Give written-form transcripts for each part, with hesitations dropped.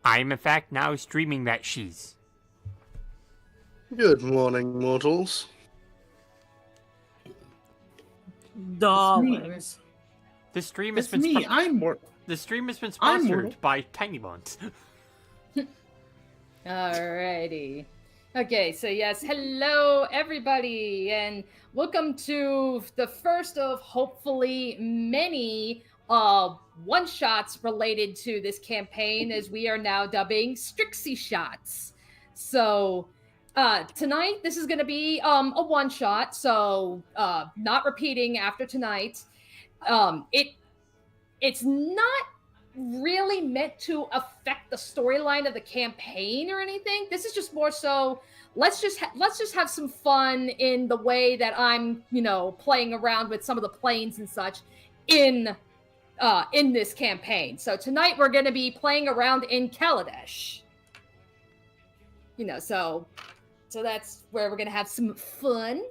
I am in fact now streaming that she's. Good morning, mortals. Dollars. The stream has It's been me. I'm mortal. The stream has been I'm sponsored mortal. by Tiny Buns. Alrighty. Okay, so yes, hello everybody, and welcome to the first of hopefully many one-shots related to this campaign, as we are now dubbing Strixy shots. So tonight this is going to be a one-shot, so not repeating after tonight. It's not really meant to affect the storyline of the campaign or anything. This is just more so let's just have some fun in the way that I'm, playing around with some of the planes and such in this campaign. So tonight we're going to be playing around in Kaladesh. So that's where we're going to have some fun.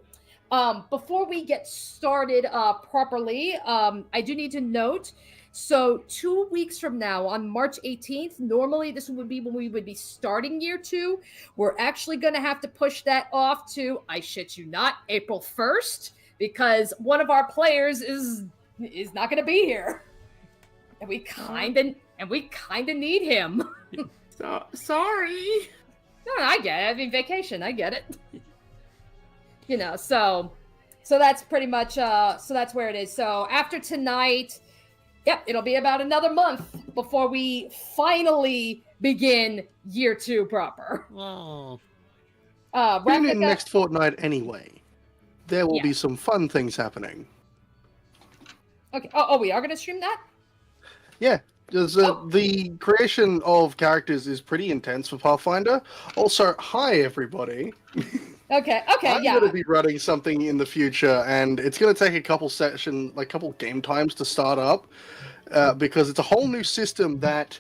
Before we get started properly, I do need to note, so 2 weeks from now, on March 18th, normally this would be when we would be starting year 2. We're actually going to have to push that off to, I shit you not, April 1st, because one of our players is not going to be here. And we kind of need him. Sorry. No, I get it. I mean, vacation, I get it. So that's pretty much, so that's where it is. So after tonight, yep, it'll be about another month before we finally begin year 2 proper. Oh. Tune in next fortnight anyway. There will be some fun things happening. Okay. Oh, we are going to stream that? Yeah, because the creation of characters is pretty intense for Pathfinder. Also, hi everybody. Okay, I'm going to be running something in the future, and it's going to take a couple game times to start up, because it's a whole new system that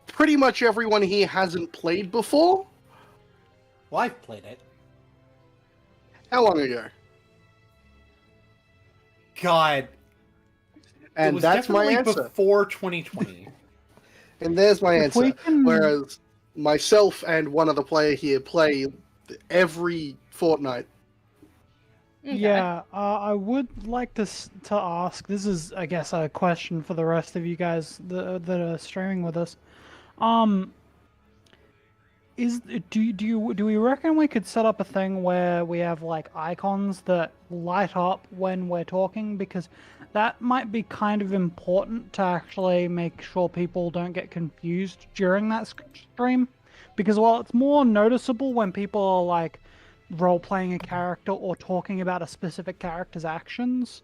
pretty much everyone here hasn't played before. Well, I've played it. How long ago? God. And it was that's my definitely answer. Before 2020. And there's my answer. Whereas myself and one other player here play every fortnight. Okay. Yeah, I would like to ask. This is, I guess, a question for the rest of you guys that are streaming with us. Do we reckon we could set up a thing where we have like icons that light up when we're talking, because that might be kind of important to actually make sure people don't get confused during that stream, because while it's more noticeable when people are like role-playing a character or talking about a specific character's actions,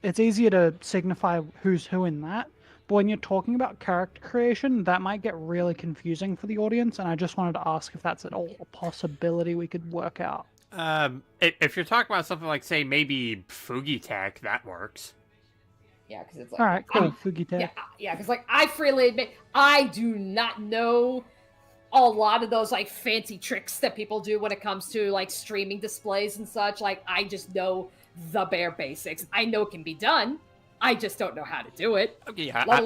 it's easier to signify who's who in that. But when you're talking about character creation, that might get really confusing for the audience, and I just wanted to ask if that's at all a possibility we could work out. If you're talking about something like, say, maybe Fugi Tech, that works. Yeah, because it's like... All right, cool, Fugi Tech. Yeah, because like, I freely admit, I do not know a lot of those like fancy tricks that people do when it comes to like streaming displays and such. Like, I just know the bare basics. I know it can be done. I just don't know how to do it. Okay, yeah. Let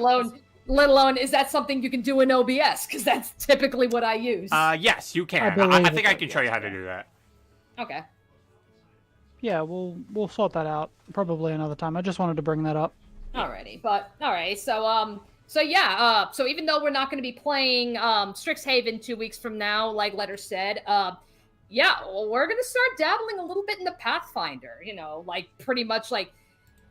alone, is that something you can do in OBS? Because that's typically what I use. Yes, you can. I think I can show you how to do that. Okay. Yeah, we'll sort that out probably another time. I just wanted to bring that up. Alrighty, so even though we're not going to be playing Strixhaven 2 weeks from now, like Letter said, we're going to start dabbling a little bit in the Pathfinder. Like pretty much like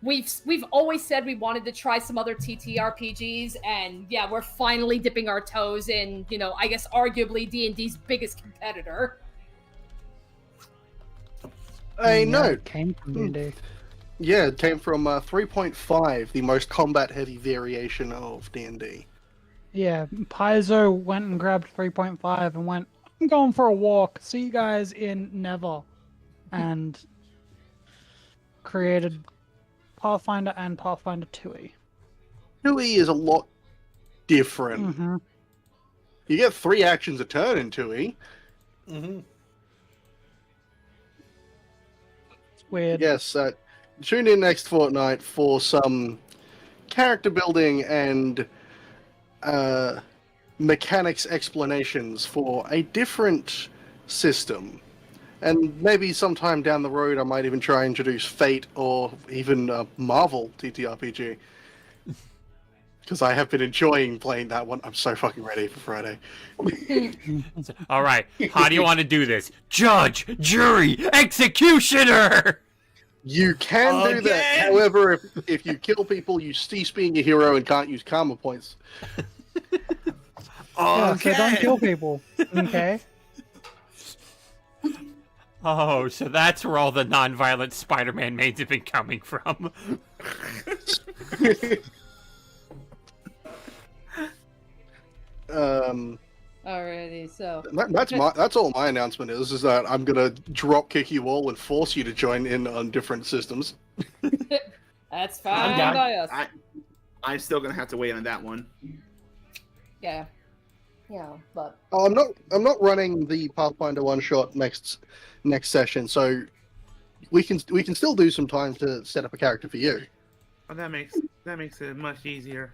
we've always said we wanted to try some other TTRPGs, and yeah, we're finally dipping our toes in, I guess arguably D&D's biggest competitor. Hey, no. It came from D&D. Yeah, it came from 3.5, the most combat-heavy variation of D&D. Yeah, Paizo went and grabbed 3.5 and went, I'm going for a walk. See you guys in Never. And created Pathfinder and Pathfinder 2e. 2e is a lot different. Mm-hmm. You get 3 actions a turn in 2e. Mm-hmm. It's weird. Yes, tune in next fortnight for some character building and mechanics explanations for a different system. And maybe sometime down the road, I might even try and introduce Fate or even Marvel TTRPG. Because I have been enjoying playing that one. I'm so fucking ready for Friday. All right, how do you want to do this? Judge, jury, executioner. You can do that. However, if you kill people, you cease being a hero and can't use karma points. Yeah, so don't kill people. Okay. Oh, so that's where all the non-violent Spider-Man mains have been coming from. Alrighty, so That's all my announcement is that I'm gonna drop kick you all and force you to join in on different systems. that's fine by us. I'm still gonna have to wait on that one. Yeah, but I'm not running the Pathfinder one shot next session, so we can still do some time to set up a character for you. Oh, that makes it much easier.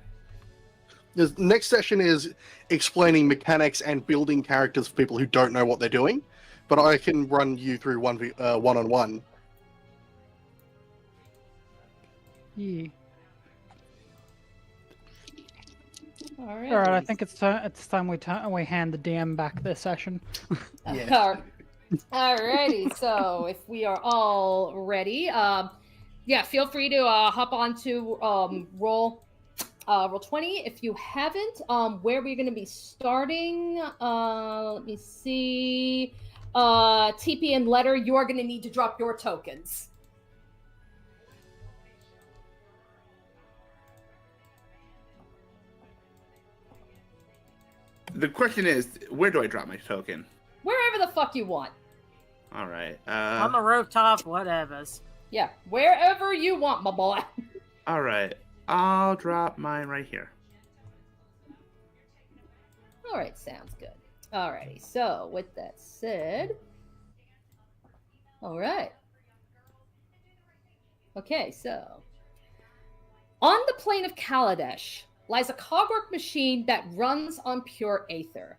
The next session is explaining mechanics and building characters for people who don't know what they're doing, but I can run you through one-on-one. Yeah. all All right, I right. think it's time we hand the DM back this session. Alrighty, so if we are all ready, feel free to hop on to roll 20 if you haven't. Where we're going to be starting, let me see. TP and Letter, you are going to need to drop your tokens. The question is, where do I drop my token? Wherever the fuck you want. All right. On the rooftop, whatevers. Yeah, wherever you want, my boy. All right. I'll drop mine right here. All right, sounds good. Alrighty, so with that said, all right. Okay, so on the plain of Kaladesh lies a cogwork machine that runs on pure aether.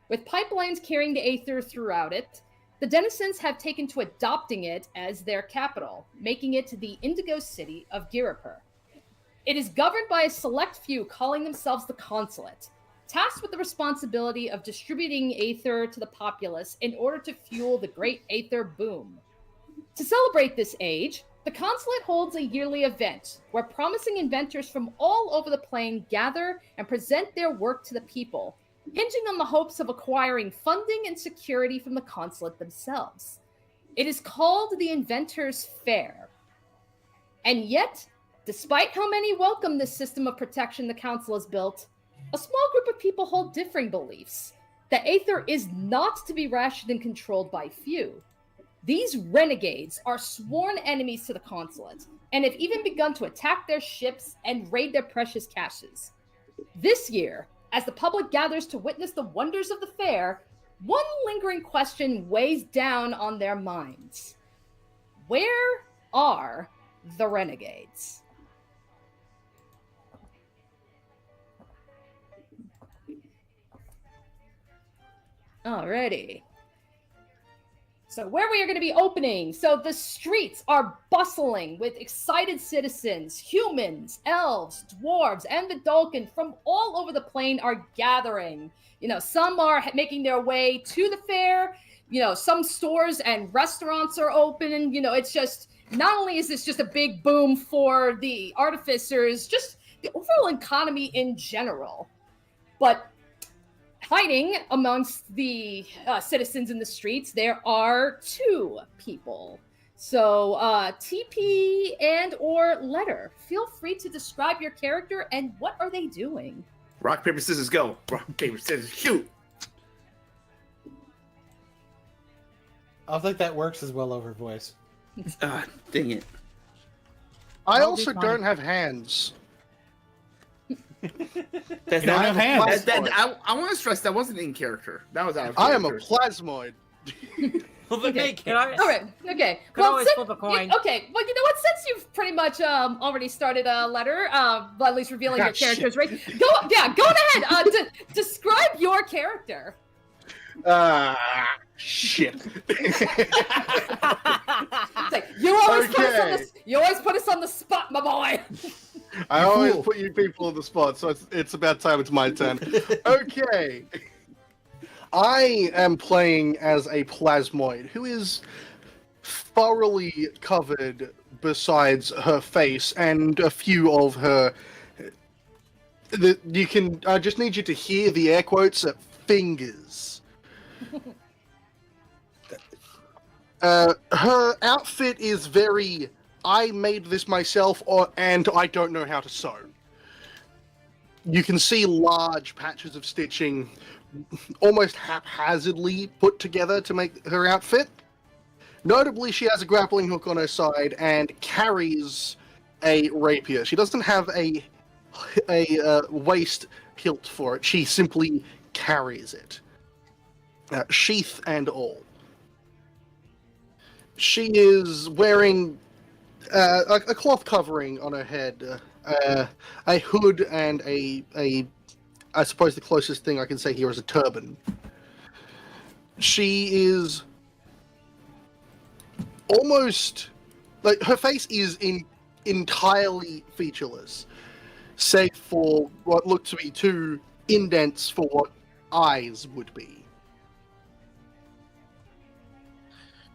With pipelines carrying the aether throughout it, the denizens have taken to adopting it as their capital, making it the indigo city of Girapur. It is governed by a select few calling themselves the Consulate, tasked with the responsibility of distributing aether to the populace in order to fuel the great aether boom. To celebrate this age, the Consulate holds a yearly event where promising inventors from all over the plane gather and present their work to the people, hinging on the hopes of acquiring funding and security from the Consulate themselves. It is called the Inventors' Fair. And yet, despite how many welcome this system of protection the Council has built, a small group of people hold differing beliefs that aether is not to be rationed and controlled by few. These renegades are sworn enemies to the Consulate and have even begun to attack their ships and raid their precious caches. This year, as the public gathers to witness the wonders of the fair, one lingering question weighs down on their minds. Where are the renegades? Alrighty. So where we are going to be opening. So the streets are bustling with excited citizens, humans, elves, dwarves, and the Dolkin from all over the plane are gathering. You know, some are making their way to the fair. You know, some stores and restaurants are open. You know, it's just, not only is this just a big boom for the artificers, just the overall economy in general, but hiding amongst the citizens in the streets, there are two people. So, TP and or Letter, feel free to describe your character and what are they doing? Rock, paper, scissors, go. Rock, paper, scissors, shoot. I don't think that works as well over voice. Dang it. I I'll also be don't fine. have hands. That's You don't not have hands. I want to stress that wasn't in character. That was out of I am a character. plasmoid. Well, the Okay. make it. All right, okay. Could always flip a coin. Okay, well, you know what? Since you've pretty much already started a letter, at least revealing your Ah, shit. characters, right? Go on ahead. Describe character. Shit. It's like, you always put us on the spot, my boy. I always put you people on the spot, so it's about time it's my turn. Okay. I am playing as a plasmoid who is thoroughly covered besides her face and a few of her... I just need you to hear the air quotes at fingers. Her outfit is very... I made this myself, and I don't know how to sew. You can see large patches of stitching almost haphazardly put together to make her outfit. Notably, she has a grappling hook on her side and carries a rapier. She doesn't have a waist hilt for it. She simply carries it. Sheath and all. She is wearing a cloth covering on her head, a hood, and I suppose the closest thing I can say here is a turban. She is almost like her face is entirely featureless, save for what look to be two indents for what eyes would be.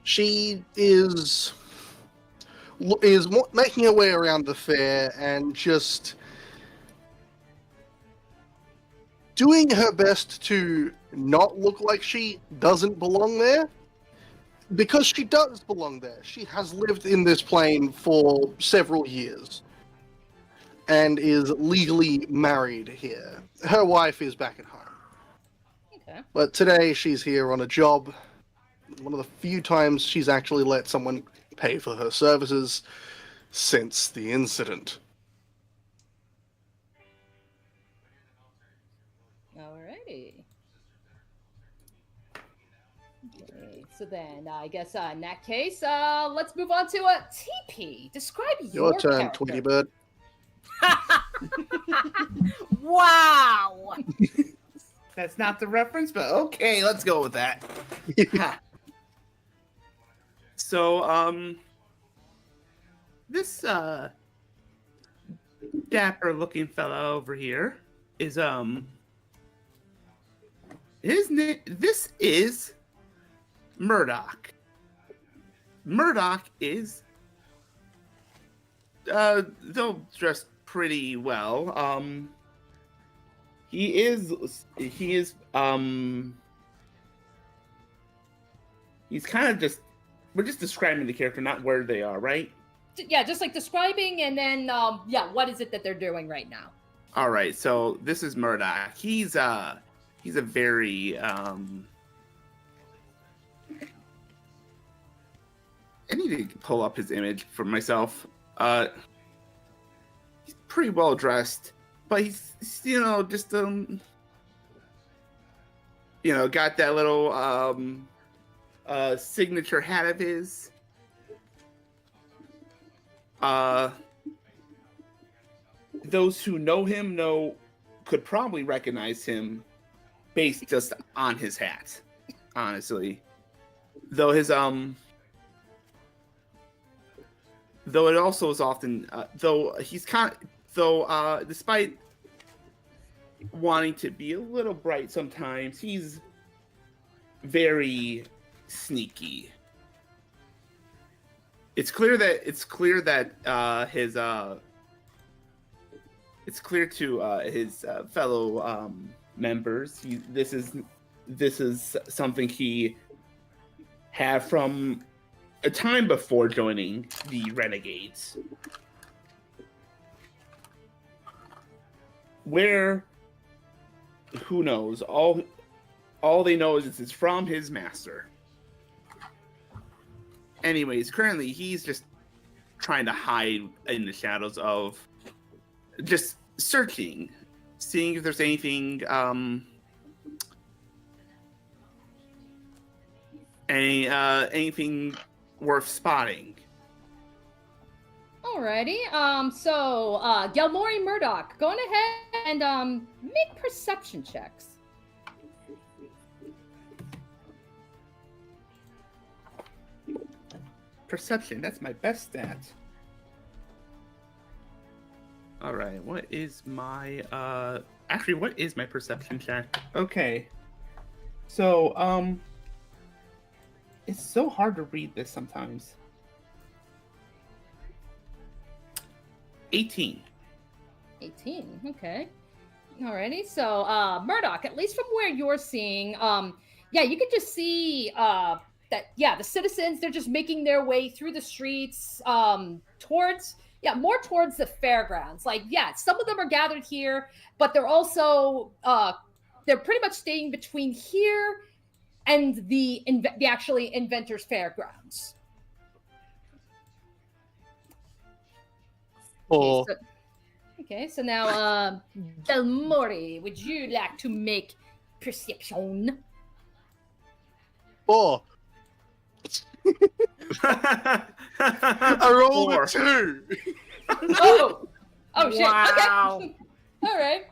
She is making her way around the fair and just doing her best to not look like she doesn't belong there, because she does belong there. She has lived in this plane for several years and is legally married here. Her wife is back at home. Okay. But today she's here on a job. One of the few times she's actually let someone pay for her services since the incident. Alrighty. Okay, so then I guess in that case, let's move on to TP. Describe Your turn, character. Tweety Bird. Wow. That's not the reference, but okay, let's go with that. So, this dapper-looking fella over here is his name. This is Murdoch. Murdoch is though dressed pretty well. He is he's kind of just, we're just describing the character, not where they are, right? Yeah, just like describing, and then what is it that they're doing right now? All right, so this is Murdoch. He's a very I need to pull up his image for myself. He's pretty well dressed, but he's just got that little signature hat of his. Those who know him could probably recognize him based just on his hat, honestly. Though his though it also is often despite wanting to be a little bright sometimes, he's very sneaky. It's clear to his fellow members. This is something he had from a time before joining the Renegades, where who knows, all they know is it's from his master. Anyways, currently he's just trying to hide in the shadows of just searching, seeing if there's anything anything worth spotting. Alrighty. So Galmori Murdoch, go on ahead and make perception checks. Perception. That's my best stat. All right. What is my Actually, what is my perception check? Okay. So it's so hard to read this sometimes. 18. 18. Okay. Alrighty. So, Murdoch, at least from where you're seeing, yeah, you can just see that, yeah, the citizens, they're just making their way through the streets towards, yeah, more towards the fairgrounds. Like, yeah, some of them are gathered here, but they're also, they're pretty much staying between here and the actually Inventors Fairgrounds. Or Okay, so now, Del Mori, would you like to make perception? I rolled Four. a 2. Oh, oh shit. Wow. Okay, all right.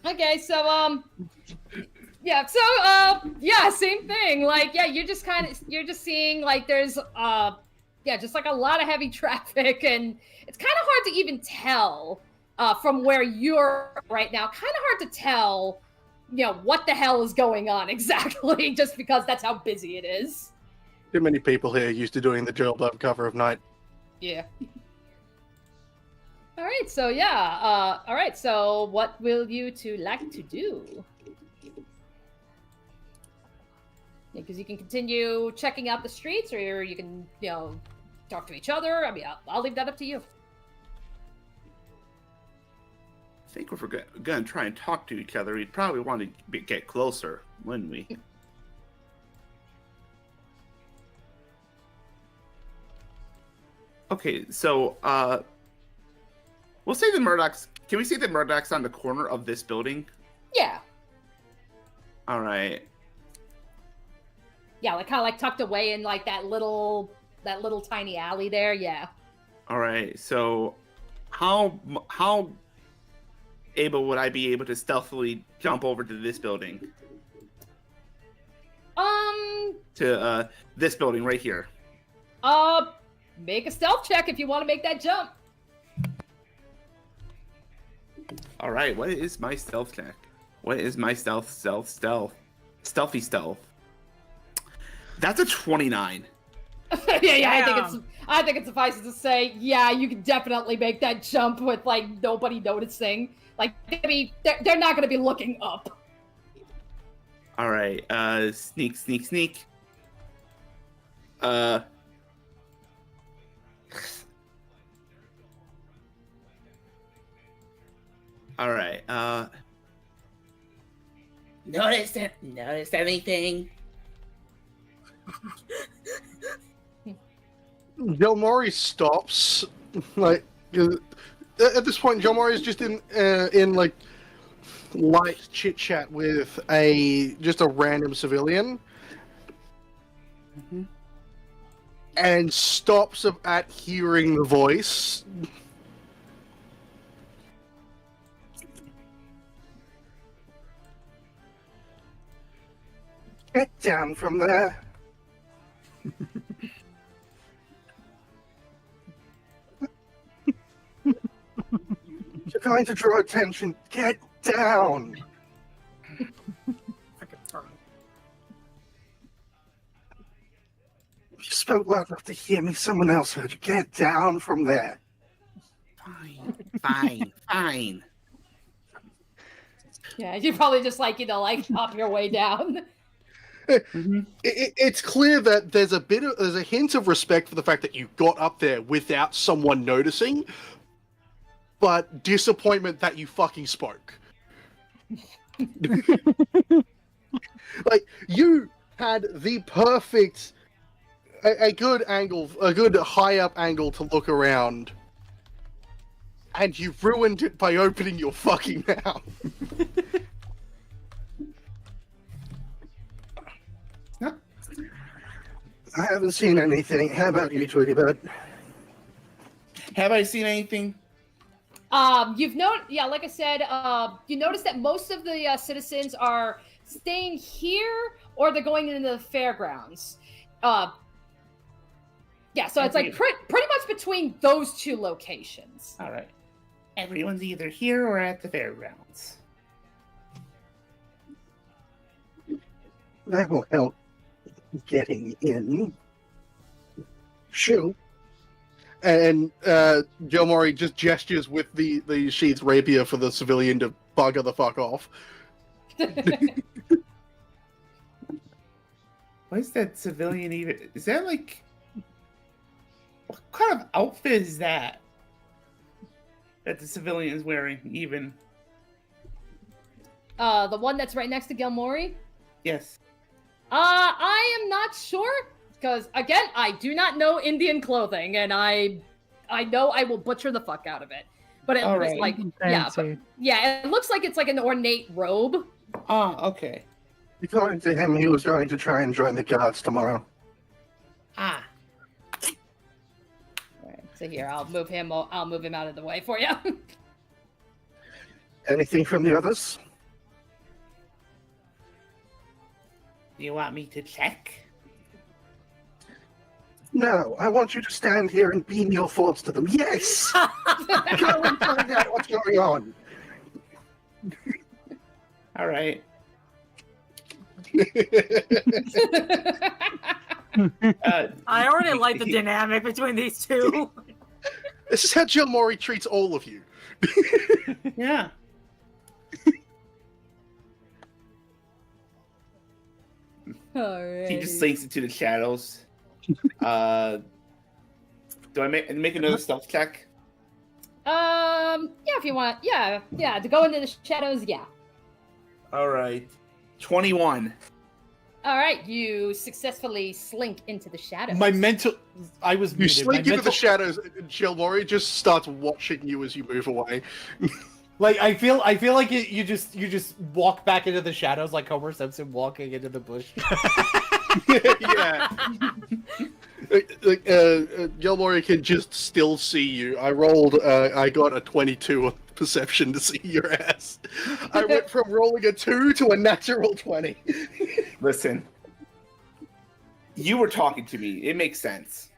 Okay, so yeah, so yeah, same thing. Like, yeah, you're just seeing like there's yeah, just like a lot of heavy traffic, and it's kind of hard to even tell from where you're right now. Kind of hard to tell, you know, what the hell is going on exactly, just because that's how busy it is. Too many people here used to doing the job of cover of night. Yeah. All right, so yeah, all right, so what will you two like to do? Because you can continue checking out the streets, or you can, you know, talk to each other. I mean, I'll leave that up to you. I think if we're gonna try and talk to each other, we'd probably want to get closer, wouldn't we? Okay, so we'll say the Murdochs. Can we say the Murdochs on the corner of this building? Yeah. All right. Yeah, like kind of like tucked away in like that little tiny alley there. Yeah. All right. So, how able would I be able to stealthily jump over to this building? To this building right here. Make a stealth check if you want to make that jump. All right. What is my stealth check? What is my stealthy stealth? That's a 29. Yeah. I think it suffices to say, yeah, you can definitely make that jump with like nobody noticing. Like, maybe they're not going to be looking up. All right. Sneak. All right. Notice anything? Del Mori stops. Like, at this point, Del Mori is just in like light chit chat with just a random civilian, and stops at hearing the voice. Get down from there. You're going to draw attention. Get down. You spoke loud enough to hear me. Someone else heard you. Get down from there. Fine. Yeah, you probably just like, you know, like hop your way down. It's clear that there's a hint of respect for the fact that you got up there without someone noticing, but disappointment that you fucking spoke. Like, you had the perfect, a good angle, a good high up angle to look around, and you ruined it by opening your fucking mouth. I haven't seen anything. How about you, Tweety Bird? Have I seen anything? You've yeah, like I said, you notice that most of the citizens are staying here or they're going into the fairgrounds. Yeah, so it's like pretty much between those two locations. All right. Everyone's either here or at the fairgrounds. That will help getting in. Shoo. And Gilmore just gestures with the sheath's rapier for the civilian to bugger the fuck off. What is that civilian even? Is that like... What kind of outfit is that? That the civilian is wearing, even? The one that's right next to Gilmore? Yes. I am not sure, because, again, I do not know Indian clothing, and I know I will butcher the fuck out of it. But it looks like... Yeah, it looks like it's like an ornate robe. Ah, okay. According to him, he was going to try and join the guards tomorrow. Ah. Alright, so here, I'll move him out of the way for you. Anything from the others? Do you want me to check? No, I want you to stand here and beam your thoughts to them. Yes! Go and find out what's going on. All right. I already like the dynamic between these two. This is how Jill Mori treats all of you. Yeah. Alright. He just sinks into the shadows. Do I make another stealth check? Yeah, if you want. Yeah, to go into the shadows, yeah. All right. 21. Alright, you successfully slink into the shadows. I was You muted. slink into the shadows, and Jill Mori just starts watching you as you move away. Like I feel like you just walk back into the shadows like Homer Simpson walking into the bush. Yeah. Jill Mori can just still see you. I got a 22 on perception to see your ass. I went from rolling a 2 to a natural 20. Listen. You were talking to me. It makes sense.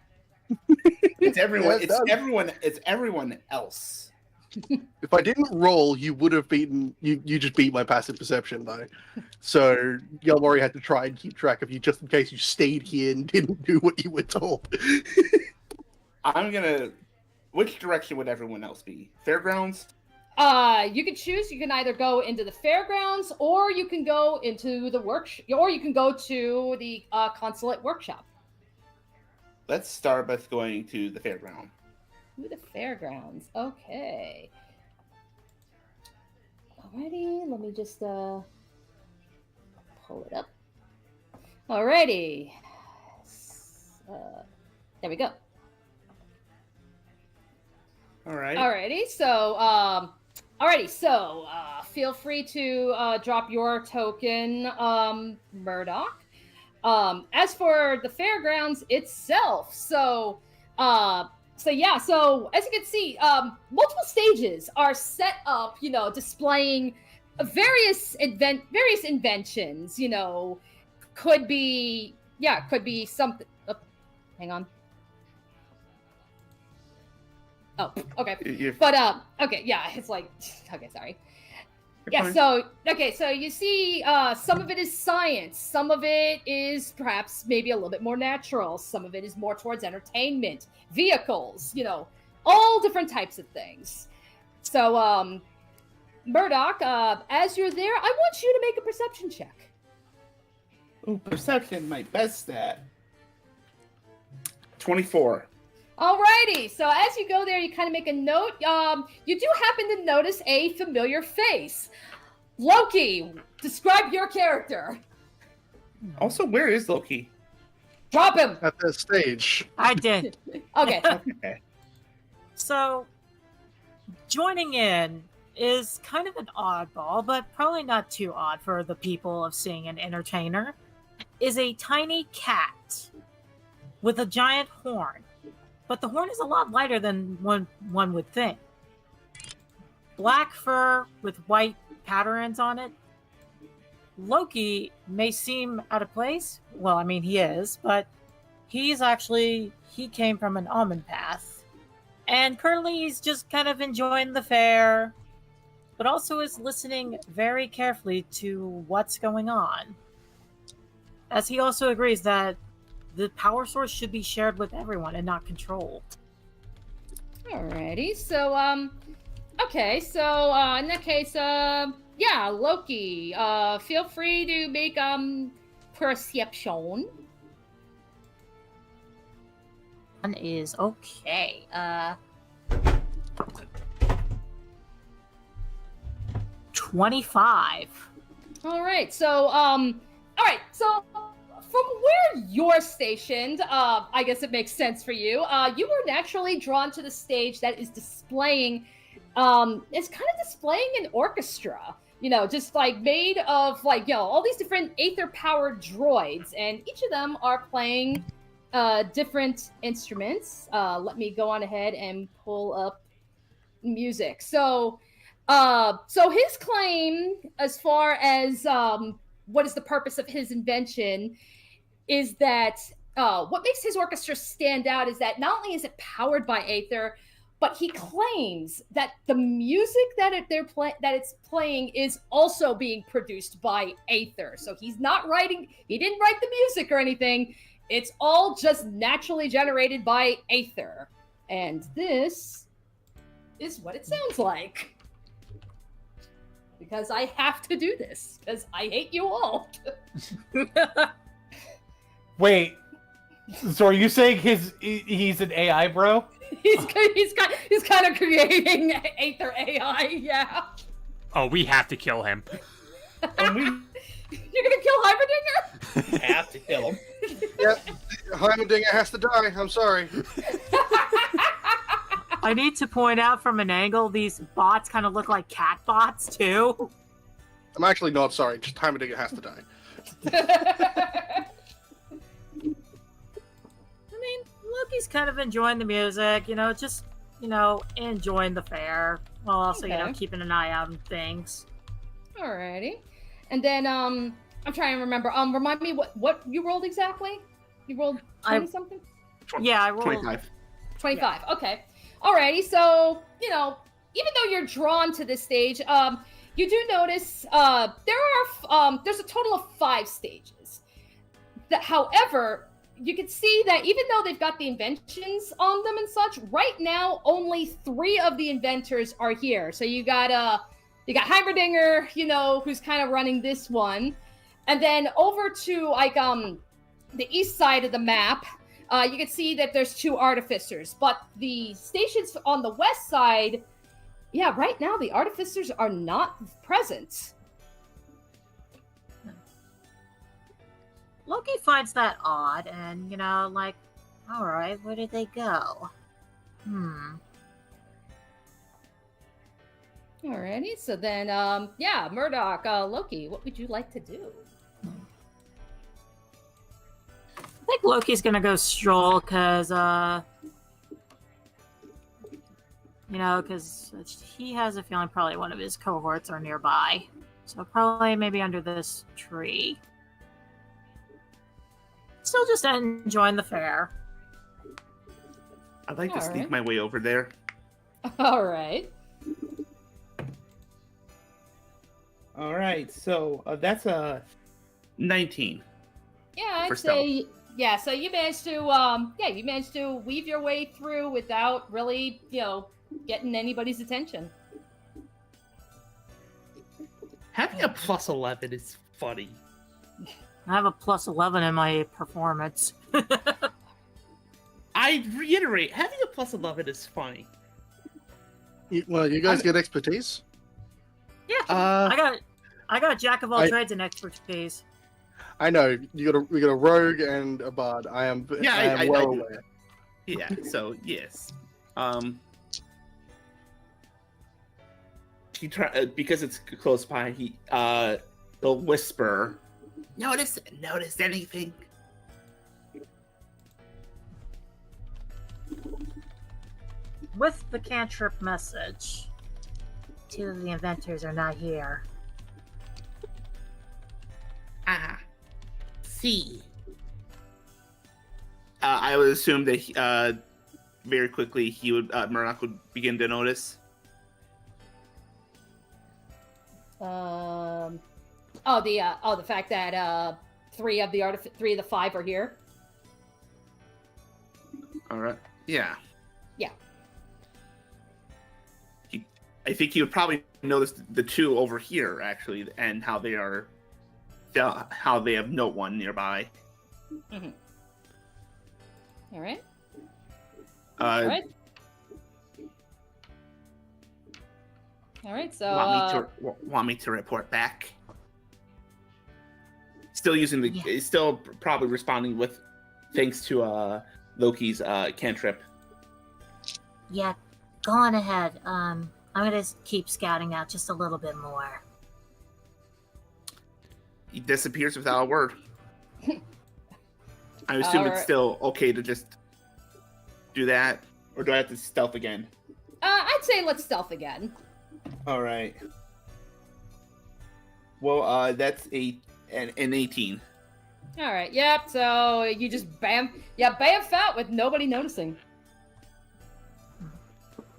It's everyone. Yeah, It's everyone else. If I didn't roll, you would have beaten. You just beat my passive perception, though. So Yelmori had to try and keep track of you just in case you stayed here and didn't do what you were told. I'm gonna. Which direction would everyone else be? Fairgrounds? You can choose. You can either go into the fairgrounds, or you can go into the or you can go to the consulate workshop. Let's start with going to the fairground. To the fairgrounds. Okay. Alrighty, let me just pull it up. Alrighty. There we go. All right. Alrighty, so feel free to drop your token, Murdoch. As for the fairgrounds itself, so as you can see, multiple stages are set up, displaying various inventions, could be something. Oh, hang on. Oh, okay. It's like, okay, sorry. Yeah, so you see, some of it is science, some of it is perhaps maybe a little bit more natural, some of it is more towards entertainment, vehicles, all different types of things. So, Murdoch, as you're there, I want you to make a perception check. Ooh, perception, my best stat. 24. Alrighty, so as you go there, you kind of make a note. You do happen to notice a familiar face. Loki, describe your character. Also, where is Loki? Drop him. At the stage. I did. Okay. Okay. So, joining in is kind of an oddball, but probably not too odd for the people of seeing an entertainer, is a tiny cat with a giant horn. But the horn is a lot lighter than one would think. Black fur with white patterns on it. Loki may seem out of place. Well, I mean, he is, but he came from an almond path. And currently he's just kind of enjoying the fair, but also is listening very carefully to what's going on. As he also agrees that the power source should be shared with everyone and not controlled. Alrighty, so okay, so in that case, yeah, Loki, feel free to make perception. One is okay. 25. All right, so from where you're stationed, I guess it makes sense for you. You were naturally drawn to the stage that is displaying, it's kind of displaying an orchestra. You know, just like made of like, you know, all these different aether-powered droids, and each of them are playing different instruments. Let me go on ahead and pull up music. So his claim, as far as what is the purpose of his invention, is that what makes his orchestra stand out is that not only is it powered by Aether, but he claims that the music that it's playing is also being produced by Aether. So he didn't write the music or anything. It's all just naturally generated by Aether. And this is what it sounds like. Because I have to do this, because I hate you all. Wait, so are you saying he's an AI, bro? He's kind of creating Aether AI, yeah. Oh, we have to kill him. And we You're gonna kill Heimerdinger? have to kill him. Yep, Heimerdinger has to die. I'm sorry. I need to point out from an angle, these bots kind of look like cat bots, too. I'm actually not sorry. Just Heimerdinger has to die. I mean, Loki's kind of enjoying the music, just, enjoying the fair, while also, Okay. keeping an eye out on things. Alrighty. And then, I'm trying to remember. Remind me what you rolled exactly? You rolled 20 something? Yeah, I rolled... 25. 25. Okay. Alrighty. So, even though you're drawn to this stage, you do notice there's a total of 5 stages. However, you can see that even though they've got the inventions on them and such, right now only 3 of the inventors are here. So you got Heimerdinger, who's kind of running this one, and then over to the east side of the map. You can see that there's 2 artificers, but the stations on the west side, yeah, right now the artificers are not present. Loki finds that odd, and, alright, where did they go? Alrighty, so then, yeah, Murdoch, Loki, what would you like to do? I think Loki's gonna go stroll, because, because he has a feeling probably one of his cohorts are nearby. So probably maybe under this tree. Still just enjoying the fair. I'd like to Alright. sneak my way over there. Alright. All right, so that's a 19. Yeah, I'd For say, yeah, so you managed to, weave your way through without really, getting anybody's attention. Having a plus 11 is funny. I have a plus 11 in my performance. I reiterate, having a plus 11 is funny. Well, you guys get expertise? Yeah, I got Jack of all I- trades and expertise. I know we got a rogue and a bard. I am I well do. aware. Yeah, so yes. He because it's close by. He'll whisper. Notice anything? With the cantrip message, 2 of the inventors are not here. Ah, see. I would assume that very quickly Murdoch would begin to notice. The fact that three of the five are here. All right. Yeah. Yeah. I think he would probably notice the two over here actually, and how they have no one nearby. Mm-hmm. All right. All right. All right. So want me to report back? Still using still probably responding with thanks to Loki's cantrip. Yeah, go on ahead. I'm gonna keep scouting out just a little bit more. He disappears without a word. I assume it's still okay to just do that, or do I have to stealth again? I'd say let's stealth again. All right. Well, that's an 18. All right. Yep. So you just bamf out with nobody noticing.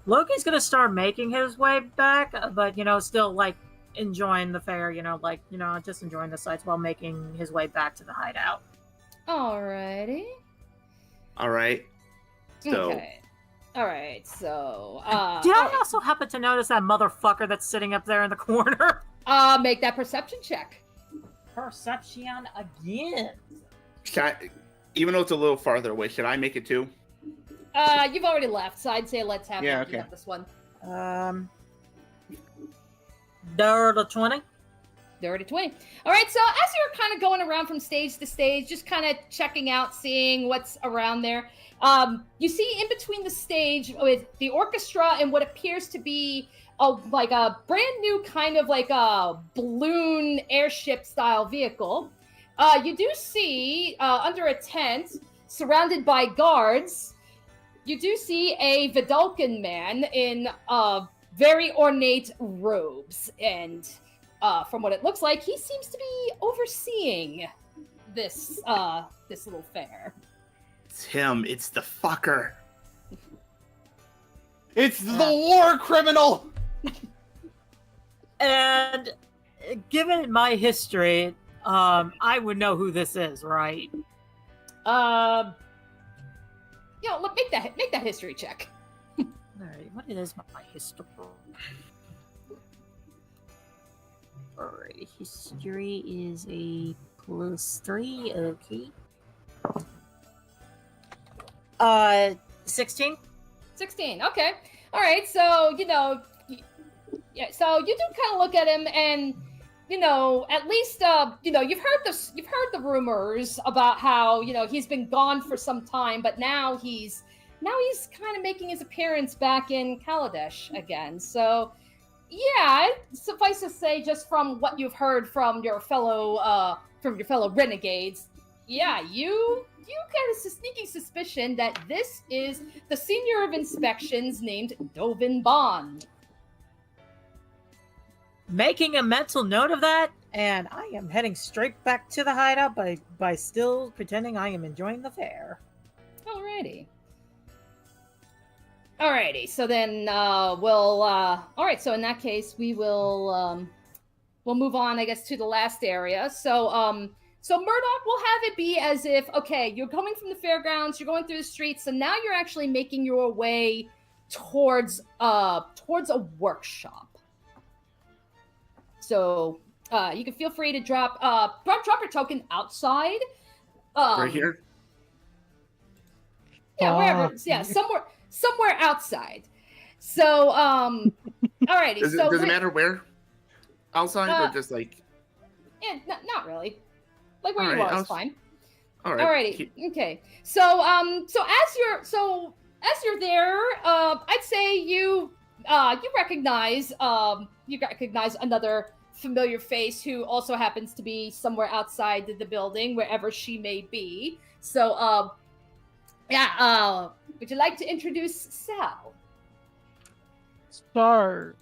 Loki's gonna start making his way back, but still like enjoying the fair. Just enjoying the sights while making his way back to the hideout. Alrighty. All right. So. Okay. All right. So. Did I also happen to notice that motherfucker that's sitting up there in the corner? Make that perception check. Perception again. Even though it's a little farther away, should I make it too? You've already left, so I'd say let's have this one. Dirty 20. Dirty 20. All right, so as you're kind of going around from stage to stage, just kind of checking out, seeing what's around there, you see in between the stage with the orchestra and what appears to be a brand new kind of like a balloon airship style vehicle. You do see under a tent, surrounded by guards, you do see a Vidalcan man in very ornate robes, and from what it looks like, he seems to be overseeing this little fair. It's him. It's the fucker. It's the war criminal. And given my history, I would know who this is, right? Look, make that history check. All right, what is my history? All right, history is a +3. Okay. 16. 16. Okay. All right. So so you do kind of look at him, and at least you've heard the rumors about how he's been gone for some time, but now he's kind of making his appearance back in Kaladesh again. So yeah, suffice to say, just from what you've heard from your fellow renegades, yeah, you get a sneaking suspicion that this is the senior of inspections named Dovin Bond. Making a mental note of that, and I am heading straight back to the hideout by still pretending I am enjoying the fair. Alrighty. So then alright, so in that case we'll move on, I guess, to the last area. So Murdoch will have it be as if, okay, you're coming from the fairgrounds, you're going through the streets, so now you're actually making your way towards a workshop. So you can feel free to drop your token outside. Right here? Yeah, wherever. Yeah, somewhere outside. So alrighty. Does it matter where? Outside or just like? Yeah, not really. Like where All you right, are is fine. All right. Alrighty. Okay. So as you're there, I'd say you recognize another familiar face who also happens to be somewhere outside the building, wherever she may be. So would you like to introduce Sal? So,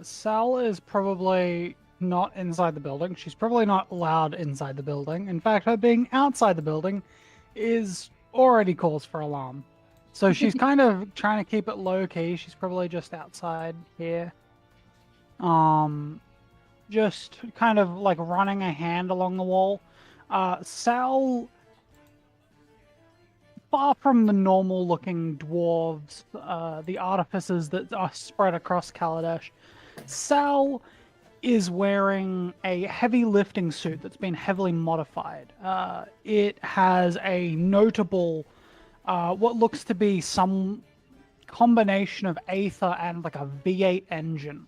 Sal is probably not inside the building. She's probably not allowed inside the building. In fact, her being outside the building is already calls for alarm. So she's kind of trying to keep it low key. She's probably just outside here. Just kind of like running a hand along the wall. Sal, far from the normal looking dwarves, the artificers that are spread across Kaladesh, Sal is wearing a heavy lifting suit that's been heavily modified. It has a notable, what looks to be some combination of Aether and like a V8 engine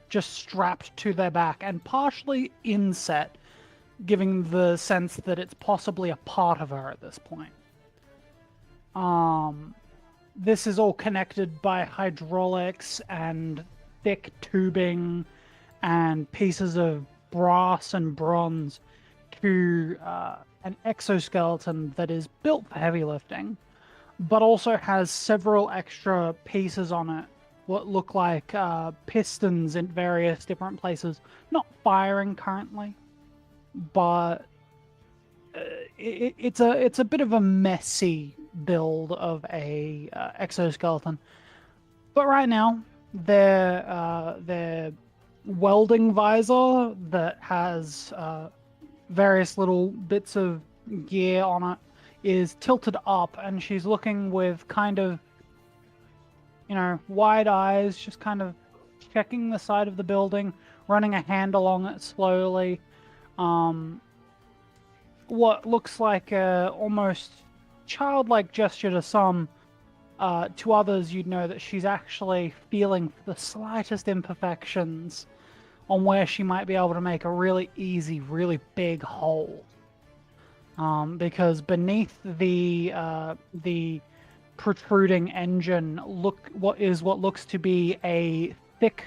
just strapped to their back and partially inset, giving the sense that it's possibly a part of her at this point. This is all connected by hydraulics and thick tubing and pieces of brass and bronze to an exoskeleton that is built for heavy lifting, but also has several extra pieces on it, what look like pistons in various different places, not firing currently, but it's a bit of a messy build of a exoskeleton. But right now, their welding visor that has various little bits of gear on it is tilted up, and she's looking with kind of, wide eyes, just kind of checking the side of the building, running a hand along it slowly. What looks like a almost childlike gesture to some, to others you'd know that she's actually feeling the slightest imperfections on where she might be able to make a really easy, really big hole. Because beneath the protruding engine what looks to be a thick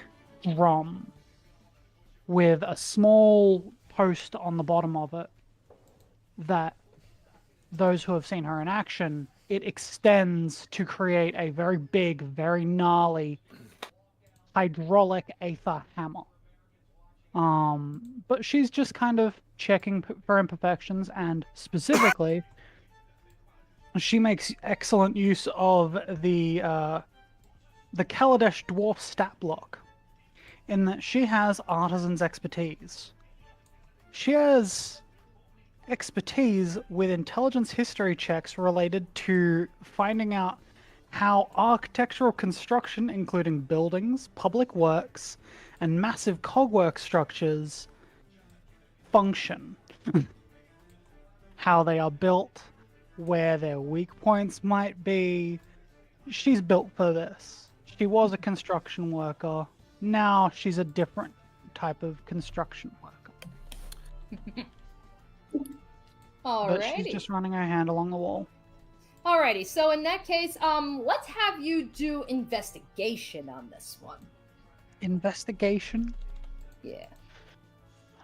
drum with a small post on the bottom of it that those who have seen her in action, it extends to create a very big, very gnarly hydraulic Aether hammer. But she's just kind of checking for imperfections, and specifically, she makes excellent use of the Kaladesh Dwarf stat block, in that she has artisan's expertise. She has expertise with intelligence history checks related to finding out how architectural construction, including buildings, public works, and massive cogwork structures function. How they are built, where their weak points might be. She's built for this. She was a construction worker. Now she's a different type of construction worker. Alrighty. But she's just running her hand along the wall. Alrighty, so in that case, let's have you do investigation on this one. Investigation? Yeah.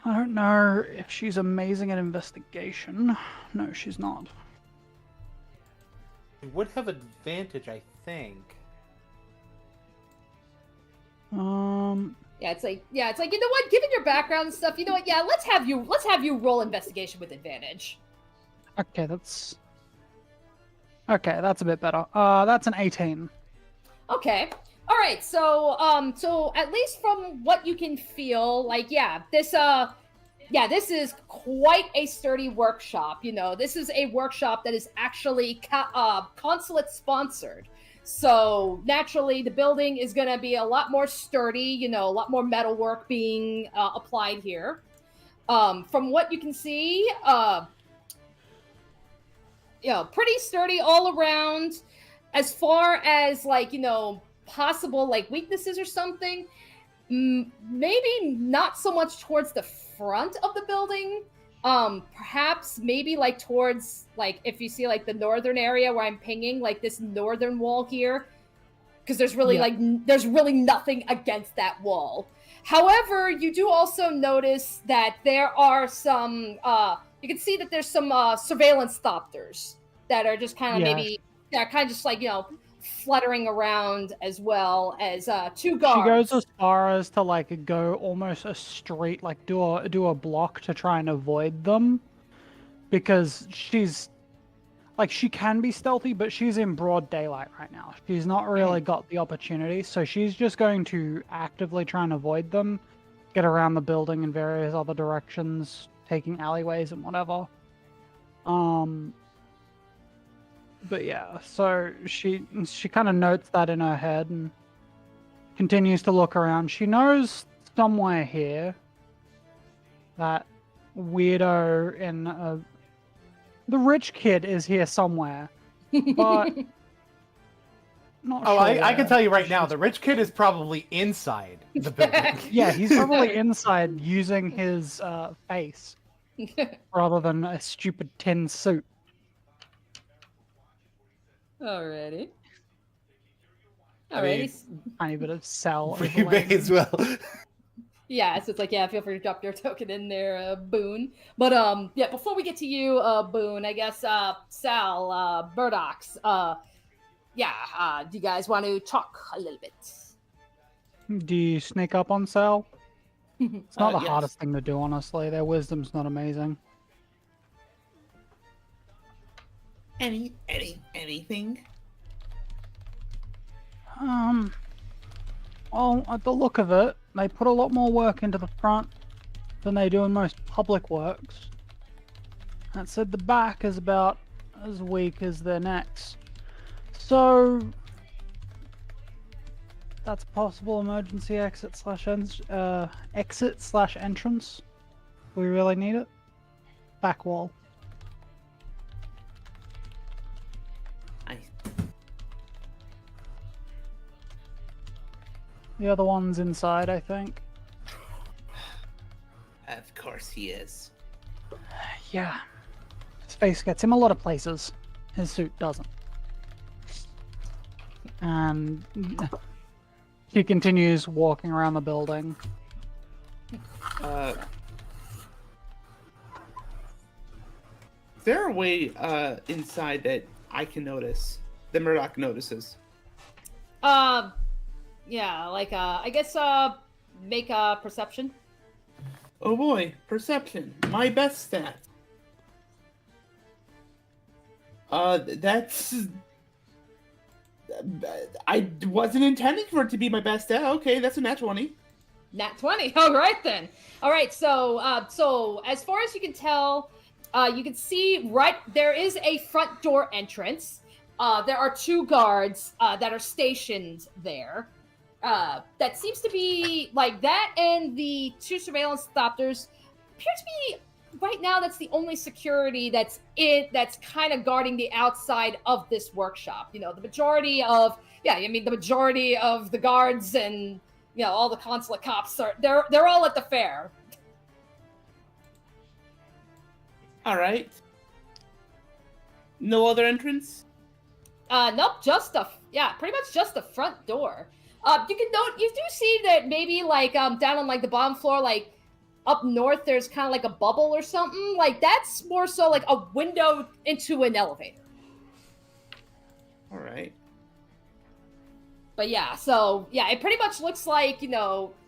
I don't know if she's amazing at investigation. No, she's not. You would have advantage, I think. Yeah, it's like you know what? Given your background and stuff, you know what? Yeah, let's have you roll investigation with advantage. Okay, that's a bit better. That's an 18. Okay. All right. So at least from what you can feel, this is quite a sturdy workshop. This is a workshop that is actually consulate sponsored. So naturally, the building is going to be a lot more sturdy. A lot more metalwork being applied here. From what you can see, pretty sturdy all around. As far as possible weaknesses or something, maybe not so much towards the front of the building. Perhaps maybe towards if you see the northern area where I'm pinging, this northern wall here, because there's really there's really nothing against that wall. However, you do also notice that there are some you can see that there's some surveillance thopters that are just kind of maybe they're kind of just fluttering around, as well as two guards. She goes as far as to go almost a straight, do a block to try and avoid them, because she's like she can be stealthy, but she's in broad daylight right now. She's not really got the opportunity, so she's just going to actively try and avoid them, get around the building in various other directions, taking alleyways and whatever. But yeah, so she kind of notes that in her head and continues to look around. She knows somewhere here that weirdo in the rich kid is here somewhere, but not Oh, sure I can where. tell you right now, the rich kid is probably inside the building. Yeah, he's probably inside using his face rather than a stupid tin suit. Alrighty. I mean, Alrighty. Tiny bit of cell. We may overlaying. as well. Yeah, so it's like, yeah, feel free to drop your token in there, Boone. But yeah, before we get to you, Boone, I guess Sal, Burdox, yeah, do you guys want to talk a little bit? Do you sneak up on Sal? It's not the Yes. hardest thing to do, honestly. Their wisdom's not amazing. Anything? Well, at the look of it, they put a lot more work into the front than they do in most public works. That said, the back is about as weak as their necks. So, that's a possible emergency exit slash entrance. We really need it. Back wall. The other one's inside, I think. Of course he is. Yeah. His face gets him a lot of places. His suit doesn't. And he continues walking around the building. Is there a way inside that I can notice? That Murdoch notices? Yeah, like, I guess, make a perception. Oh boy, perception. My best stat. That's... I wasn't intending for it to be my best stat. Okay, that's a nat 20. Nat 20. All right, then. All right, so, so as far as you can tell, you can see right there is a front door entrance. There are 2 guards that are stationed there. That seems to be like that, and the 2 surveillance thopters appear to be right now. That's the only security that's kind of guarding the outside of this workshop. You know, the majority of the majority of the guards and all the consulate cops they're all at the fair. All right. No other entrance? Nope, pretty much just the front door. You do see that maybe like down on like the bottom floor, like up north, there's kind of like a bubble or something. Like that's more so like a window into an elevator. All right. But yeah, so yeah, it pretty much looks like,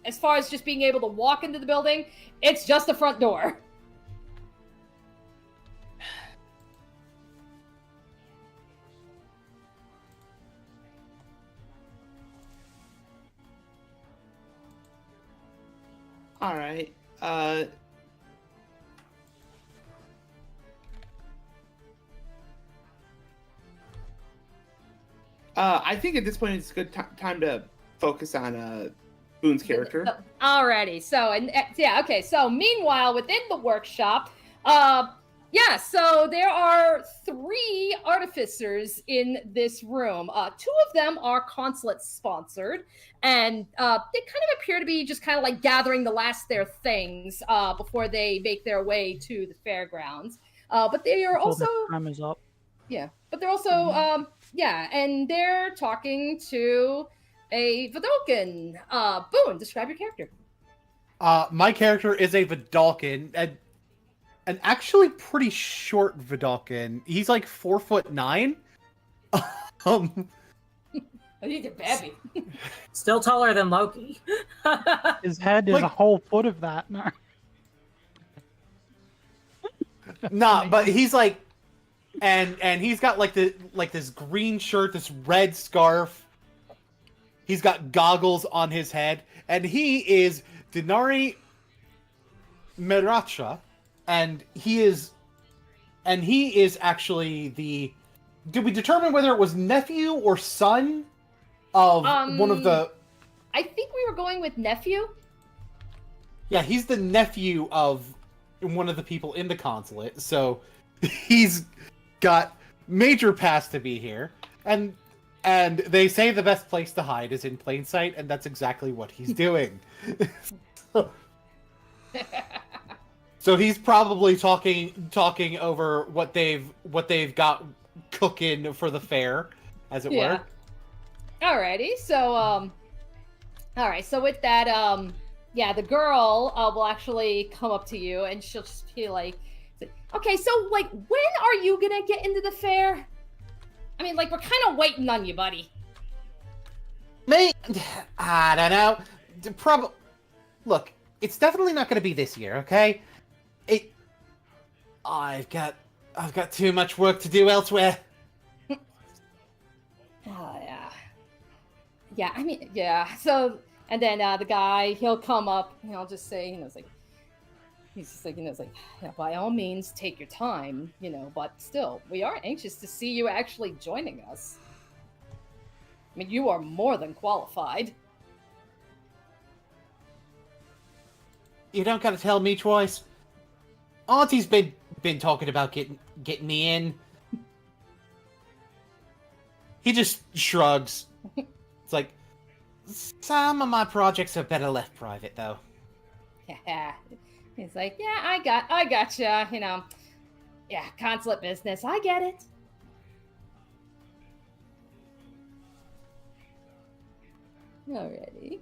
as far as just being able to walk into the building, it's just the front door. All right. I think at this point it's a good time to focus on Boone's character. Alrighty, so okay. So meanwhile, within the workshop, so there are 3 artificers in this room. 2 of them are consulate sponsored, and they kind of appear to be just kind of like gathering the last their things before they make their way to the fairgrounds. But they are also time is up. Yeah, but they're also and they're talking to a Vidalcan. Boone, describe your character. My character is a Vidalcan, an actually pretty short Vidalcan. He's like 4'9". He's a baby. Still taller than Loki. His head is Like- a whole foot of that. No. Nah, but he's like and he's got like this green shirt, this red scarf. He's got goggles on his head, and he is Dinari Meracha, and he is actually the. Did we determine whether it was nephew or son of one of the? I think we were going with nephew. Yeah, he's the nephew of one of the people in the consulate, so he's got major pass to be here, and they say the best place to hide is in plain sight, and that's exactly what he's doing. So he's probably talking over what they've got cooking for the fair, as it were. Alrighty, so all right, so with that, the girl will actually come up to you and she'll just be like, okay, so like, when are you gonna get into the fair? I mean, like, we're kind of waiting on you, buddy. Me? I don't know. Look, it's definitely not going to be this year, okay? I've got too much work to do elsewhere. Oh, yeah. Yeah, I mean, yeah. So, and then the guy, he'll come up and he'll just say, he's just like, by all means, take your time, but still, we are anxious to see you actually joining us. I mean, you are more than qualified. You don't gotta tell me twice. Auntie's been talking about getting me in. He just shrugs. It's like, some of my projects are better left private, though. Yeah. He's like, yeah, I gotcha, yeah, consulate business, I get it. Alrighty.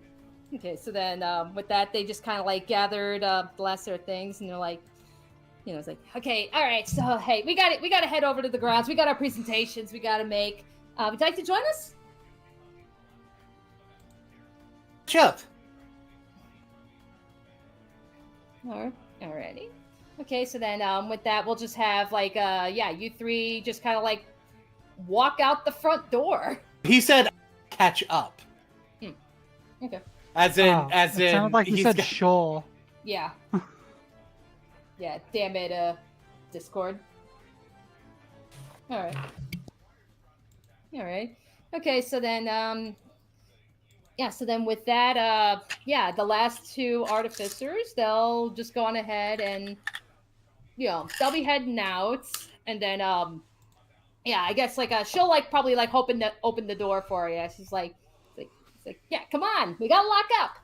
Okay, so then with that, they just kind of like gathered the last of their things, and they're like, it's like, okay, all right, so hey, we got to head over to the grounds. We got our presentations we got to make. Would you like to join us? Sure. Alrighty. Okay, so then with that, we'll just have like, you three just kind of like walk out the front door. He said, catch up. Okay. As in, sounded like he said sure. Yeah. Yeah, damn it, Discord. Alright. Okay, so then, so then with that, the last two artificers, they'll just go on ahead and, they'll be heading out, and then, I guess, like, she'll, like, probably, like, open the door for you. She's like, yeah, come on, we gotta lock up.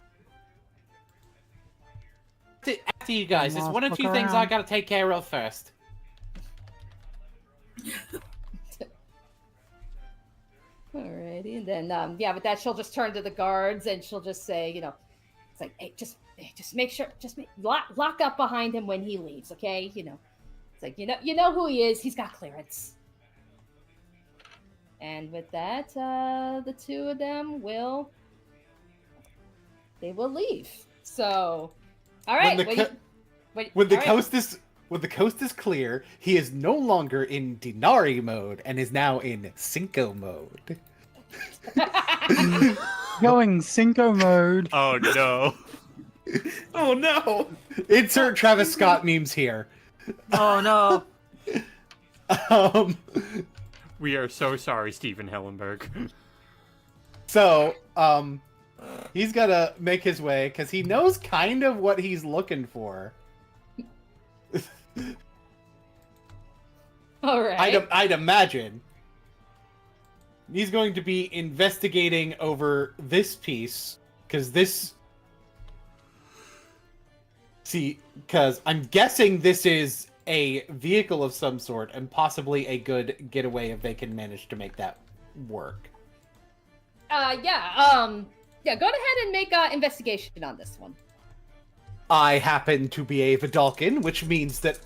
After you guys, there's one or two things I gotta take care of first. Alrighty, and then with that, she'll just turn to the guards and she'll just say, it's like, hey, just make sure, lock up behind him when he leaves, okay? It's like, you know who he is. He's got clearance. And with that, the two of them will leave. So, all right. When the coast is clear, he is no longer in Dinari mode and is now in Cinco mode. Going Cinco mode. Oh no. Oh no. Insert Travis Scott memes here. Oh no. We are so sorry, Stephen Hellenberg. So, he's gotta make his way because he knows kind of what he's looking for. All right. I'd imagine he's going to be investigating over this piece because because I'm guessing this is a vehicle of some sort and possibly a good getaway if they can manage to make that work. Go ahead and make an investigation on this one. I happen to be a Vidalkin, which means that,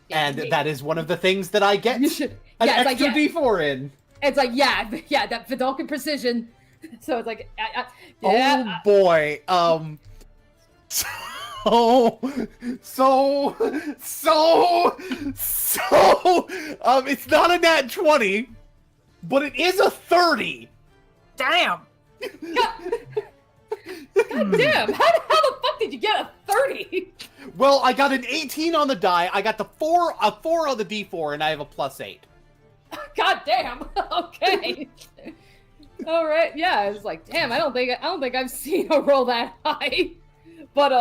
that is one of the things that I get You should. an Yeah, it's extra like, D4 in. It's like, that Vidalkin precision. So it's like, Oh boy. It's not a nat 20, but it is a 30. Damn! God damn! How the fuck did you get a 30? Well, I got an 18 on the die. I got a 4 on the D4, and I have a +8. God damn. Okay. All right. Yeah, I was like, damn. I don't think I've seen a roll that high. But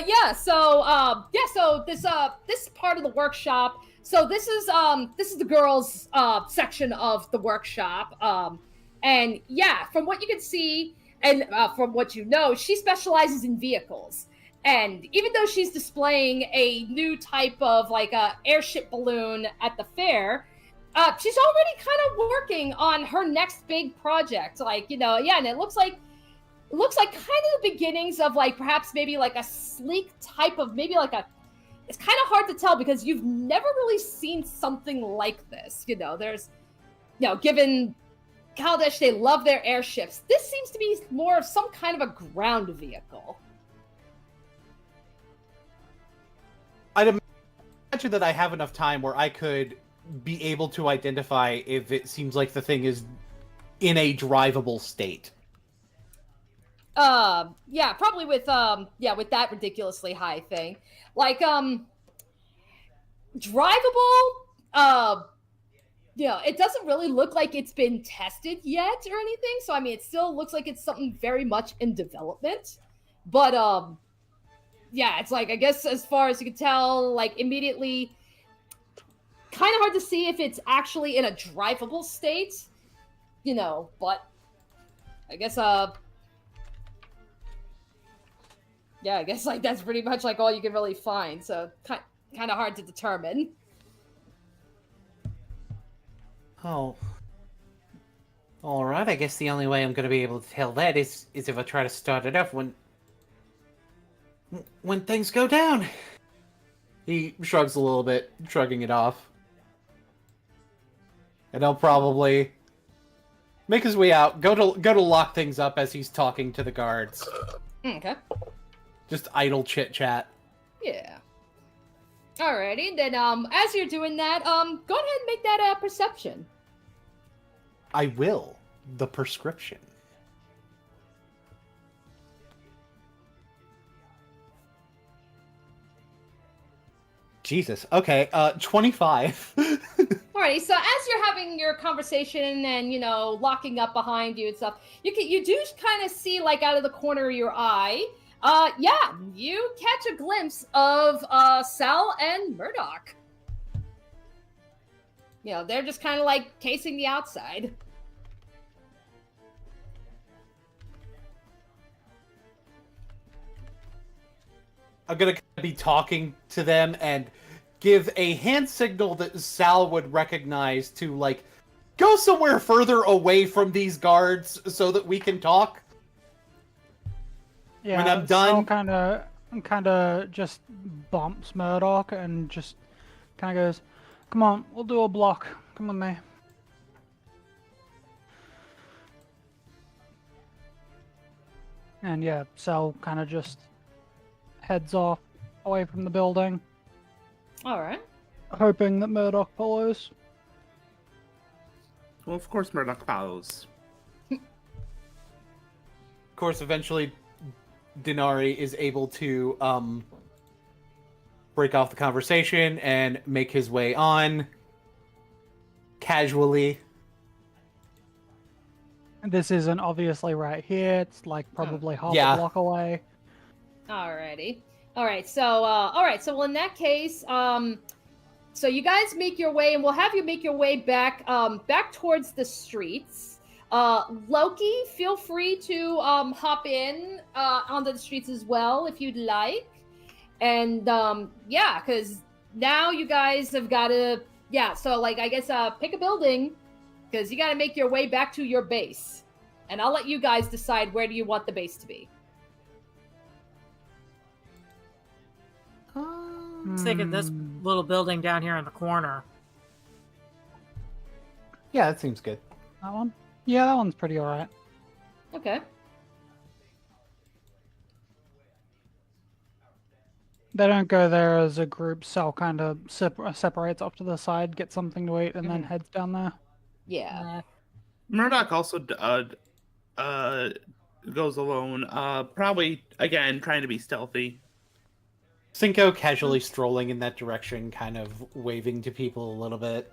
yeah. So So this part of the workshop. So this is the girls' section of the workshop. And yeah, from what you can see and from what you know, she specializes in vehicles. And even though she's displaying a new type of like airship balloon at the fair, she's already kind of working on her next big project. Like, and it looks like kind of the beginnings of like perhaps maybe like a sleek type of it's kind of hard to tell because you've never really seen something like this. There's, given Kaladesh, they love their airships. This seems to be more of some kind of a ground vehicle. I'd imagine that I have enough time where I could be able to identify if it seems like the thing is in a drivable state. Yeah, probably with that ridiculously high thing. Like, drivable, it doesn't really look like it's been tested yet or anything. So, I mean, it still looks like it's something very much in development. But, yeah, it's like, I guess as far as you can tell, like, immediately, kind of hard to see if it's actually in a drivable state, but I guess, yeah, I guess, like, that's pretty much, like, all you can really find, so kind of hard to determine. Oh. Alright, I guess the only way I'm going to be able to tell that is if I try to start it off when things go down. He shrugs a little bit, shrugging it off. And he'll probably make his way out, go to lock things up as he's talking to the guards. Okay. Just idle chit-chat. Yeah. Alrighty, then, as you're doing that, go ahead and make that, perception. I will. The prescription. Jesus. Okay, 25. Alrighty, so as you're having your conversation and, locking up behind you and stuff, you do kind of see, like, out of the corner of your eye, you catch a glimpse of Sal and Murdoch. They're just kind of like casing the outside. I'm gonna be talking to them and give a hand signal that Sal would recognize to, like, go somewhere further away from these guards so that we can talk. Yeah, when I'm done, kind of just bumps Murdoch and just kind of goes, "Come on, we'll do a block. Come with me." And yeah, Sal kind of just heads off away from the building, All right. hoping that Murdoch follows. Well, of course Murdoch follows. of course, eventually Denari is able to break off the conversation and make his way on casually. This isn't obviously right here. It's like probably half Yeah. a block away. Alrighty. Alright, so in that case, so you guys make your way, and we'll have you make your way back towards the streets. Loki, feel free to hop in onto the streets as well if you'd like. And because now you guys have got to, so like I guess pick a building, because you got to make your way back to your base. And I'll let you guys decide where do you want the base to be. Let's think of this little building down here in the corner. Yeah, that seems good. That one? Yeah, that one's pretty alright. Okay. They don't go there as a group. Sal kind of separates off to the side, gets something to eat, and then heads down there. Yeah. Murdoch also goes alone. Probably again trying to be stealthy. Cinco casually strolling in that direction, kind of waving to people a little bit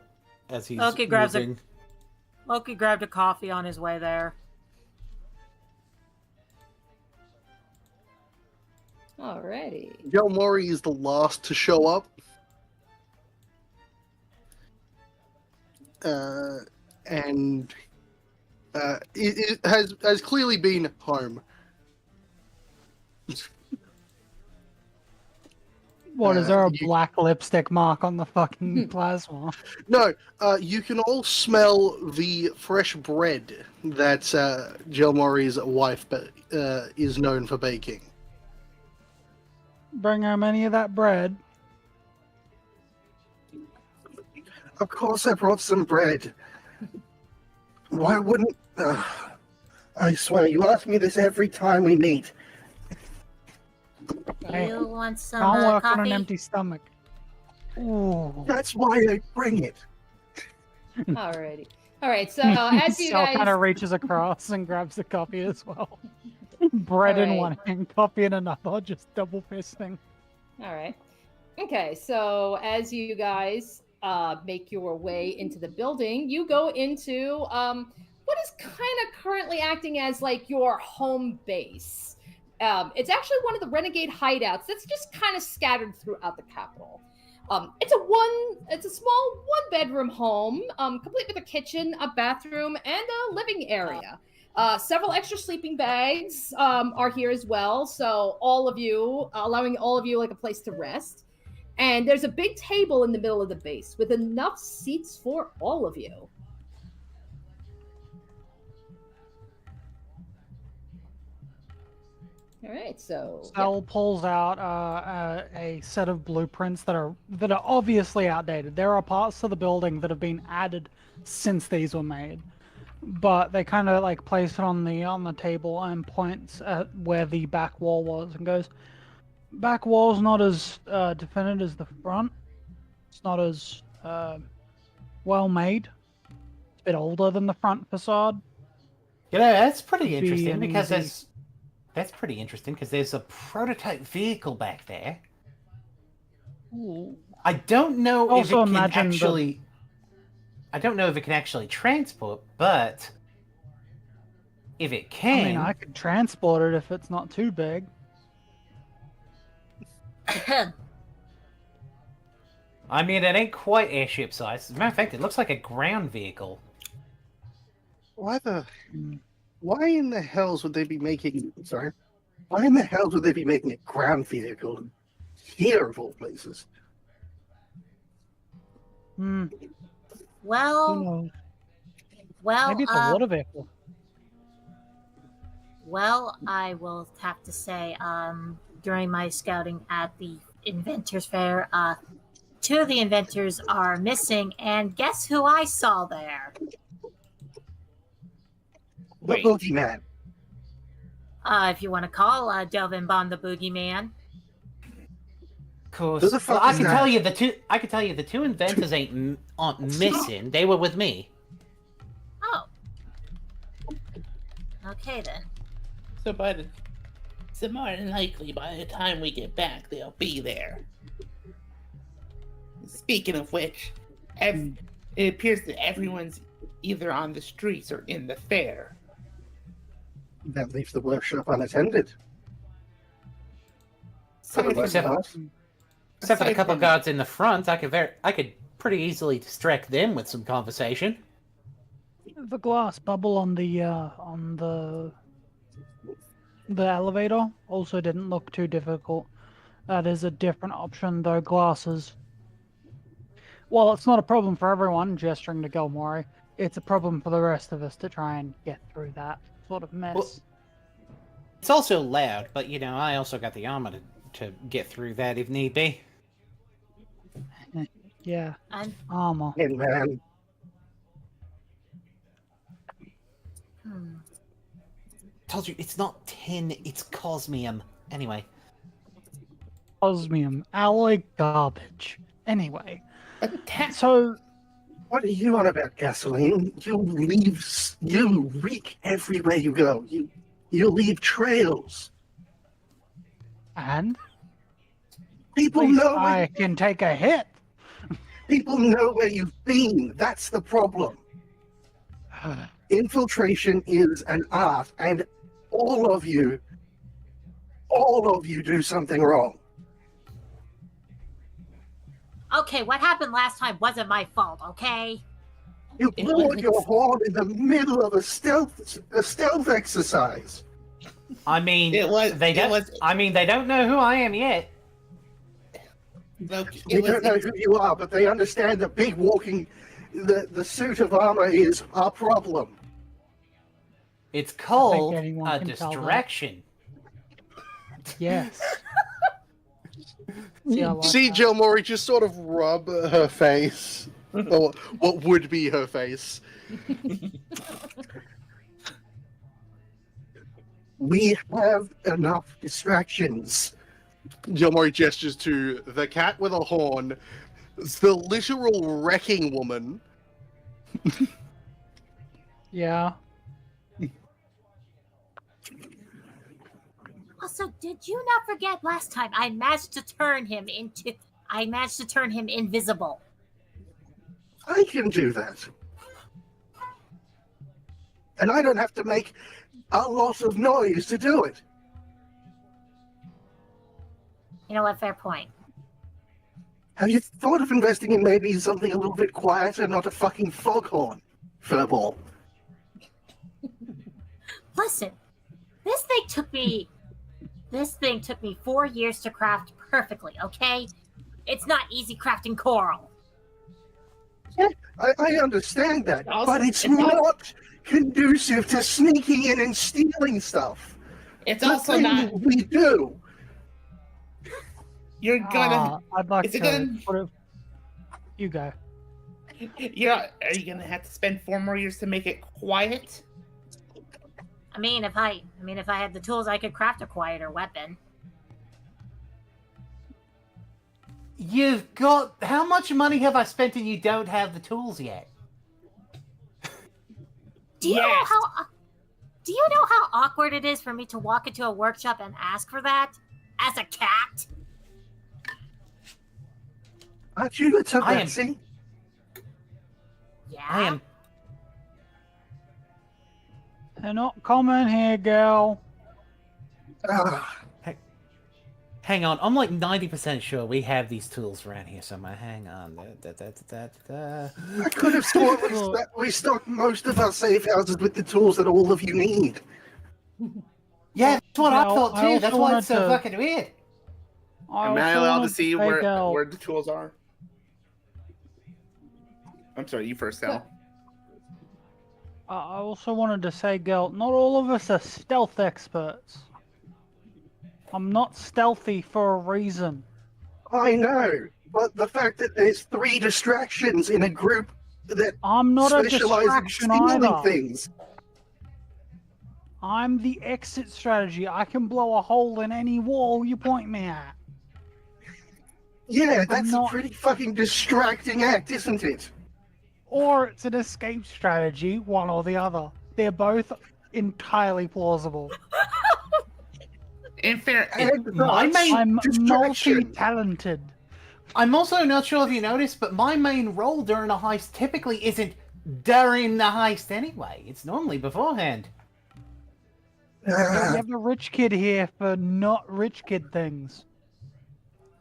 as he's Loki grabs moving. Loki grabbed a coffee on his way there. Alrighty. Gelmori is the last to show up. And it has clearly been home. What, is there a you- black lipstick mark on the fucking plasma? No, you can all smell the fresh bread that Gelmori's wife is known for baking. Bring home any of that bread. Of course I brought some bread. Why wouldn't... I swear, you ask me this every time we meet. Hey, You want some Can't work coffee? on an empty stomach. Ooh. That's why I bring it. Alrighty. Alright, so as you Sal guys... kind of reaches across and grabs the coffee as well. Bread in Alright. one hand, coffee in another, just double fisting. Alright. Okay, so as you guys make your way into the building, you go into what is kind of currently acting as like your home base. It's actually one of the renegade hideouts that's just kind of scattered throughout the capital. It's a small one-bedroom home, complete with a kitchen, a bathroom, and a living area. Several extra sleeping bags are here as well, so allowing all of you like a place to rest. And there's a big table in the middle of the base with enough seats for all of you. All right, so Sal pulls out a set of blueprints that are obviously outdated. There are parts to the building that have been added since these were made, but they kind of like place it on the table and points at where the back wall was and goes, "Back wall's not as definitive as the front. It's not as well made. It's a bit older than the front facade." You know, that's pretty Be interesting an because easy- that's pretty interesting because there's a prototype vehicle back there. I don't know if Also it can imagine the- actually. I don't know if it can actually transport, but if it can, I mean, I could transport it if it's not too big. I mean, it ain't quite airship size. As a matter of fact, it looks like a ground vehicle. Why in the hells would they be making... Sorry. Why in the hells would they be making a ground vehicle here, of all places? Hmm. Who Well, knows? well, Maybe it's a water vehicle. well, I will have to say, during my scouting at the Inventors Fair, two of the inventors are missing, and guess who I saw there? The Wait. boogeyman. If you want to call Delvin Bond the Boogeyman. Of course. Who the fuck Well, I is can that? tell you the two. I can tell you the two inventors aren't missing. They were with me. Oh. Okay then. So more than likely, by the time we get back, they'll be there. Speaking of which, it appears that everyone's either on the streets or in the fair. That leaves the workshop unattended. Aside from Except- that- Except for the aside couple from- guards in the front, I could pretty easily distract them with some conversation. The glass bubble on the elevator also didn't look too difficult. That is a different option, though glasses. Well, it's not a problem for everyone, gesturing to Gelmori. It's a problem for the rest of us to try and get through that sort of mess. Well, it's also loud, but you know, I also got the armor to get through that if need be. Yeah, I'm, armor. Hey, man. Told you, it's not tin, it's cosmium. Anyway, osmium, alloy garbage. Anyway, Attack. so What are you on about, gasoline? You reek everywhere you go. You leave trails. and People at least know I can take a hit. people know where you've been. That's the problem. Infiltration is an art, and all of you do something wrong. Okay, what happened last time wasn't my fault, okay? You It blew out wasn't- your horn in the middle of a stealth exercise. I mean, It was- they it don't. was- I mean, they don't know who I am yet. Look, They don't know who you are, but they understand that the suit of armor is a problem. It's called anyone a can tell that. distraction. Yes. See, I like See, that. Jill Mori just sort of rub her face, or what would be her face. We have enough distractions. Jill Mori gestures to the cat with a horn, the literal wrecking woman. Yeah. Also, did you not forget last time I managed to turn him invisible? I can do that. And I don't have to make a lot of noise to do it. You know what? Fair point. Have you thought of investing in maybe something a little bit quieter, not a fucking foghorn, Furball? Listen, this thing took me 4 years to craft perfectly, okay? It's not easy crafting coral. I understand that, Also- but it's it's not- not conducive to sneaking in and stealing stuff. It's The also thing not. we do. You're gonna. I'd like Is it to gonna- put it. You go. Are you gonna have to spend 4 more years to make it quiet? I mean, if I had the tools, I could craft a quieter weapon. You've got. How much money have I spent and you don't have the tools yet? Do you Yes. know how awkward it is for me to walk into a workshop and ask for that as a cat? Aren't you a I am- Betsy? Yeah. I am. They're not coming here, girl. Ah, Hang on, I'm like 90% sure we have these tools around here somewhere. Hang on. I could have sworn we stocked most of our safe houses with the tools that all of you need. Yeah, that's what I Now, thought I too. also That's why it's so wanted to- fucking weird. Am I also allowed to wanted see say, girl, where the tools are? I'm sorry, you first, Sal. I also wanted to say, girl, not all of us are stealth experts. I'm not stealthy for a reason. I know, but the fact that there's 3 distractions in a group that I'm not a specialize in distraction stealing either. things. I'm the exit strategy. I can blow a hole in any wall you point me at. Yeah, that's not- a pretty fucking distracting act, isn't it? Or it's an escape strategy, one or the other. They're both entirely plausible. In fair, And my that's main I'm distraction. multi-talented. I'm also not sure if you noticed, but my main role during a heist typically isn't during the heist anyway. It's normally beforehand. We Ah, have a rich kid here for not rich kid things.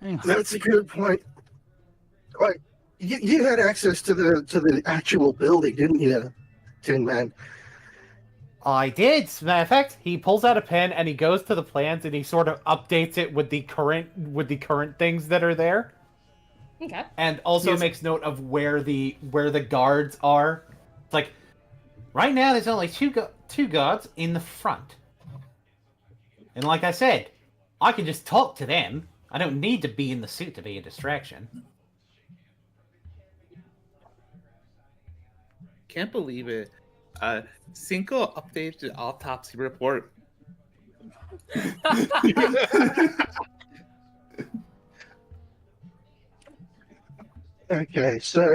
Anyway, that's a good point. Right, you had access to the actual building, didn't you, Tin Man? I did. As a matter of fact, he pulls out a pen and he goes to the plans and he sort of updates it with the current things that are there, Okay. and also Yes. makes note of where the guards are. It's like right now there's only two guards in the front, and like I said, I can just talk to them. I don't need to be in the suit to be a distraction. can't believe it. Cinco updated the autopsy report. Okay, so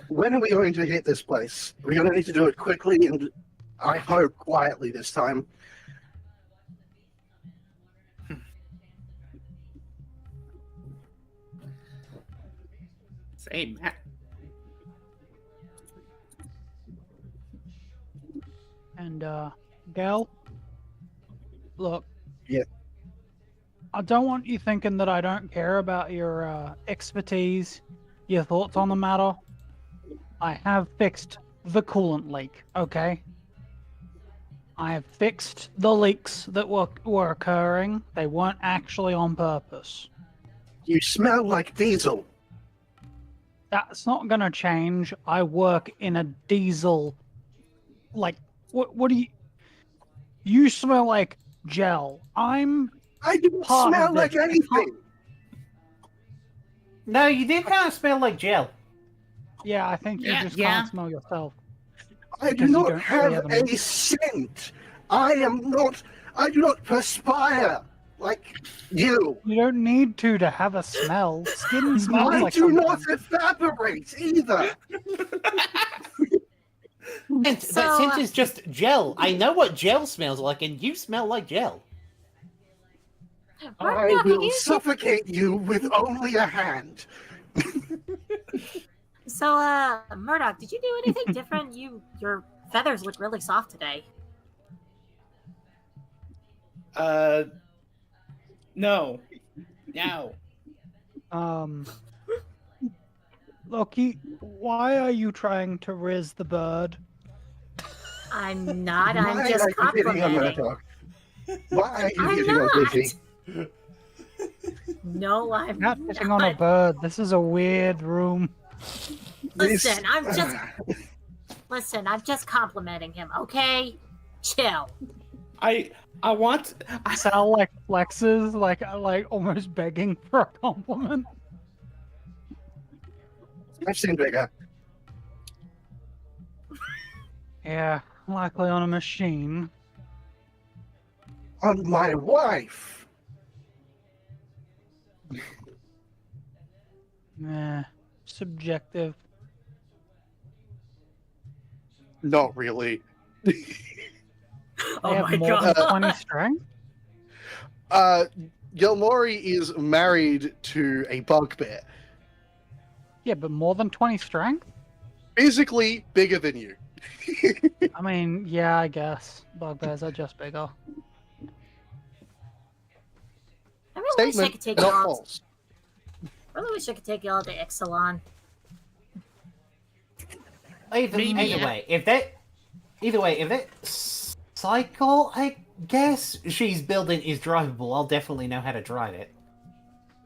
when are we going to hit this place? We're going to need to do it quickly and I hope quietly this time. Same. And Gal, look. Yeah. I don't want you thinking that I don't care about your expertise, your thoughts on the matter. I have fixed the coolant leak, okay? I have fixed the leaks that were occurring. They weren't actually on purpose. You smell like diesel. That's not gonna change. I work in a diesel. Like, what do you? You smell like gel. I don't part of smell this. like anything. No, you do kind of smell like gel. Yeah, I think you just can't smell yourself. I do Because you not don't have really have a scent. I do not perspire like you. You don't need to have a smell. Skin smells I like do something. not evaporate either. And that scent is just gel. I know what gel smells like, and you smell like gel. I will suffocate you with only a hand. So, Murdoch, did you do anything different? Your feathers look really soft today. No. Loki, why are you trying to riz the bird? I'm not. Why I'm just are you hitting on complimenting. Murdoch? Why are you I'm hitting on not. Vicky? No, I'm Not hitting on a bird. This is a weird room. Listen, I'm just complimenting him, okay? Chill. I want. Sound like flexes, like almost begging for a compliment. I've seen bigger. Yeah, likely on a machine. On my wife. Subjective. Not really. Oh They my have more god. than 20 strength? Gilmori is married to a bugbear. Yeah, but more than 20 strength? Physically bigger than you. I mean, yeah, I guess. Bugbears are just bigger. I really wish I could Statement, take not y'all. false. I really wish I could take y'all to Ixalan. Either way, if that cycle, I guess she's building is drivable, I'll definitely know how to drive it.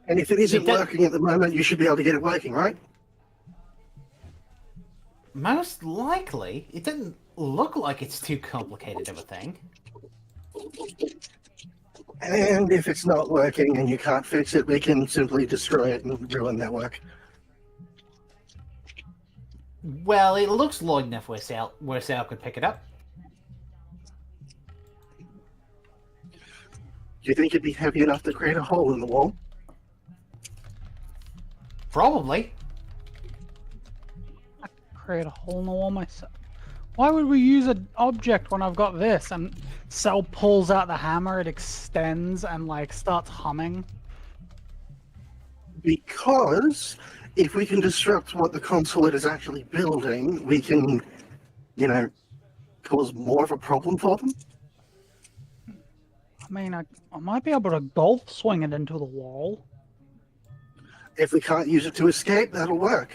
And if it isn't It does- working at the moment, you should be able to get it working, right? Most likely, it doesn't look like it's too complicated of a thing. And if it's not working and you can't fix it, we can simply destroy it and ruin their work. Well, it looks long enough where Sal could pick it up. Do you think it'd be heavy enough to create a hole in the wall? Probably. Create a hole in the wall myself. Why would we use an object when I've got this? And Cell pulls out the hammer, it extends and like starts humming. Because if we can disrupt what the consulate is actually building, we can, cause more of a problem for them. I mean, I might be able to golf swing it into the wall. If we can't use it to escape, that'll work.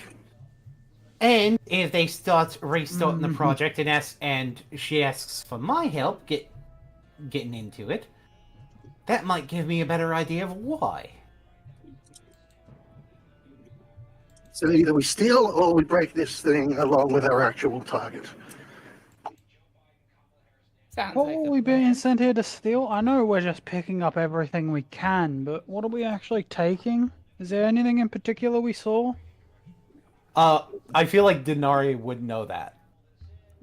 And if they start restarting the project and she asks for my help getting into it, that might give me a better idea of why. So either we steal or we break this thing along with our actual target. Sounds What like were a we plan. being sent here to steal? I know we're just picking up everything we can, but what are we actually taking? Is there anything in particular we saw? I feel like Denari would know that.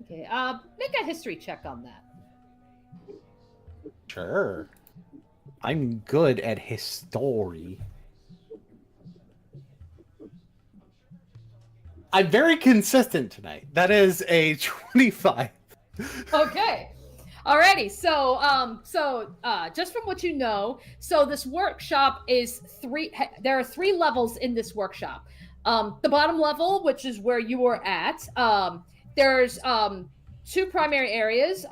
Okay, make a history check on that. Sure. I'm good at history. I'm very consistent tonight. That is a 25. Okay. Alrighty. So, just from what you know, so this workshop is there are 3 levels in this workshop. The bottom level, which is where you were at, there's 2 primary areas.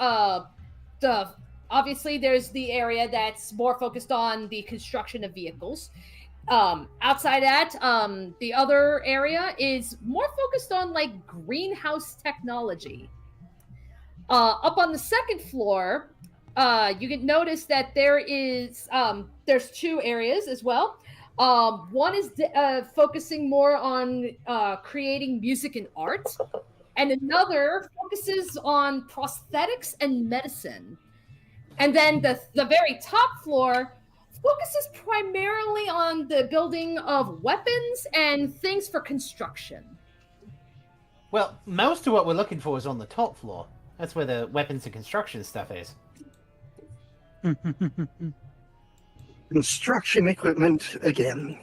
Obviously there's the area that's more focused on the construction of vehicles. Outside that, the other area is more focused on like greenhouse technology. Up on the second floor, you can notice that there's 2 areas as well. One is focusing more on creating music and art, and another focuses on prosthetics and medicine. And then the very top floor focuses primarily on the building of weapons and things for construction. Well, most of what we're looking for is on the top floor. That's where the weapons and construction stuff is. Construction equipment again.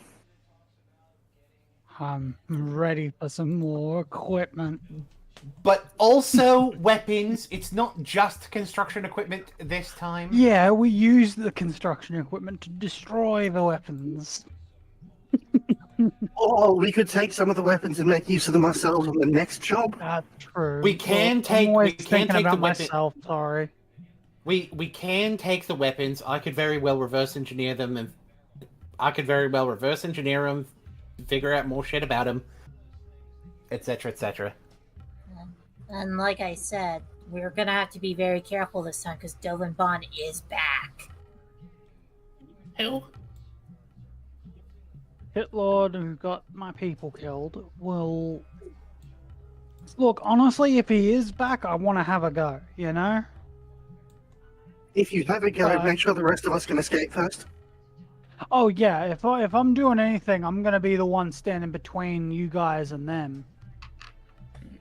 I'm ready for some more equipment. But also weapons. It's not just construction equipment this time. Yeah, we use the construction equipment to destroy the weapons. Or we could take some of the weapons and make use of them ourselves on the next job. That's true. We can I'm take always the thinking about weapon. myself, sorry. We can take the weapons. I could very well reverse engineer them, and figure out more shit about them, etc., etc. And like I said, we're gonna have to be very careful this time because Dovin Bond is back. Who? Hitlord, who got my people killed, will... Look, honestly, if he is back, I want to have a go, you know? If you have a go, make sure the rest of us can escape first. Oh yeah, if I'm doing anything, I'm gonna be the one standing between you guys and them.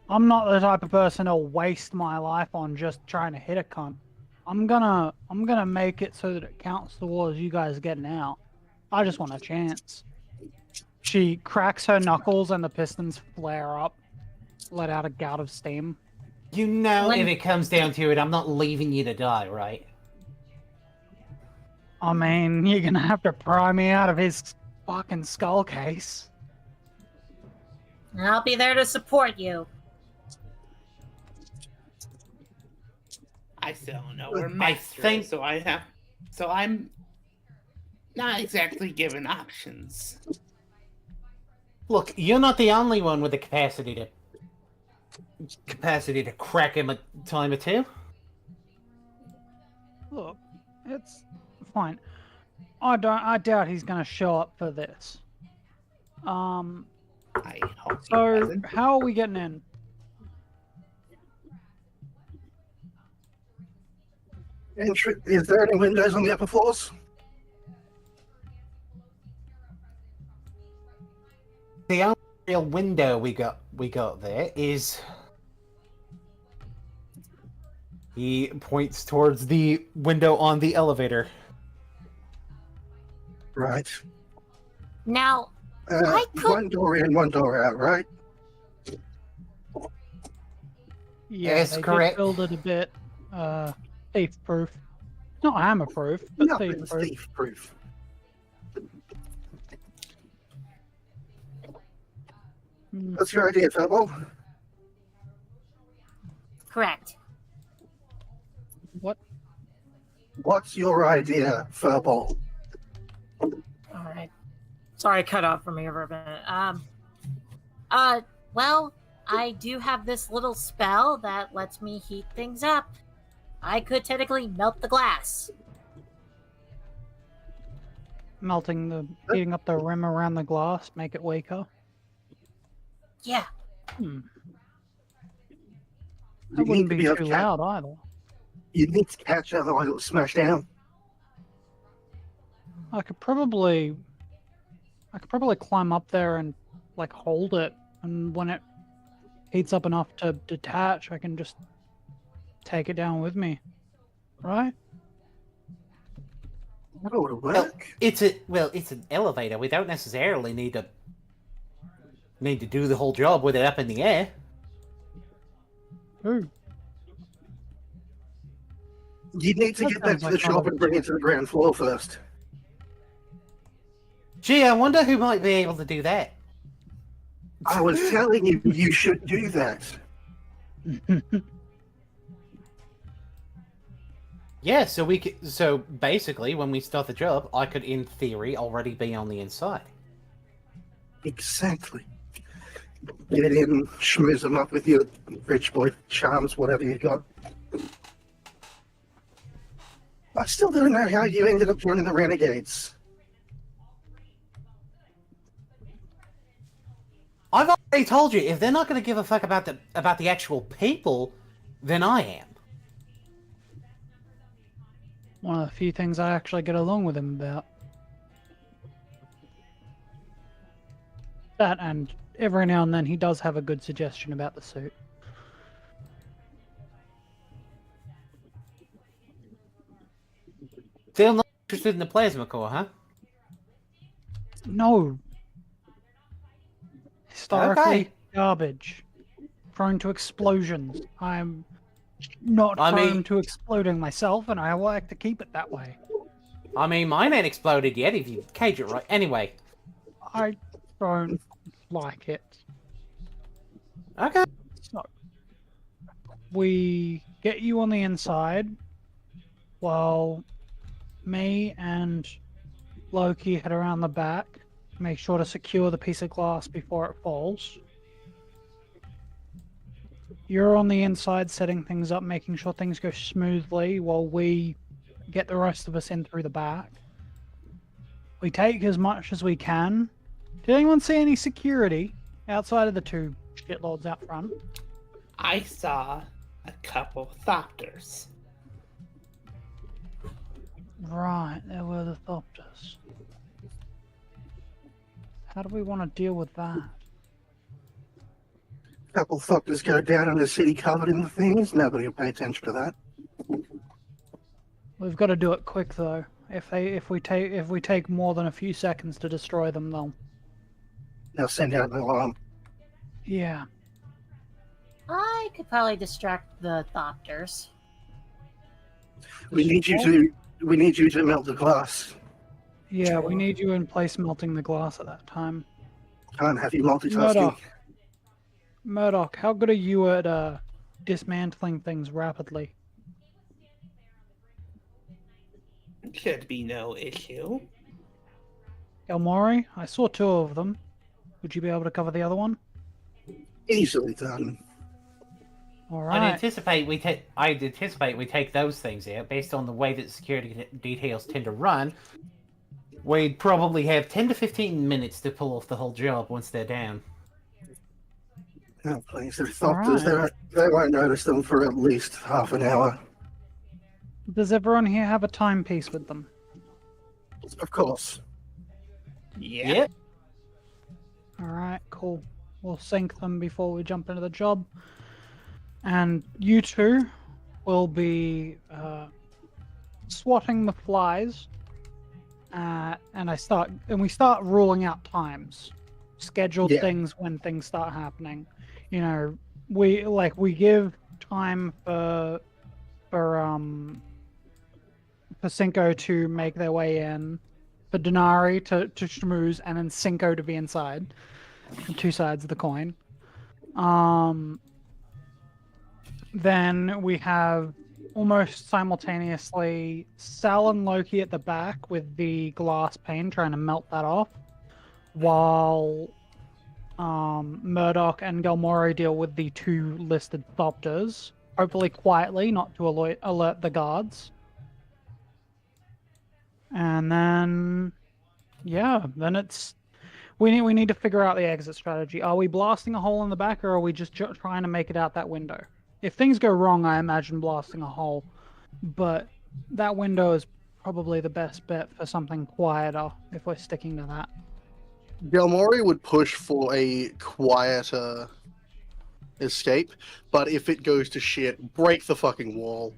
I'm not the type of person who'll waste my life on just trying to hit a cunt. I'm gonna make it so that it counts towards you guys getting out. I just want a chance. She cracks her knuckles and the pistons flare up, let out a gout of steam. You know, if it comes down to it, I'm not leaving you to die, right? I mean, you're gonna have to pry me out of his fucking skull case. I'll be there to support you. I still don't know. We're I masters, think- so I'm not exactly given options. Look, you're not the only one with the capacity to crack him a time or two. Look, it's fine. I doubt he's gonna show up for this. I hope he So doesn't. how are we getting in? Is there any windows on the upper floors? The only real window we got there is... He points towards the window on the elevator. Right. Now, I could- One door in, one door out, right? Yeah, Yes, they did correct. build it a bit thief-proof. Not hammer-proof, but Nothing's thief-proof. thief-proof. Mm. What's your idea, Furball? correct. What? What's your idea, Furball? All right. Sorry, I cut off from me for a minute. Well, I do have this little spell that lets me heat things up. I could technically melt the glass. Heating up the rim around the glass, make it weaker. Yeah. Hmm. You That need wouldn't to be be able too to loud either. You need to catch it, otherwise it'll smash down. I could probably climb up there and like hold it, and when it heats up enough to detach, I can just take it down with me. Right? That ought to Well, work. it's an elevator. We don't necessarily need to need to do the whole job with it up in the air. Ooh. You need to That get back sounds to the like shop fun. and bring it to the ground floor first. Gee, I wonder who might be able to do that. I was telling you, you should do that. Yeah, so we could, so basically, when we start the job, I could, in theory, already be on the inside. Exactly. Get in, schmooze them up with your rich boy charms, whatever you got. I still don't know how you ended up joining the Renegades. I've already told you, if they're not going to give a fuck about the actual people, then I am. One of the few things I actually get along with him about. That, and every now and then he does have a good suggestion about the suit. Still not interested in the plasma core, huh? No. Historically, Okay. garbage. Prone to explosions. I'm not I prone mean- to exploding myself, and I like to keep it that way. I mean, mine ain't exploded yet, if you cage it right. Anyway. I don't like it. Okay. So, we get you on the inside, while me and Loki head around the back. Make sure to secure the piece of glass before it falls. You're on the inside setting things up, making sure things go smoothly while we get the rest of us in through the back. We take as much as we can. Did anyone see any security outside of the two shitlords out front? I saw a couple Thopters. Right, there were the Thopters. How do we want to deal with that? Couple fuckers go down in the city covered in the things. Nobody will pay attention to that. We've got to do it quick though. If we take more than a few seconds to destroy them, They'll send out an alarm. yeah. I could probably distract the Thopters. We need you to melt the glass. Yeah, we need you in place melting the glass at that time. Can't have you multitasking. Murdoch, how good are you at dismantling things rapidly? Should be no issue. Elmori, I saw two of them. Would you be able to cover the other one? Easily done. All I'd right. anticipate we take those things out based on the way that security details tend to run. We'd probably have 10 to 15 minutes to pull off the whole job once they're down. Oh, please, they're Thopters. They won't notice them for at least half an hour. Does everyone here have a timepiece with them? Of course. Yeah. Yep. All right, cool. We'll sync them before we jump into the job. And you two will be swatting the flies. And we start ruling out times, scheduled things when things start happening. You know, we give time for Cinco to make their way in, for Denari to schmooze, and then Cinco to be inside. Two sides of the coin. Then we have almost simultaneously Sal and Loki at the back with the glass pane trying to melt that off, while Murdoch and Galmori deal with the two listed Thopters, hopefully quietly, not to alert the guards. And then, then it's we need to figure out the exit strategy. Are we blasting a hole in the back, or are we just trying to make it out that window? If things go wrong, I imagine blasting a hole, but that window is probably the best bet for something quieter if we're sticking to that. Galmori would push for a quieter escape, but if it goes to shit, break the fucking wall.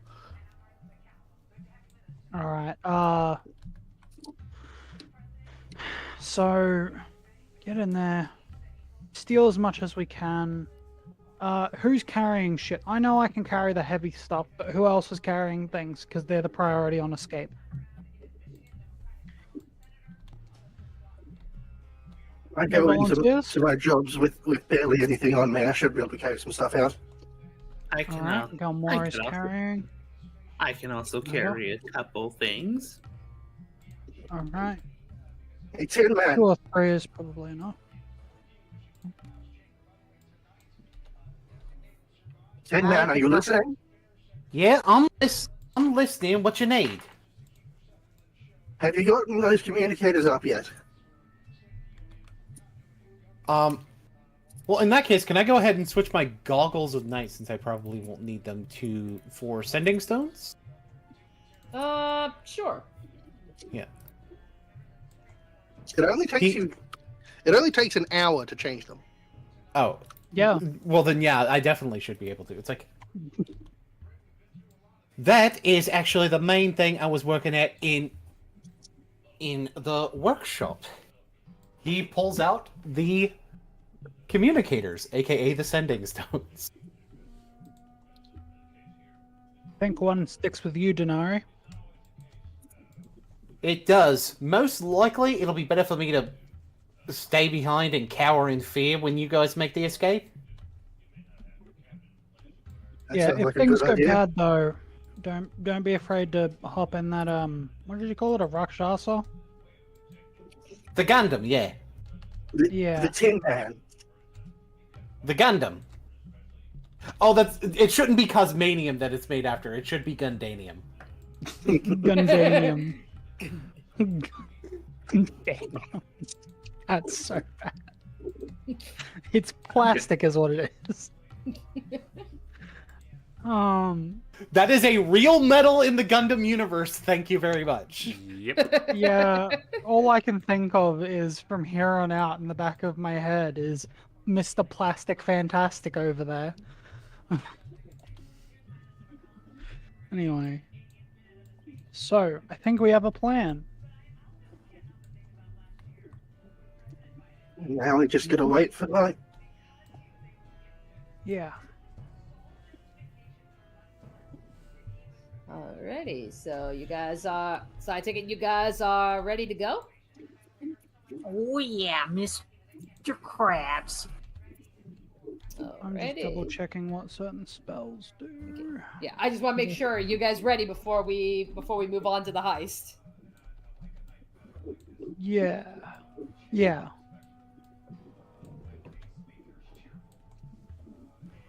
All right. So get in there. steal as much as we can. Who's carrying shit? I know I can carry the heavy stuff, but who else is carrying things? Because they're the priority on escape. I go into volunteers? to my jobs with barely anything on me. I should be able to carry some stuff out. I can. Alright, Galmore is I can also- carrying. I can also carry a couple things. Alright. Hey, Tin Man. 2 or 3 is probably enough. Tin Man, are you listening? Yeah, I'm listening. What you need? Have you gotten those communicators up yet? Well, in that case, can I go ahead and switch my goggles of night, since I probably won't need them for sending stones? Sure. Yeah. It only takes It only takes an hour to change them. Oh. Yeah. Well, then, yeah, I definitely should be able to. It's like... That is actually the main thing I was working at in the workshop. He pulls out the communicators, aka the sending stones. I think one sticks with you, Denari. It does. Most likely, it'll be better for me to stay behind and cower in fear when you guys make the escape. That Yeah, sounds if like a things good go idea. bad though, don't be afraid to hop in that what did you call it? A Rakshasa? The Gundam, yeah. Yeah. The Tin Man. The Gundam. Oh, it shouldn't be Cosmanium that it's made after. It should be Gundanium. Gundanium. Gundanium. That's so bad. It's plastic is what it is. That is a real metal in the Gundam universe. Thank you very much. Yep. Yeah, all I can think of is from here on out in the back of my head is Mr. Plastic Fantastic over there. Anyway. So, I think we have a plan. Now we just gotta wait for night. Yeah. Alrighty, so you guys are. So I take it you guys are ready to go. Oh yeah, Mr. Krabs. I'm just Alrighty. double checking what certain spells do. Yeah, I just want to make sure you guys ready before we move on to the heist. Yeah. Yeah.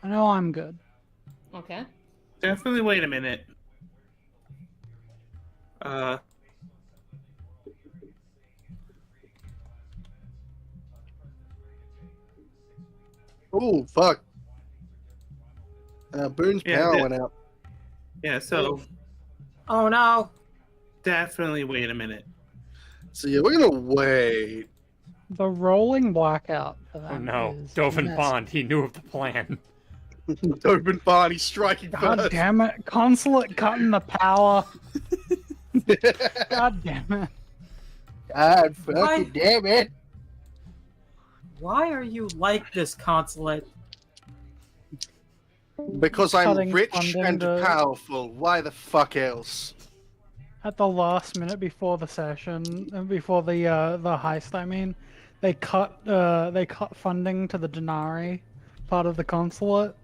I know I'm good. Okay. Definitely wait a minute. Oh, fuck. Boone's Yeah, power yeah. went out. Yeah, so Oh no. definitely wait a minute. So yeah, we're gonna wait. The rolling blackout for that Oh no, is Dovin messed. Bond, he knew of the plan. Open Barney striking God first. damn it. Consulate cutting the power. God damn it. God fucking Why? damn it. Why are you like this, Consulate? Because I'm Cutting rich funding and to- powerful. Why the fuck else? At the last minute before the session, before the heist, I mean, they cut funding to the Denari part of the consulate.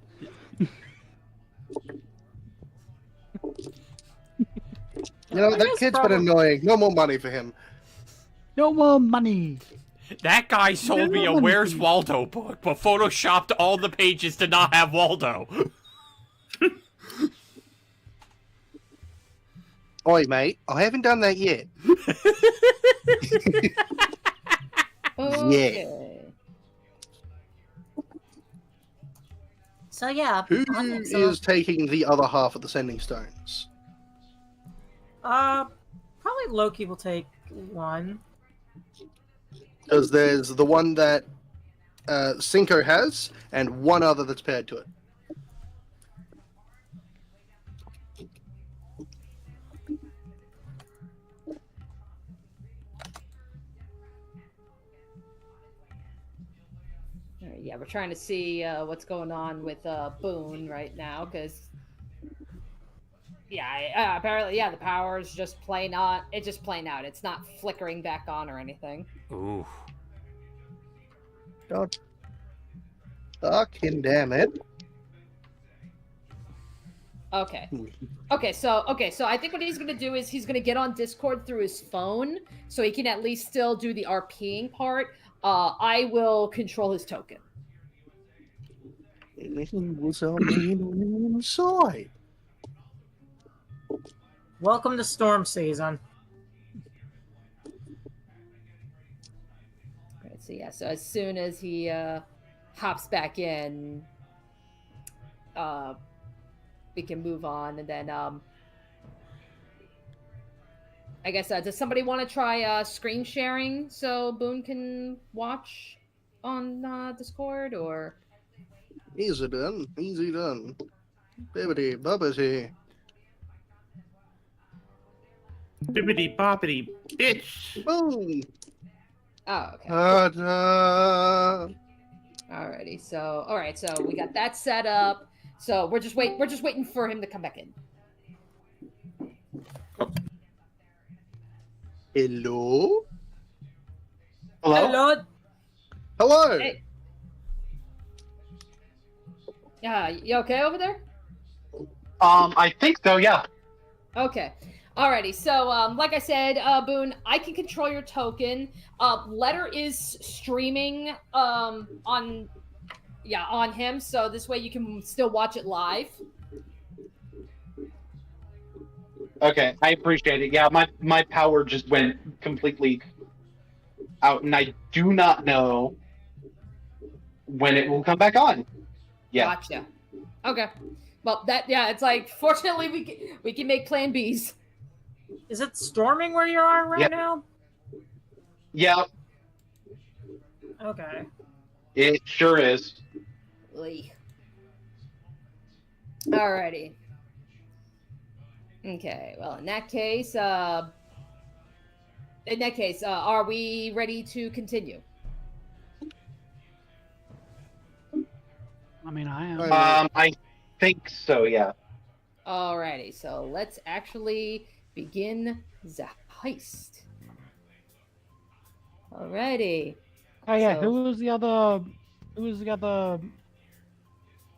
You know, that guess kid's probably- been annoying. No more money for him. No more money. That guy sold me a No. Where's Waldo book, but photoshopped all the pages to not have Waldo. Oi, mate. I haven't done that yet. Okay. So yeah, Who I'm in, so, is taking the other half of the sending stones? probably Loki will take one. Because there's the one that Cinco has, and one other that's paired to it. yeah, we're trying to see what's going on with Boone right now, because yeah, apparently, yeah, the power is just plain on. It's just plain out. It's not flickering back on or anything. Ooh. God. Fucking damn it. Okay. Okay, so I think what he's gonna do is he's gonna get on Discord through his phone, so he can at least still do the RPing part. I will control his token. Anything was inside. Welcome to storm season. Right, so yeah, so as soon as he hops back in, we can move on, and then I guess does somebody want to try screen sharing so Boone can watch on Discord, or Easy done. Easy done. Bibbity bubbity. Bibbity boppity, bitch. Boom. oh okay. Ta-da. Alrighty, so all right, so we got that set up. So we're just waiting for him to come back in. Hello? Hello? Hello. Hello? Hey. Yeah, you okay over there? I think so, yeah. Okay. Alrighty, so like I said, Boone, I can control your token. Letter is streaming on him, so this way you can still watch it live. Okay, I appreciate it. Yeah, my power just went completely out, and I do not know when it will come back on. Yeah. Gotcha. Okay. Well, it's like, fortunately we can make plan Bs. Is it storming where you are right Yep. now? Yeah, Okay. it sure is. Lee. Alrighty. Okay, well, in that case, are we ready to continue? I mean, I am. I think so, yeah. Alrighty, so let's actually begin the heist. Alrighty. Oh yeah, so- who was the other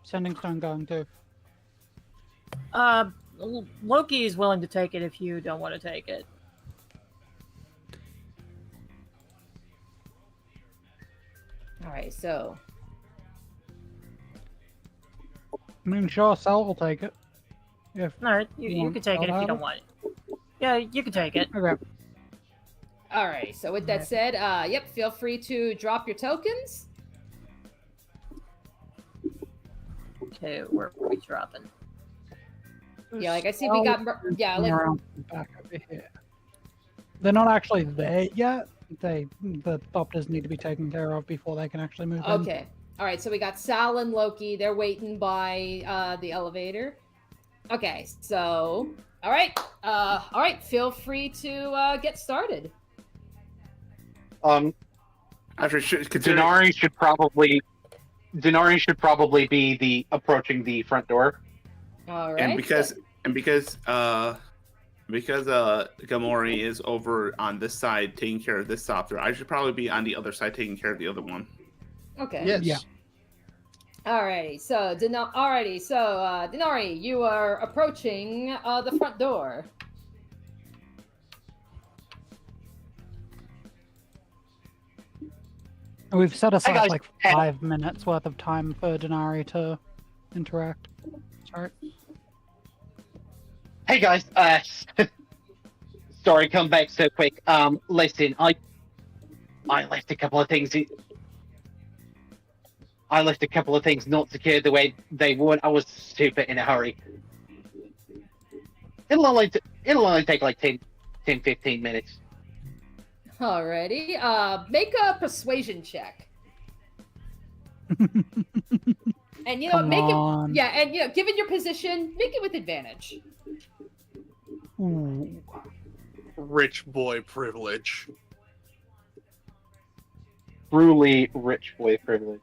sending stone going to? Loki is willing to take it if you don't want to take it. Alright, so I mean, sure, Sal will take it. If All right, you want can take it Sal if you to don't want it. Yeah, you can take it. okay. alrighty, so with that said, yep, feel free to drop your tokens. Okay, where are we dropping? Yeah, like I see we got like around back over here. They're not actually there yet. The doctors need to be taken care of before they can actually move in. okay. Alright, so we got Sal and Loki, they're waiting by the elevator. Okay, so alright, feel free to get started. After considering, Denari should probably be the approaching the front door. Alright. and because Gamori is over on this side taking care of this software, I should probably be on the other side taking care of the other one. Okay. Yes. Yeah. Alrighty, so Denari, you are approaching the front door. We've set aside guys. like 5 minutes worth of time for Denari to interact. Sorry. Hey guys, sorry, come back so quick. Listen, I left a couple of things. I left a couple of things not secured the way they would. I was super in a hurry. It'll only take like 10, 15 minutes. Alrighty, make a persuasion check. And Come make on. it. Yeah, and given your position, make it with advantage. Ooh. Rich boy privilege. Truly rich boy privilege.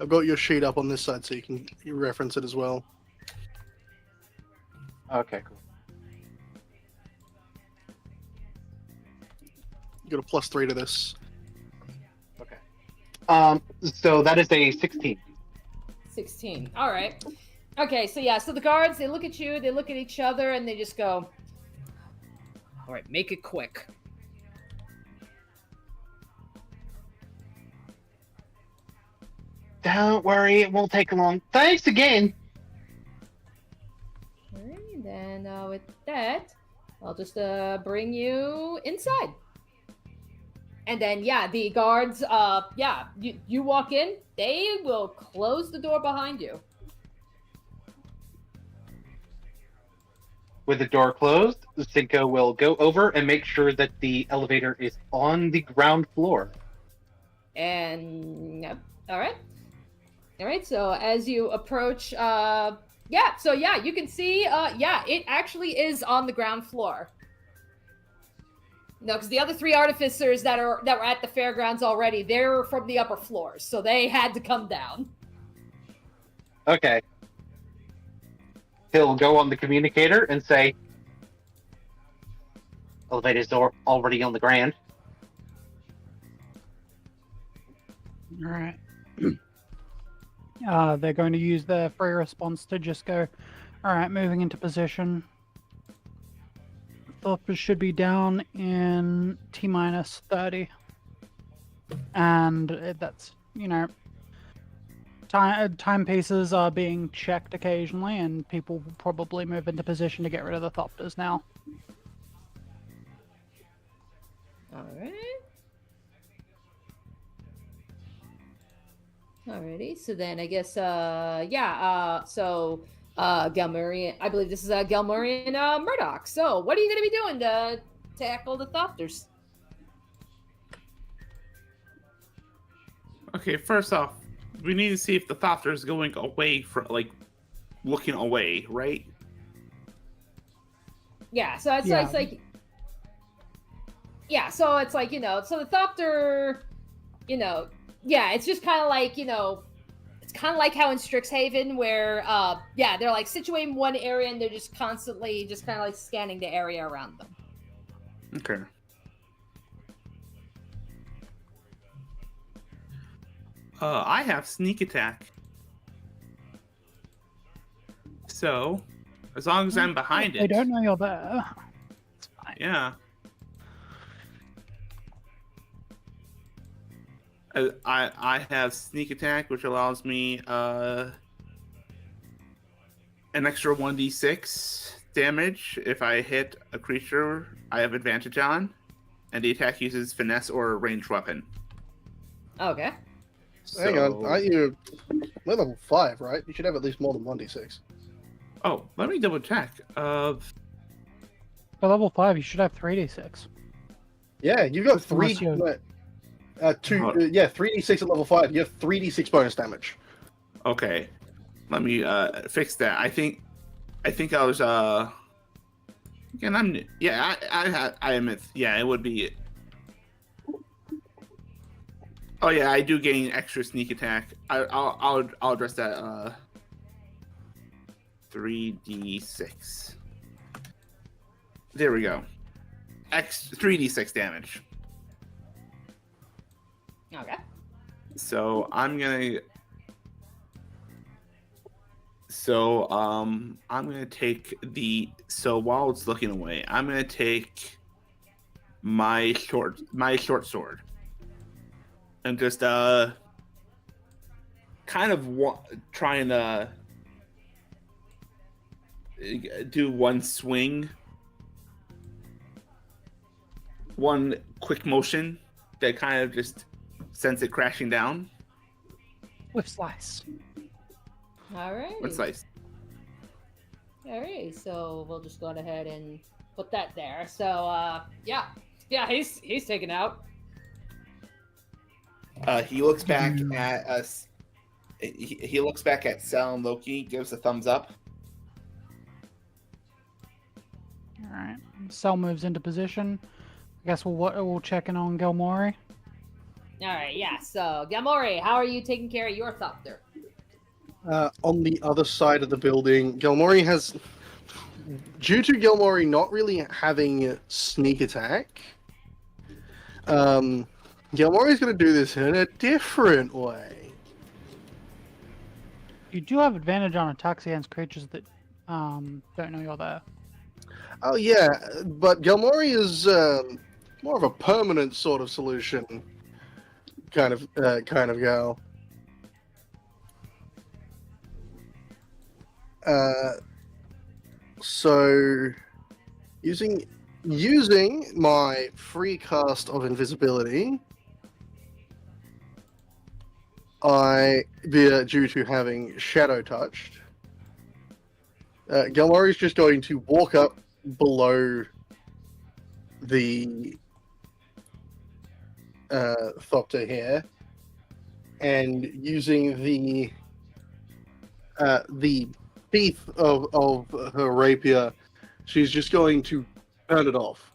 I've got your sheet up on this side so you can reference it as well. Okay, cool. You got a +3 to this. Okay. So that is a 16. 16. All right. Okay, so yeah, so the guards, they look at you, they look at each other, and they just go, all right, make it quick. Don't worry, it won't take long. Thanks again. All right, then with that, I'll just bring you inside. And then, yeah, the guards, you walk in, they will close the door behind you. With the door closed, Cinco will go over and make sure that the elevator is on the ground floor. And, yep, all right. All right, so as you approach, you can see, it actually is on the ground floor. No, because the other 3 artificers that were at the fairgrounds already, they're from the upper floors, so they had to come down. Okay. He'll go on the communicator and say, elevator's already on the ground. All right. They're going to use their free response to just go, all right, moving into position. Thorpe should be down in T-minus 30. And that's, timepieces are being checked occasionally, and people will probably move into position to get rid of the Thopters now. All right. Alrighty, so then I guess, Galmurian, I believe this is Galmurian Murdoch. So, what are you going to be doing to tackle the Thopters? Okay, first off, we need to see if the Thopter is going away from, looking away, right? Yeah, so it's Yeah. like, so it's like, so the Thopter, it's just kind of like, it's kind of like how in Strixhaven where, they're like situated in one area and they're just constantly just kind of like scanning the area around them. Okay. I have sneak attack. So, as long as I'm behind They it. don't know you're there. It's fine. Yeah. I have sneak attack, which allows me an extra 1d6 damage if I hit a creature I have advantage on, and the attack uses finesse or a ranged weapon. Okay. Hang on, aren't you... We're level 5, right? You should have at least more than 1d6. Oh, let me double check. For level 5, you should have 3d6. Yeah, you've got 3... Unless you're- 3d6 at level 5. You have 3d6 bonus damage. Okay, let me fix that. I think I was again. I am. Yeah, it would be. Oh yeah, I do gain extra sneak attack. I'll address that. 3d6. There we go. 3d6 damage. Okay. So I'm gonna take while it's looking away, I'm gonna take my short sword and just kind of trying to do one swing, one quick motion that kind of just sends it crashing down. With slice. All right. With slice. All right. So we'll just go ahead and put that there. So he's taken out. He looks back at us. He looks back at Sal and Loki, gives a thumbs up. All right. Cell moves into position. I guess we'll check in on Gilmore. All right, yeah. So, Gamori, how are you taking care of your thopter? On the other side of the building, Gilmori has, due to Gilmori not really having sneak attack, Gilmori's going to do this in a different way. You do have advantage on attacks against creatures that don't know you're there. Oh yeah, but Gilmori is more of a permanent sort of solution kind of girl. So using my free cast of invisibility, due to having shadow touched, Gilmori's just going to walk up below the Thopter here, and using the teeth of her rapier, she's just going to turn it off.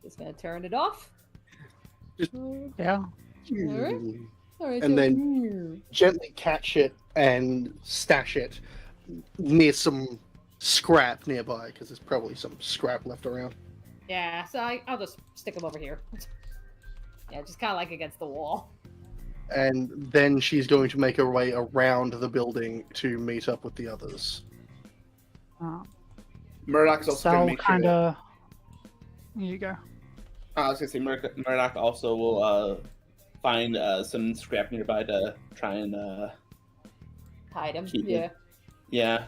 Just gonna turn it off. Yeah. Alright. Alright, And so- then gently catch it and stash it near some scrap nearby, because there's probably some scrap left around. Yeah, so I'll just stick them over here. Yeah, just kind of like against the wall. And then she's going to make her way around the building to meet up with the others. Murdoch's also going Sal to make kind sure. of. Here you go. I was going to say Murdoch also will find some scrap nearby to try and Hide them. Keep Yeah. it. yeah.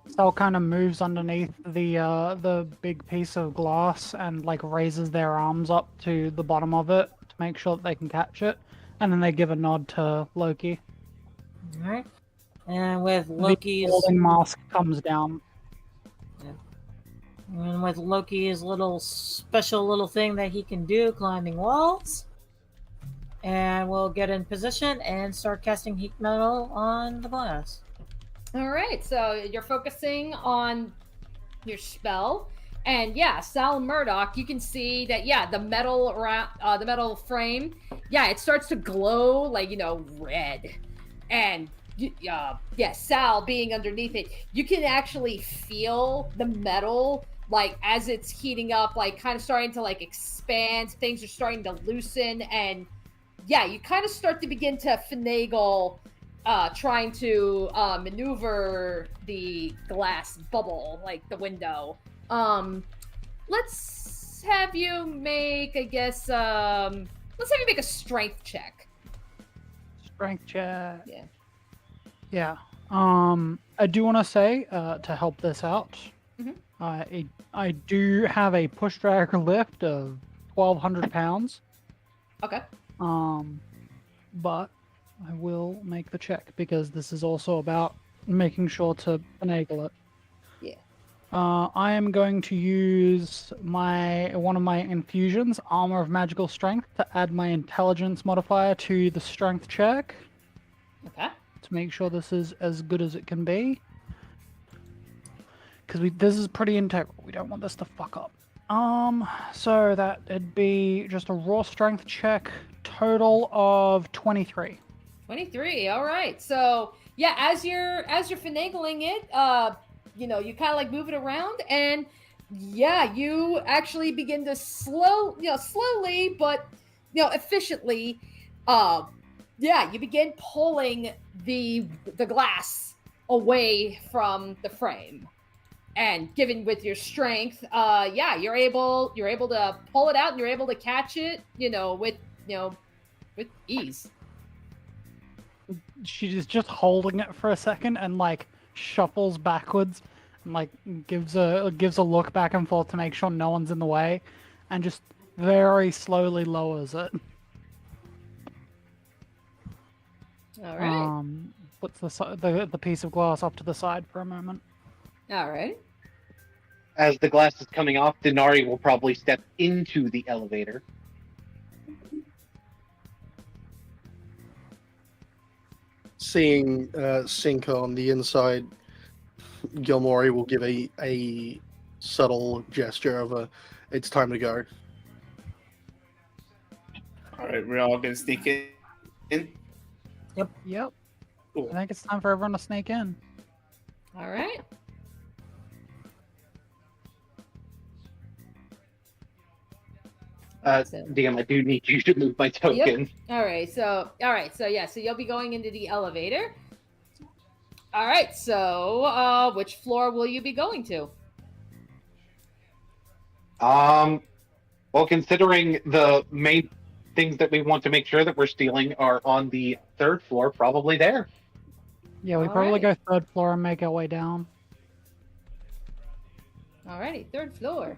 Sal kind of moves underneath the big piece of glass and like raises their arms up to the bottom of it to make sure that they can catch it, and then they give a nod to Loki. Alright. And with The Loki's holding mask comes down. little special little thing that he can do, climbing walls. And we'll get in position and start casting heat metal on the glass. All right, so you're focusing on your spell, and yeah, Sal Murdoch, you can see that the metal around the metal frame, it starts to glow like red, and Sal being underneath it, you can actually feel the metal like as it's heating up, like kind of starting to like expand. Things are starting to loosen, and you kind of start to begin to finagle. Trying to maneuver the glass bubble, like the window. Let's have you make, I guess, let's have you make a strength check. Strength check. Yeah. Yeah. I do want to say, to help this out, Mhm. I do have a push drag lift of 1,200 pounds. Okay. But I will make the check because this is also about making sure to finagle it. Yeah. I am going to use one of my infusions, Armor of Magical Strength, to add my intelligence modifier to the strength check Okay. to make sure this is as good as it can be. Because this is pretty integral. We don't want this to fuck up. So that'd be just a raw strength check, total of 23. 23. All right. So as you're finagling it, you kind of like move it around, and you actually begin to slowly, but efficiently, you begin pulling the glass away from the frame, and given with your strength, you're able to pull it out, and you're able to catch it, with ease. She's just holding it for a second and like shuffles backwards and like gives a look back and forth to make sure no one's in the way, and just very slowly lowers it. All right. Puts the piece of glass off to the side for a moment. All right. As the glass is coming off, Denari will probably step into the elevator. Seeing Cinco on the inside, Gilmori will give a subtle gesture of a, it's time to go. All right, we're all gonna sneak in. Yep. Cool. I think it's time for everyone to sneak in. All right. DM, I do need you to move my token. All right. So yeah. So you'll be going into the elevator. All right. So which floor will you be going to? Well, considering the main things that we want to make sure that we're stealing are on the 3rd floor, probably there. Yeah, we probably Alright. go 3rd floor and make our way down. Alrighty, 3rd floor.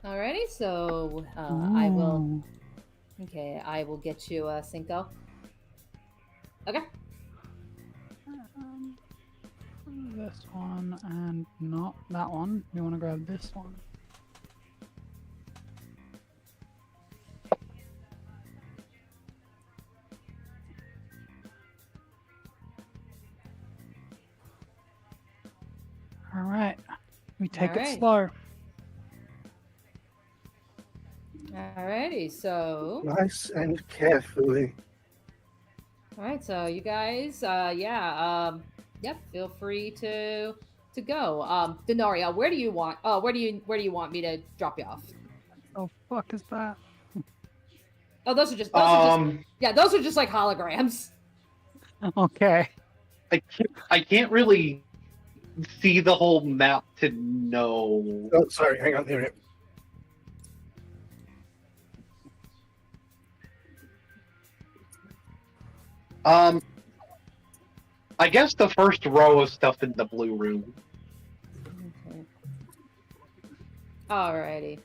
Alrighty, so I will. Ooh. Okay, I will get you Cinco. Okay. This one and not that one. You want to grab this one? All right. We take it Alright. slow. Alrighty, so. Nice and carefully. Alright, so you guys, yep, feel free to go. Denaria, where do you want? Where do you want me to drop you off? Oh fuck is that? Oh, those are just like holograms. Okay. I can't really see the whole map to know. Oh, sorry, hang on. Here. I guess the first row of stuff in the blue room. Okay. Alrighty.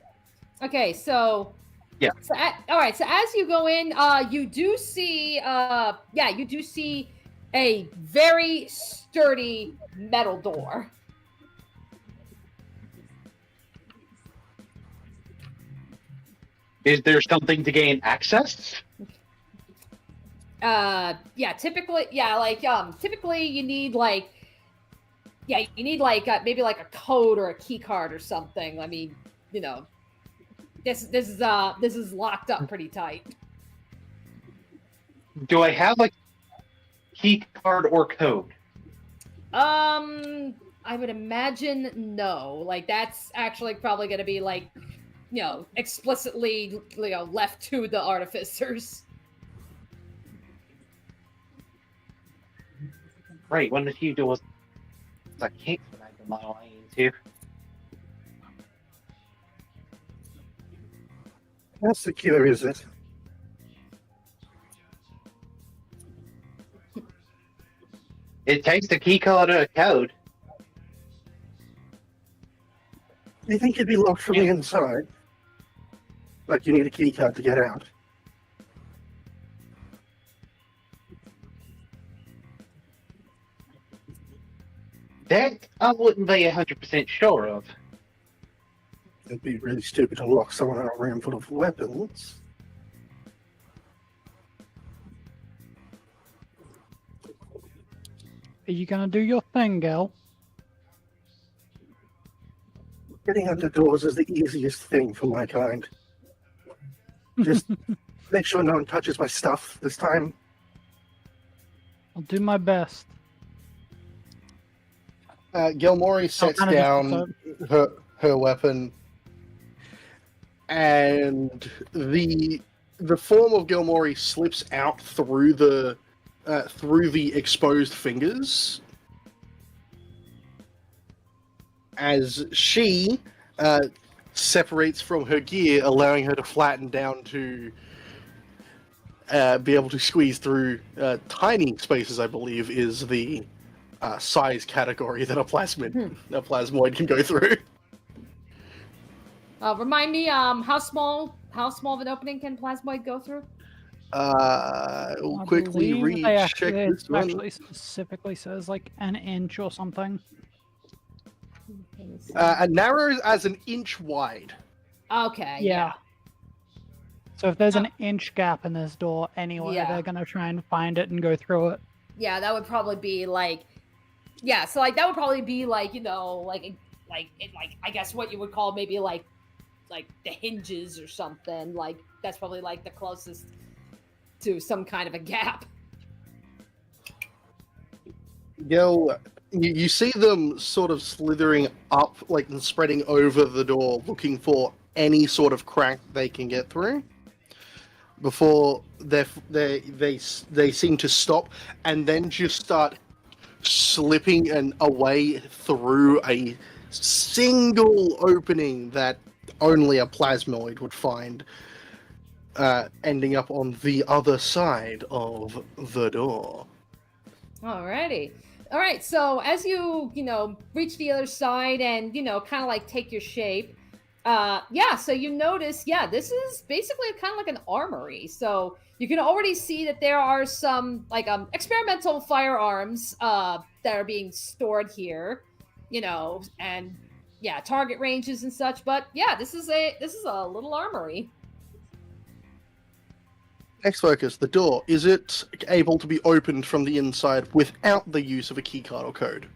Okay, so Yeah. So all right. So as you go in, you do see, you do see a very sturdy metal door. Is there something to gain access? Typically you need maybe like a code or a key card or something. I mean, you know, this is locked up pretty tight. Do I have a key card or code? I would imagine no. Like that's actually probably going to be like, you know, explicitly, you know, left to the artificers. Right, one of you doors I can't imagine my way into. How secure is it? It takes a key card or a code. Do you think it'd be locked from the inside? Like you need a key card to get out? That I wouldn't be 100% sure of. It'd be really stupid to lock someone in a room full of weapons. Are you gonna do your thing, girl? Getting under doors is the easiest thing for my kind. Just make sure no one touches my stuff this time. I'll do my best. Gilmore sets kind of down her weapon, and the form of Gilmore slips out through the exposed fingers as she separates from her gear, allowing her to flatten down to be able to squeeze through tiny spaces. I believe is the size category that a plasmoid can go through. Remind me, how small of an opening can plasmoid go through? We'll quickly believe recheck this one. actually specifically says like an inch or something. Narrow as an inch wide. Okay. Yeah. So if there's an inch gap in this door anywhere, Yeah. they're gonna try and find it and go through it. Yeah, that would probably be like yeah, so like that would probably be like I guess what you would call maybe like the hinges or something. Like that's probably like the closest to some kind of a gap. You see them sort of slithering up, like and spreading over the door, looking for any sort of crack they can get through. Before they seem to stop, and then just start slipping and away through a single opening that only a plasmoid would find, ending up on the other side of the door. Alrighty. All right, so as you reach the other side and kind of like take your shape, so you notice, this is basically kind of like an armory. So you can already see that there are some like experimental firearms that are being stored here, and target ranges and such. But this is a little armory. Next focus, the door. Is it able to be opened from the inside without the use of a keycard or code?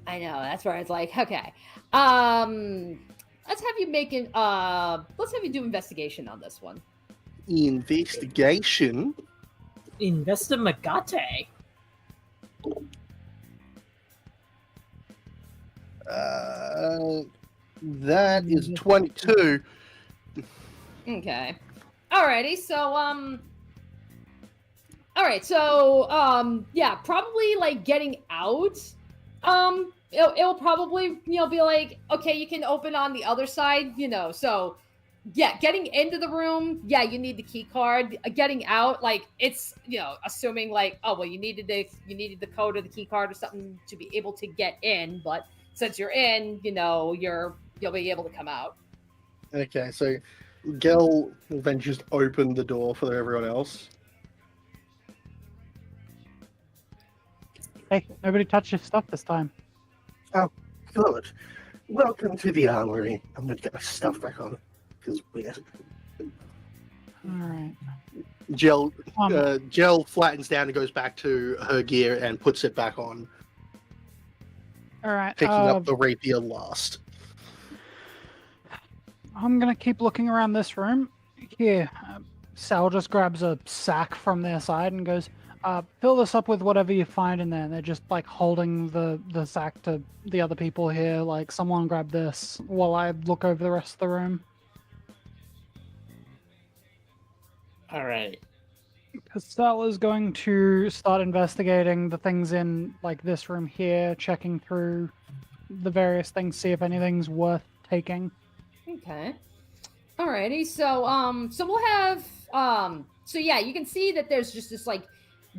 I know, that's where it's like, okay. Let's have you do investigation on this one. Investigation? Investigate. That is 22. Okay. Alrighty, so alright, so probably like getting out. It'll probably be like, okay, you can open on the other side, so getting into the room, you need the key card. Getting out, like it's assuming like, oh well, you needed the code or the key card or something to be able to get in, but since you're in, you'll be able to come out. Okay, so Gel will then just open the door for everyone else. Hey, nobody touched your stuff this time. Oh, good. Welcome to the armory. I'm going to get my stuff back on. Because weird. Alright. Gel flattens down and goes back to her gear and puts it back on. Alright. Picking up the rapier last. I'm gonna keep looking around this room. Here, Sal just grabs a sack from their side and goes, fill this up with whatever you find in there. And they're just like holding the sack to the other people here, like someone grab this while I look over the rest of the room. Alright. Sal is going to start investigating the things in like this room here, checking through the various things, see if anything's worth taking. Okay. Alrighty. So we'll have you can see that there's just this like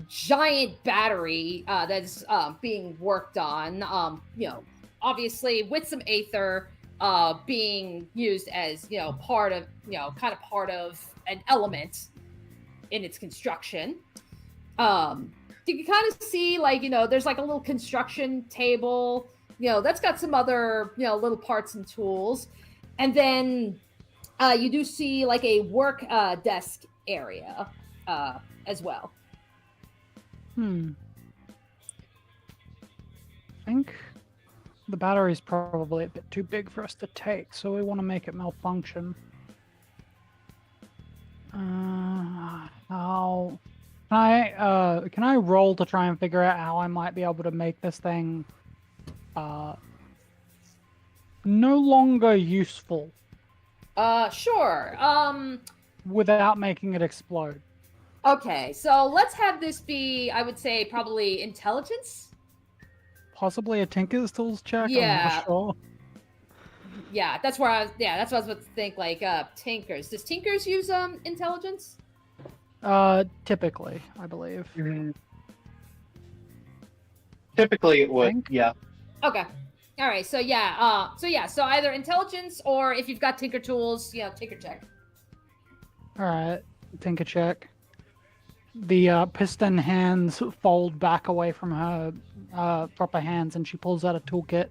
giant battery that's being worked on. Obviously with some aether being used as part of an element in its construction. You can kind of see like there's like a little construction table that's got some other little parts and tools, and then you do see like a work desk area as well. I think the battery's probably a bit too big for us to take, so we want to make it malfunction. Can I roll to try and figure out how I might be able to make this thing no longer useful? Sure. Without making it explode. Okay, so let's have this be, I would say, probably intelligence. Possibly a Tinker's Tools check. Yeah. I'm not sure. Yeah, that's what I was about to think. Like Tinkers. Does Tinkers use intelligence? Typically, I believe. Typically, it would. Yeah. Okay. All right. So so either intelligence or if you've got Tinker tools, Tinker check. All right, Tinker check. The piston hands fold back away from her proper hands, and she pulls out a toolkit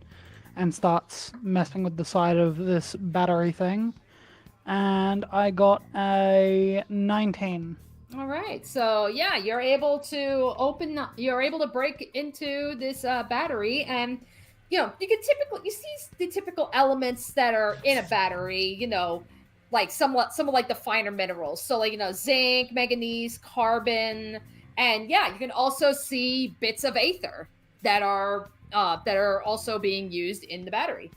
and starts messing with the side of this battery thing. and I got a 19. All right, so yeah, you're able to break into this battery, and you see the typical elements that are in a battery, like some of like the finer minerals, so like zinc, manganese, carbon, and yeah, you can also see bits of aether that are also being used in the battery.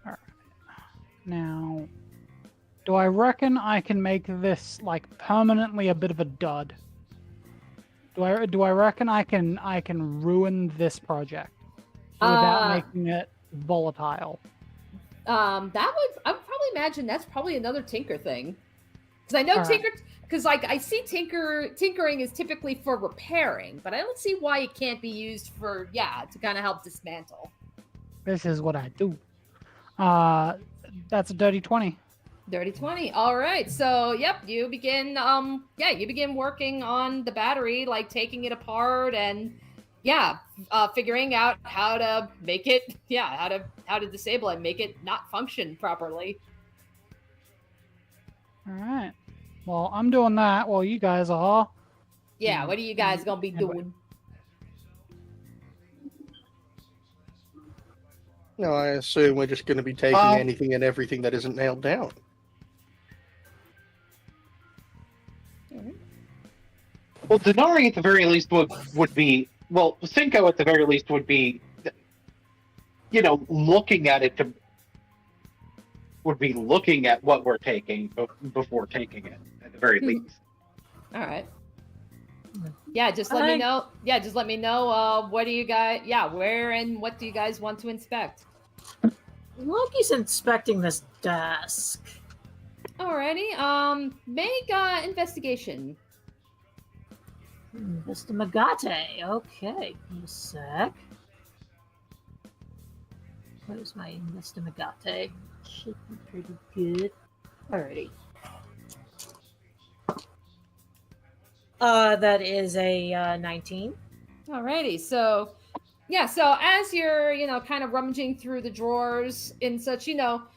All right. Now, do I reckon I can make this like permanently a bit of a dud? Do I reckon I can ruin this project without making it volatile? I would probably imagine that's probably another tinker thing, because I know because like I see tinkering is typically for repairing, but I don't see why it can't be used for to kind of help dismantle. This is what I do. That's a dirty 20. Dirty 20. All right. So, yep, you begin working on the battery, like taking it apart and figuring out how to make it, how to disable it, make it not function properly. All right. Well, I'm doing that while you guys are. Yeah, what are you guys going to be doing? No, I assume we're just going to be taking anything and everything that isn't nailed down. Well, Denari at the very least would be... Well, Cinco at the very least would be... looking at it would be looking at what we're taking before taking it, at the very least. All right. Yeah, just let me know. Yeah, just let me know. What do you guys? Yeah, where and what do you guys want to inspect? Loki's inspecting this desk. Alrighty. Make investigation. Mr. Magate. Okay, give me a sec. Where's my Mr. Magate? Should be pretty good. Alrighty. That is a 19. Alrighty, so as you're, kind of rummaging through the drawers and such, not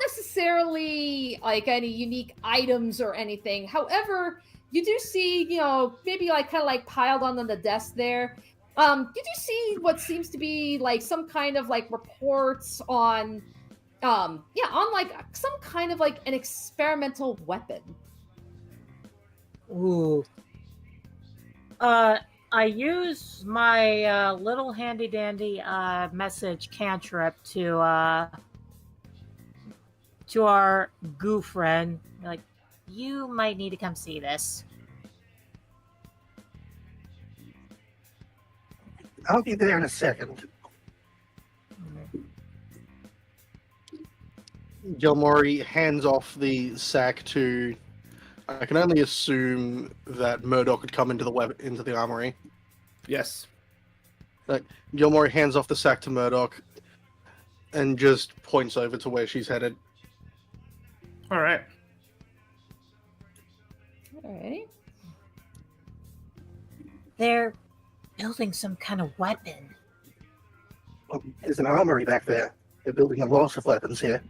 necessarily like any unique items or anything. However, you do see, maybe like kind of like piled on the desk there. You do see what seems to be like some kind of like reports on, on like some kind of like an experimental weapon. Ooh. I use my little handy dandy message cantrip to our goo friend. Like, you might need to come see this. I'll be there in a second. Gilmori hands off the sack to... I can only assume that Murdoch would come into the armory. Yes. Gilmori hands off the sack to Murdoch and just points over to where she's headed. All right. Alrighty. They're building some kind of weapon. Well, there's an armory back there. They're building a lot of weapons here.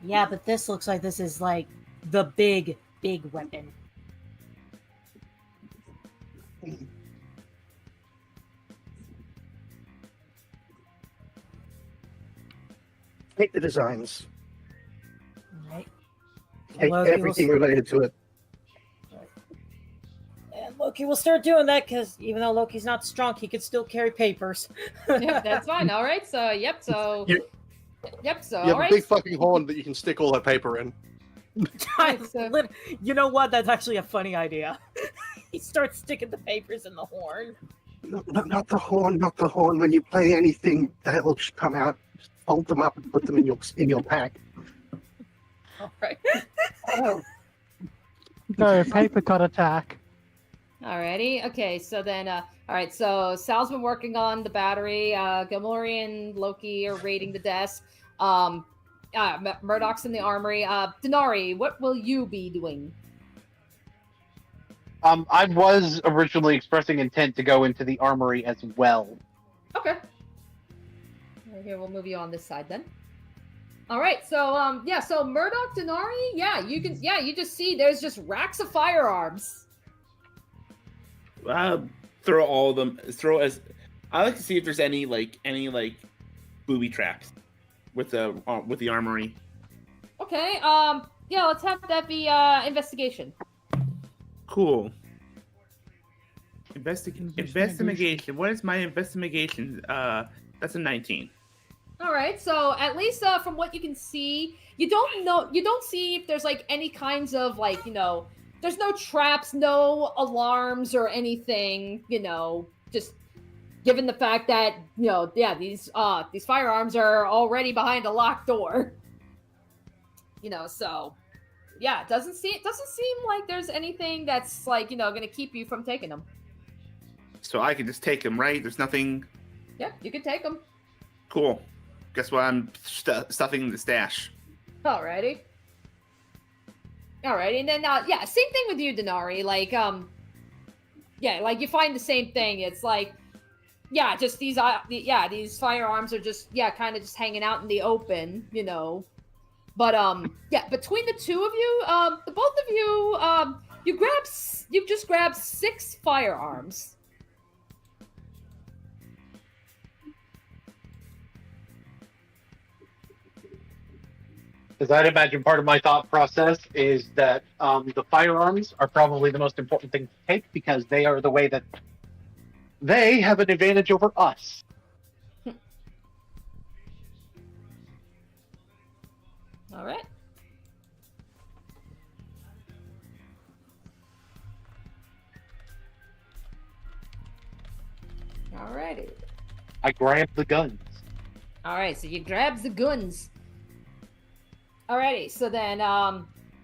Yeah, but this looks like this is like the big weapon. Take the designs. Right. Take everything related to it. And Loki will start doing that because even though Loki's not strong, he can still carry papers. Yep, that's fine. All right. So, You all have right. a big fucking horn that you can stick all that paper in. You know what? That's actually a funny idea. He starts sticking the papers in the horn. No, not the horn, not the horn. When you play anything, that will come out. Just fold them up and put them in your pack. All right. Go paper cut attack. Alrighty. Okay. So then, all right. So Sal's been working on the battery. Gilmori and Loki are raiding the desk. Murdoch's in the armory. Denari, what will you be doing? I was originally expressing intent to go into the armory as well. Okay. Right here, we'll move you on this side then. All right, so yeah, so Murdoch Denari, yeah, you just see there's just racks of firearms. Throw all of them. Throw as. I like to see if there's any booby traps with the armory. Okay, yeah, let's have that be investigation. Cool. Investigation. What is my investigation? That's a 19. All right, so at least from what you can see, you don't see if there's like any kinds of like, there's no traps, no alarms or anything, just given the fact that, these firearms are already behind a locked door. So yeah, it doesn't seem like there's anything that's like, going to keep you from taking them. So I can just take them, right? There's nothing. Yeah, you can take them. Cool. Guess what? I'm stuffing in the stash. Alrighty, and then yeah, same thing with you, Denari. Like, yeah, like you find the same thing. It's like, yeah, just these firearms are just kind of just hanging out in the open, But yeah, between the two of you, the both of you, you've just grabbed 6 firearms. Because I'd imagine part of my thought process is that the firearms are probably the most important thing to take because they are the way that they have an advantage over us. All right. Alrighty. I grab the guns. All right, so you grab the guns. Alrighty, so then,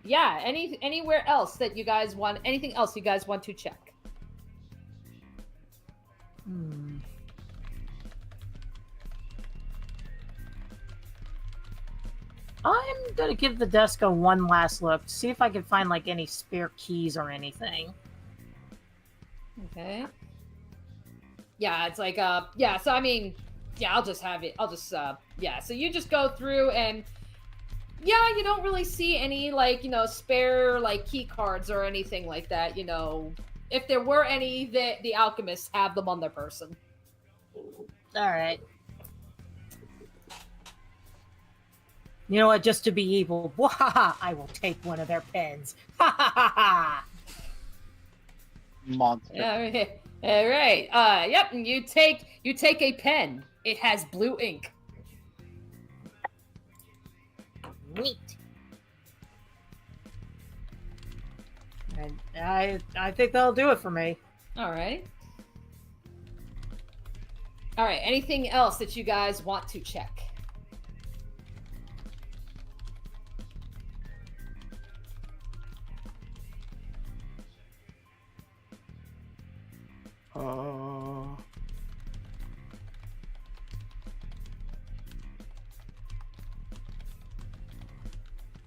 yeah, anywhere else that you guys want, anything else you guys want to check? I'm gonna give the desk a one last look, see if I can find like any spare keys or anything. Okay. Yeah, it's like, yeah, so I mean, yeah, I'll just, yeah, so you just go through and, yeah, you don't really see any, like, spare, like, key cards or anything like that, If there were any, the alchemists have them on their person. Alright. You know what, just to be evil, I will take one of their pens. Monster. Yeah, all right. Yep, and you take a pen. It has blue ink. Neat. And I think that'll do it for me. All right. All right. Anything else that you guys want to check?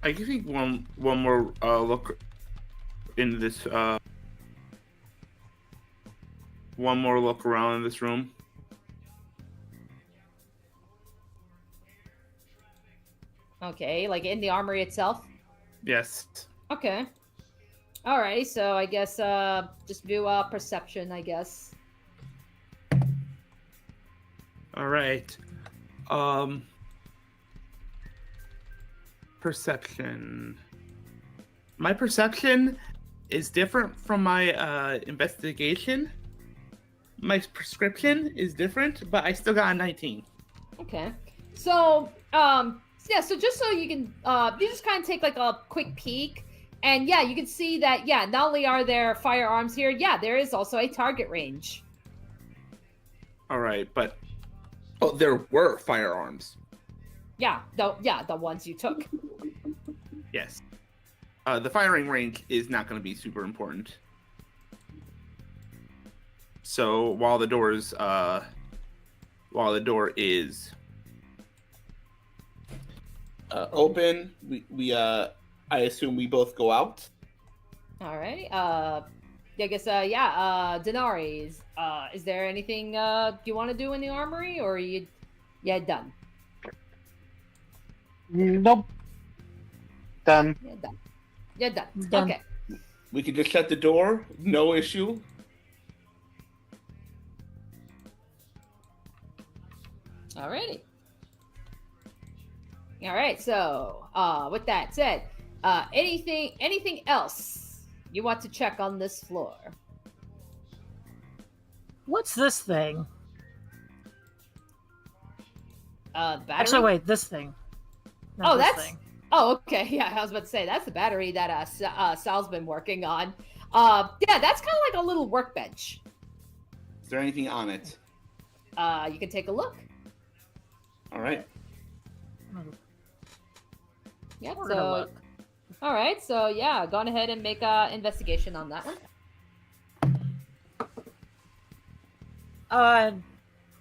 I think one more look in this. One more look around in this room. Okay, like in the armory itself? Yes. Okay. Alright, so I guess just do perception, I guess. All right. Perception. My perception is different from my investigation. My prescription is different, but I still got a 19. Okay. So, yeah, so just so you can, you just kind of take like a quick peek, and yeah, you can see that, yeah, not only are there firearms here, yeah, there is also a target range. All right, but there were firearms. Yeah, the ones you took. Yes. The firing range is not going to be super important. So while the door is open, we I assume we both go out. All right. I guess yeah. Denari, is there anything you want to do in the armory, or are you done? Nope. Done. You're done. You're done. Done. Okay. We can just shut the door. No issue. Alrighty. All right. So, with that said, anything else you want to check on this floor? What's this thing? The battery. Actually, wait, this thing. Not Oh, this that's. thing. Oh, okay. Yeah, I was about to say that's the battery that Sal's been working on. Yeah, that's kind of like a little workbench. Is there anything on it? You can take a look. All right. Yep. We're gonna So, look. all right. So yeah, go on ahead and make a investigation on that one.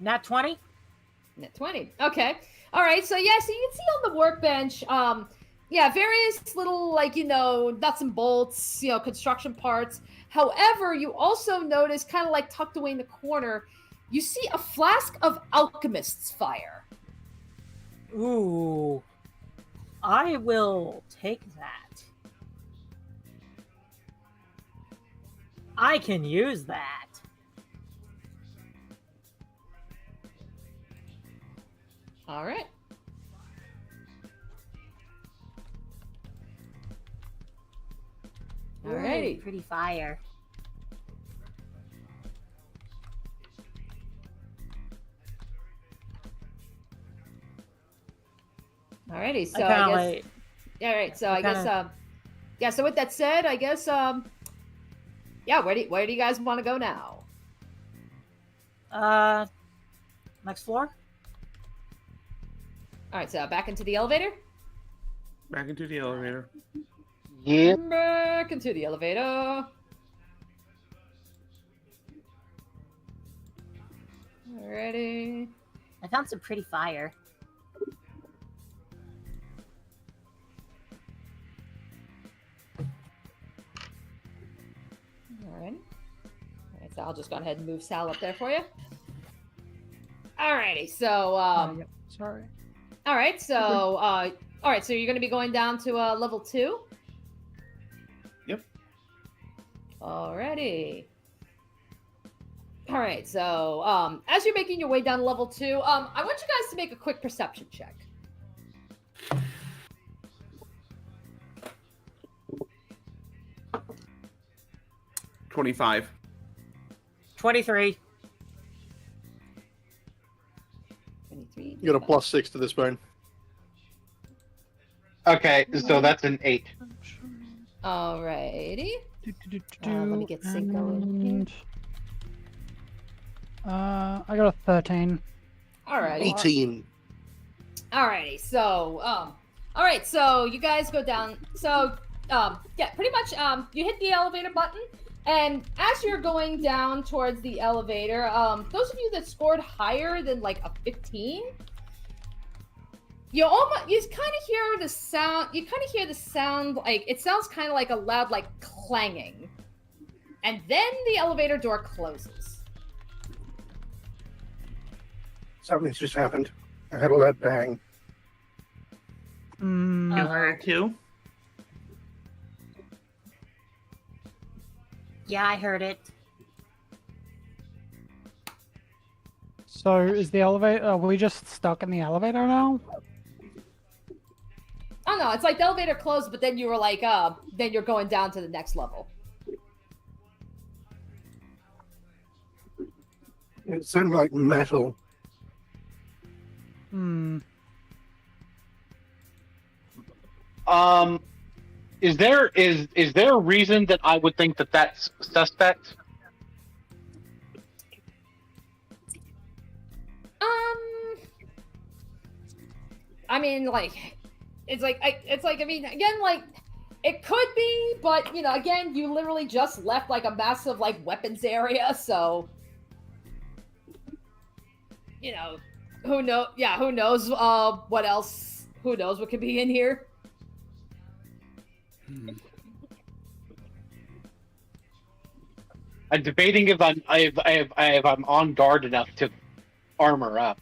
Nat 20? Net 20. Okay. All right. So yeah, so you can see on the workbench, yeah, various little nuts and bolts, construction parts. However, you also notice kind of like tucked away in the corner, you see a flask of alchemist's fire. Ooh. I will take that. I can use that. All right. Alrighty. Pretty fire. Alrighty. So I I kinda guess. like, Yeah. All right. So I guess. kinda- Yeah. So with that said, I guess. Yeah. Where do you guys want to go now? next floor? All right. So back into the elevator. Back into the elevator. Yeah. Back into the elevator. Alrighty. I found some pretty fire. Alright. Alright, so I'll just go ahead and move Sal up there for you. Alrighty, so Yep. Sorry. alright, so alright, so you're gonna be going down to level 2? Yep. Alrighty. Alright, so as you're making your way down to level 2, I want you guys to make a quick perception check. $25. 23. 23. You got a +6 to this bone. Okay, so that's an 8. Alrighty. Let me get sync going and, I got a 13. Alrighty. 18. Alrighty, so alright, so you guys go down. So yeah, pretty much you hit the elevator button, and as you're going down towards the elevator, those of you that scored higher than like a 15, you kind of hear the sound. You kind of hear the sound like it sounds kind of like a loud like clanging, and then the elevator door closes. Something's just happened. I had all that bang. Mm, You heard it too? Yeah, I heard it. so is the elevator? Are we just stuck in the elevator now? Oh no, it's like the elevator closed, but then you were like, then you're going down to the next level. It sounded like metal. Hmm. Is there a reason that I would think that that's suspect? I mean, like, I mean, again, like, it could be, but again, you literally just left like a massive like weapons area, so who knows? Yeah, who knows? What else? Who knows what could be in here? I'm debating if I'm on guard enough to armor up.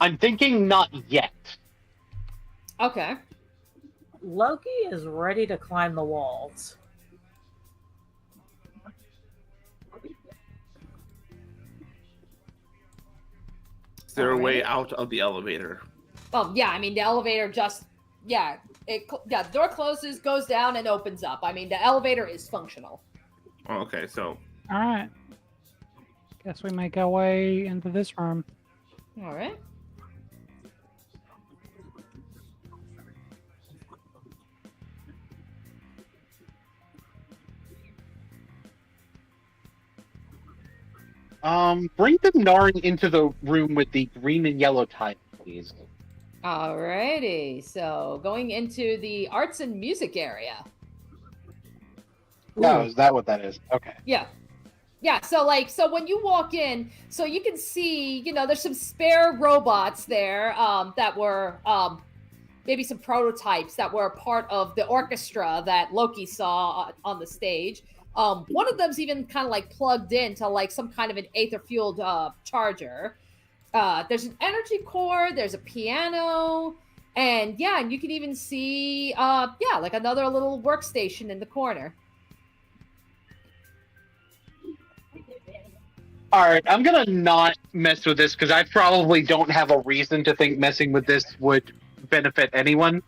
I'm thinking not yet. Okay. Loki is ready to climb the walls. Is there a way Alright. out of the elevator? Yeah, I mean, the elevator just, the door closes, goes down, and opens up. I mean, the elevator is functional. Oh, okay, so All right. Guess we make our way into this room. All right. Bring the Naring into the room with the green and yellow tile, please. Alrighty. So going into the arts and music area. Oh, is that what that is? Okay. Yeah. Yeah, so when you walk in, so you can see, there's some spare robots there that were maybe some prototypes that were part of the orchestra that Loki saw on the stage. One of them's even kind of like plugged into like some kind of an aether-fueled charger. There's an energy core, there's a piano, and you can even see like another little workstation in the corner. Alright, I'm gonna not mess with this because I probably don't have a reason to think messing with this would benefit anyone.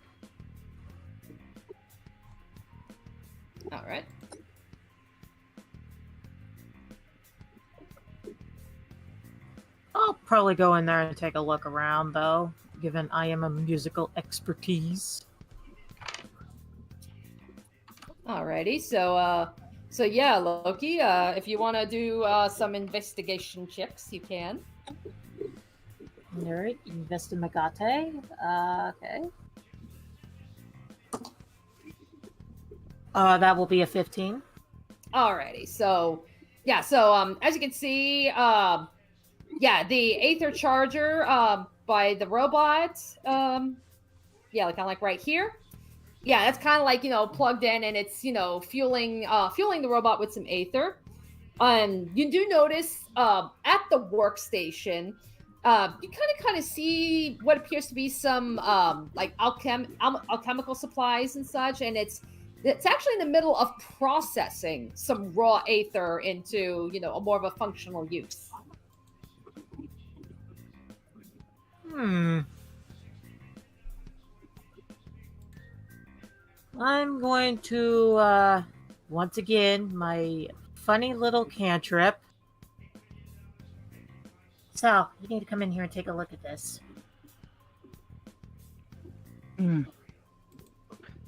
Alright. I'll probably go in there and take a look around, though, given I am a musical expertise. Alrighty, so Loki, if you want to do some investigation checks, you can. Alright, investigate. Okay. That will be a 15. Alrighty, so as you can see, the Aether Charger by the robot, kind of like right here. Yeah, that's kind of like, plugged in, and it's, fueling the robot with some Aether. You do notice at the workstation, you kind of see what appears to be some like alchemical supplies and such, and it's actually in the middle of processing some raw Aether into, a more of a functional use. I'm going to, once again, my funny little cantrip. So, you need to come in here and take a look at this.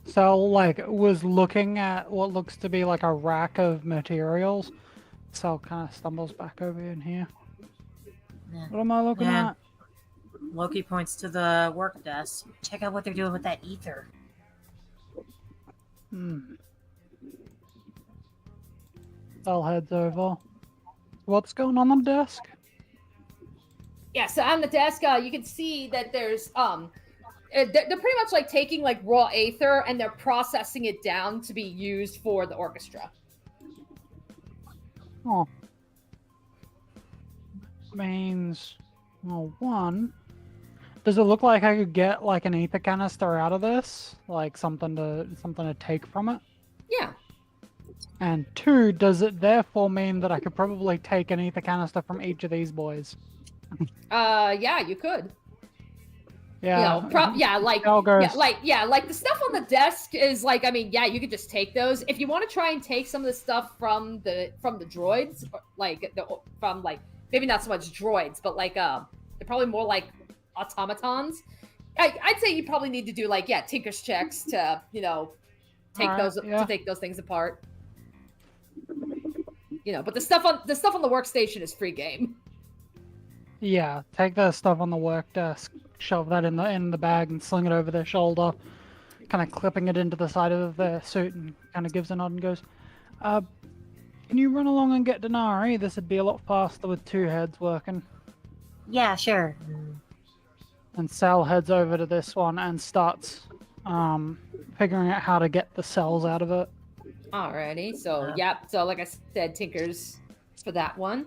So, was looking at what looks to be like a rack of materials. So, kind of stumbles back over in here. Yeah. What am I looking at? Loki points to the work desk. Check out what they're doing with that ether. I'll head over. What's going on the desk? Yeah, so on the desk, you can see that there's they're pretty much like taking like raw Aether and they're processing it down to be used for the orchestra. Oh. Means, well, one, does it look like I could get like an ether canister out of this? Like something to take from it? Yeah. And two, does it therefore mean that I could probably take an ether canister from each of these boys? Yeah, you could. Yeah. Like the stuff on the desk is like, I mean, yeah, you could just take those. If you want to try and take some of the stuff from the droids, from maybe not so much droids, but they're probably more like automatons. I'd say you probably need to do Tinker's checks to take those things apart. But the stuff on the workstation is free game. Yeah, take the stuff on the work desk, shove that in the bag, and sling it over their shoulder, kind of clipping it into the side of their suit, and kind of gives a nod and goes, "Can you run along and get Denari? This would be a lot faster with two heads working." Yeah, sure. And Sal heads over to this one and starts figuring out how to get the cells out of it. Alrighty, so so like I said, Tinker's for that one,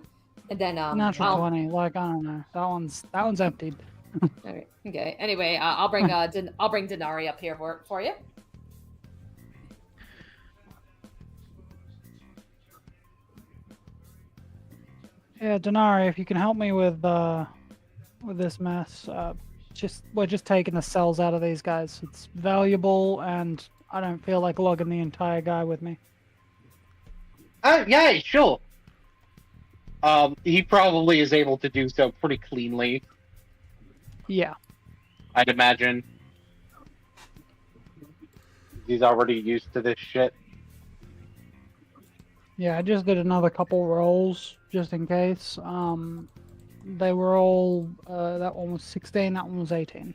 and then Natural 20, I don't know, that one's emptied. Okay. Okay. Anyway, I'll bring Denari up here for you. Yeah, Denari, if you can help me with this mess, we're just taking the cells out of these guys. It's valuable, and I don't feel like lugging the entire guy with me. Yeah, sure. He probably is able to do so pretty cleanly, Yeah. I'd imagine. He's already used to this shit. Yeah, I just did another couple rolls just in case. They were all that one was 16, that one was 18.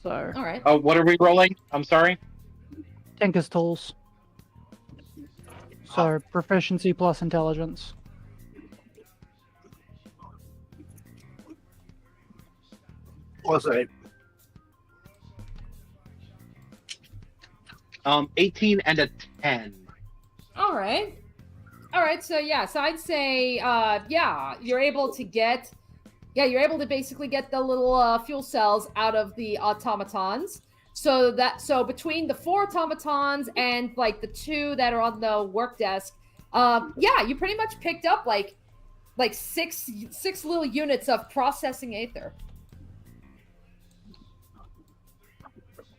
So All right. Oh, what are we rolling? I'm sorry. Tinker's tools. So proficiency plus intelligence. Plus 8. 18 and a 10. All right. All right. So yeah. So I'd say, you're able to basically get the little fuel cells out of the automatons. So between the 4 automatons and like the 2 that are on the work desk, you pretty much picked up like six little units of processing aether.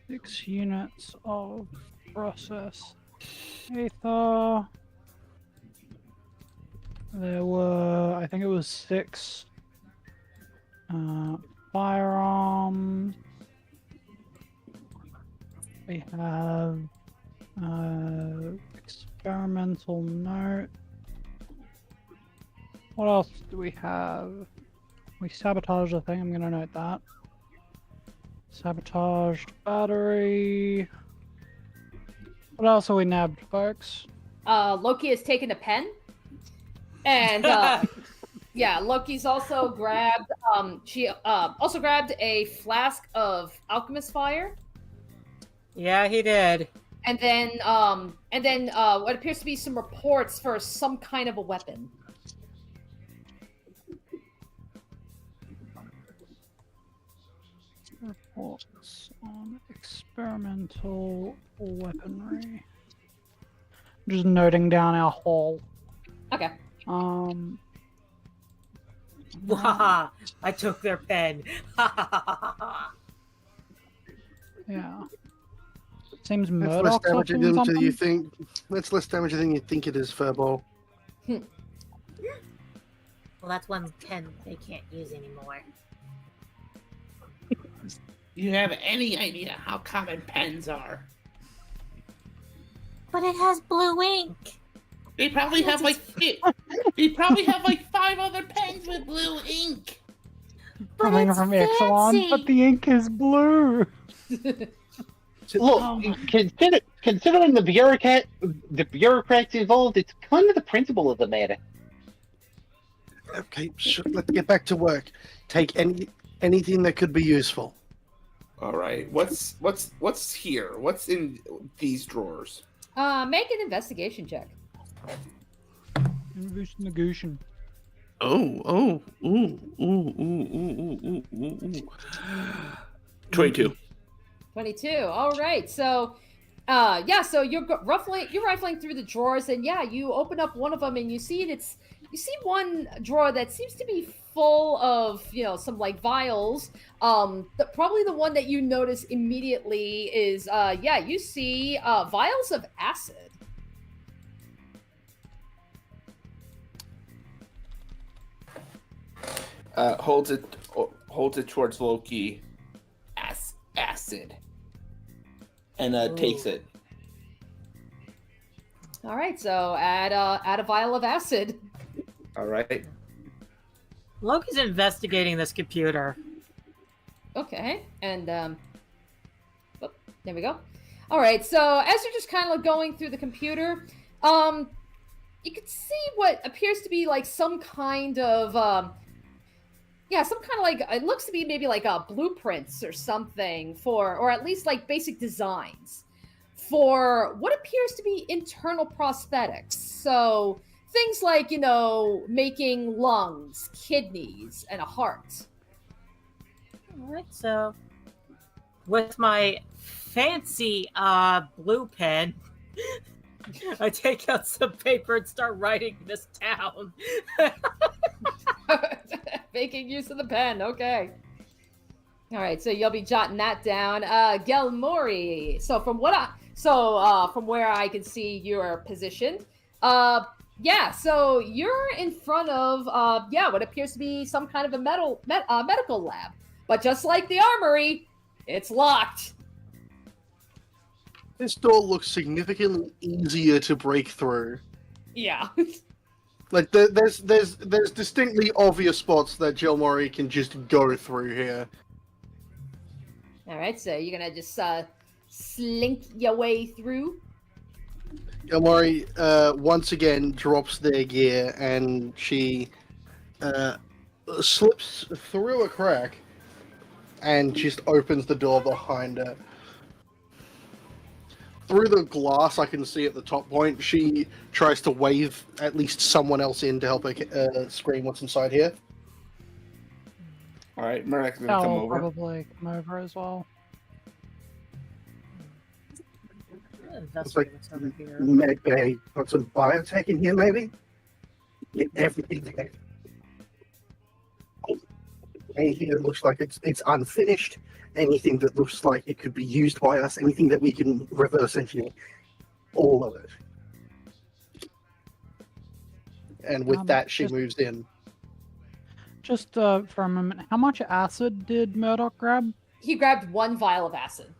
6 units of process aether. There were, I think it was 6 firearms. We have experimental note. What else do we have? We sabotaged the thing, I'm gonna note that. Sabotaged battery. What else have we nabbed, folks? Loki has taken a pen, and Loki's also grabbed. She also grabbed a flask of alchemist fire. Yeah, he did. And then what appears to be some reports for some kind of a weapon. Reports on experimental weaponry. Just noting down our haul. Okay. Waha! I took their pen. Yeah. Seems That's less Murdoch's damage up than in you something. think. That's less damage than you think it is, Furball. Well, that's one pen they can't use anymore. You have any idea how common pens are? But it has blue ink. They probably have like 5 other pens with blue ink. But Coming it's from Ixalan, but fancy. the ink is blue. Look, considering the bureaucrats involved, it's kind of the principle of the matter. Okay, let's get back to work. Take anything that could be useful. All right, what's here? What's in these drawers? Make an investigation check. Investigation. Oh, ooh. 22. 22. All right. So, so you're rifling through the drawers, and you open up one of them, and you see one drawer that seems to be full of some like vials. Probably the one that you notice immediately is you see vials of acid. Holds it towards Loki. Acid. And takes it. All right. So add a vial of acid. All right. Loki's investigating this computer. Okay, and there we go. All right, so as you're just kind of going through the computer, you can see what appears to be like some kind of like it looks to be maybe like blueprints or something or at least like basic designs for what appears to be internal prosthetics. So things like making lungs, kidneys, and a heart. Alright, so with my fancy blue pen, I take out some paper and start writing this down. Making use of the pen. Okay. All right, so you'll be jotting that down. Gelmori. So from where I can see you're positioned, yeah. So you're in front of what appears to be some kind of a medical lab, but just like the armory, it's locked. This door looks significantly easier to break through. Yeah. Like there's distinctly obvious spots that Gelmori can just go through here. All right, so you're gonna just slink your way through. Gelmori once again drops their gear and she slips through a crack and just opens the door behind her. Through the glass I can see at the top point, she tries to wave at least someone else in to help her scream what's inside here. All right, Murak's gonna come I'll over. probably come over as well. Like, What's over here? Med Bay, got some biotech in here maybe? Get everything there. Anything that looks like it's unfinished, anything that looks like it could be used by us, anything that we can reverse engineer, all of it. And with that, she just- moves in. Just for a moment, how much acid did Murdoch grab? He grabbed one vial of acid.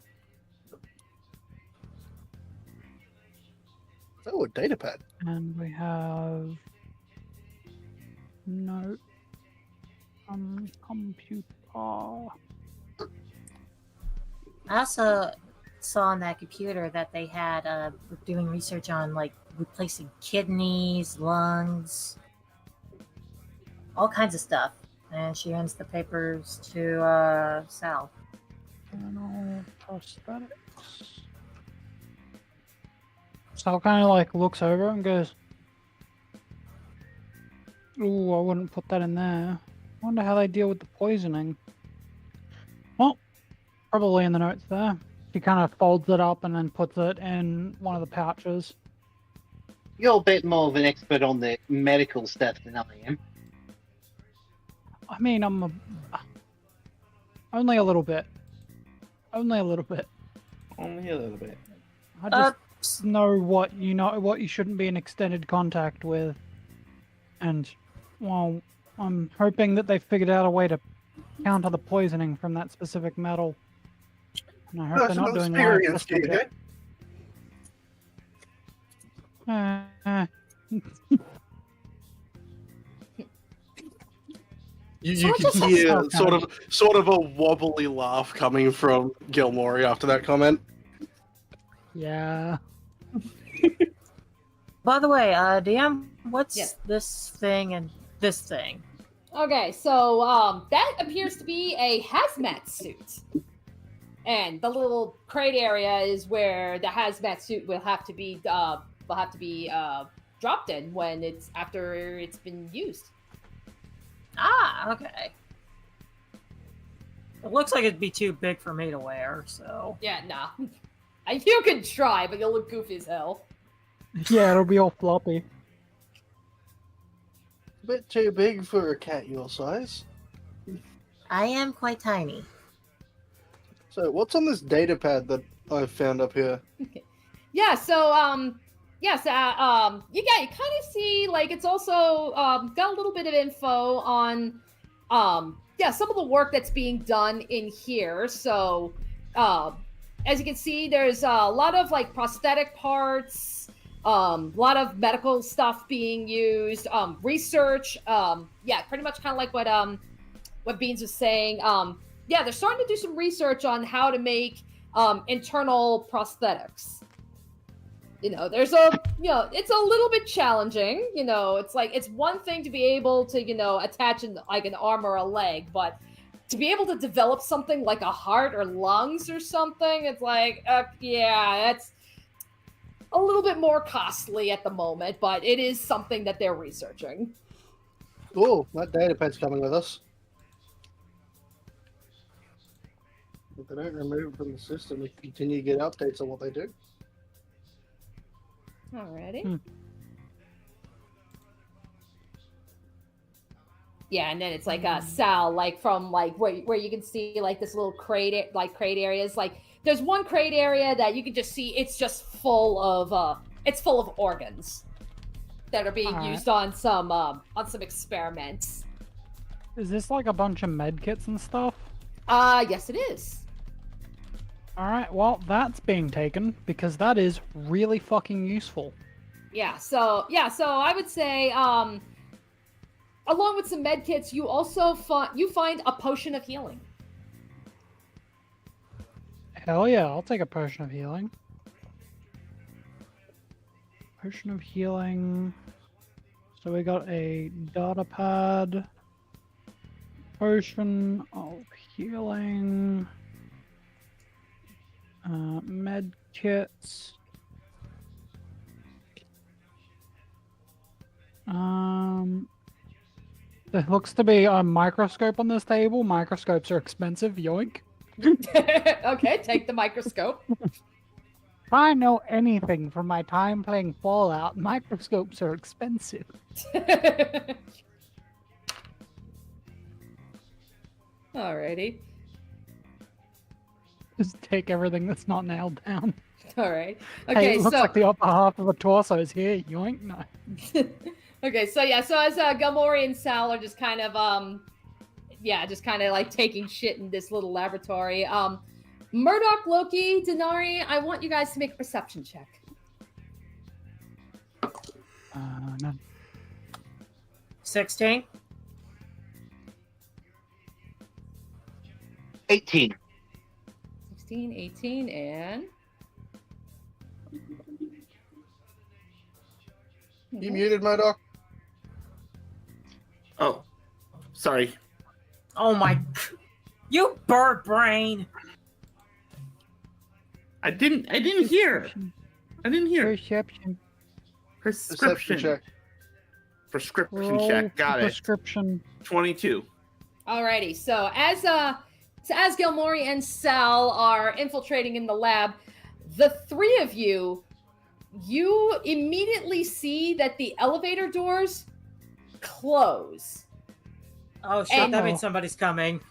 Oh, a data pad. And we have no computer. I also saw on that computer that they had doing research on like replacing kidneys, lungs, all kinds of stuff. And she hands the papers to Sal. Internal prosthetics. Sal kind of like looks over and goes, "Ooh, I wouldn't put that in there. Wonder how they deal with the poisoning." Well, probably in the notes there. He kind of folds it up and then puts it in one of the pouches. You're a bit more of an expert on the medical stuff than I am. I mean, only a little bit. Only a little bit. Only a little bit. I just know what you shouldn't be in extended contact with. And, well, I'm hoping that they figured out a way to counter the poisoning from that specific metal. And I hope they're not doing live testing yet. You can hear sort of a wobbly laugh coming from Gelmori after that comment. Yeah. By the way, DM, what's Yes. this thing and this thing? Okay, so that appears to be a hazmat suit, and the little crate area is where the hazmat suit will have to be dropped in when after it's been used. Ah, okay. It looks like it'd be too big for me to wear, so. Yeah, nah. You can try, but you'll look goofy as hell. Yeah, it'll be all floppy. A bit too big for a cat your size. I am quite tiny. So what's on this data pad that I've found up here? Yeah, so you kind of see like it's also got a little bit of info on some of the work that's being done in here. So as you can see, there's a lot of like prosthetic parts, a lot of medical stuff being used, research. Pretty much kind of like what Beans was saying. They're starting to do some research on how to make internal prosthetics. There's it's a little bit challenging. It's like it's one thing to be able to attach like an arm or a leg, but to be able to develop something like a heart or lungs or something, it's like that's a little bit more costly at the moment, but it is something that they're researching. Oh, that data pad's coming with us. If they don't remove it from the system, we continue to get updates on what they do. Alrighty. Yeah, and then it's like Sal, like from like where you can see like this little crate areas. Like there's one crate area that you can just see it's just full of organs that are being used on some experiments. Is this like a bunch of med kits and stuff? Yes it is. Alright, well, that's being taken, because that is really fucking useful. Yeah, so I would say, along with some med kits, you also find a potion of healing. Hell yeah, I'll take a potion of healing. Potion of healing. So we got a data pad. Potion of healing. Med kits. There looks to be a microscope on this table. Microscopes are expensive, yoink. Okay, take the microscope. If I know anything from my time playing Fallout, microscopes are expensive. Alrighty. Just take everything that's not nailed down. Alright. Hey, Okay, it looks so like the upper half of a torso is here, yoink. No. okay, so as Galmori and Sal are just kind of like taking shit in this little laboratory. Murdoch, Loki, Denari, I want you guys to make a perception check. No. 16. 18. 16, 18, and... You muted, Murdoch? Oh, sorry. Oh my... You bird brain! I didn't hear. I didn't hear. Perception. Perception check. Prescription Roll check. Got it. Prescription. 22. Alrighty, so as Galmori and Sal are infiltrating in the lab, the three of you immediately see that the elevator doors close. Oh shit, that means somebody's coming.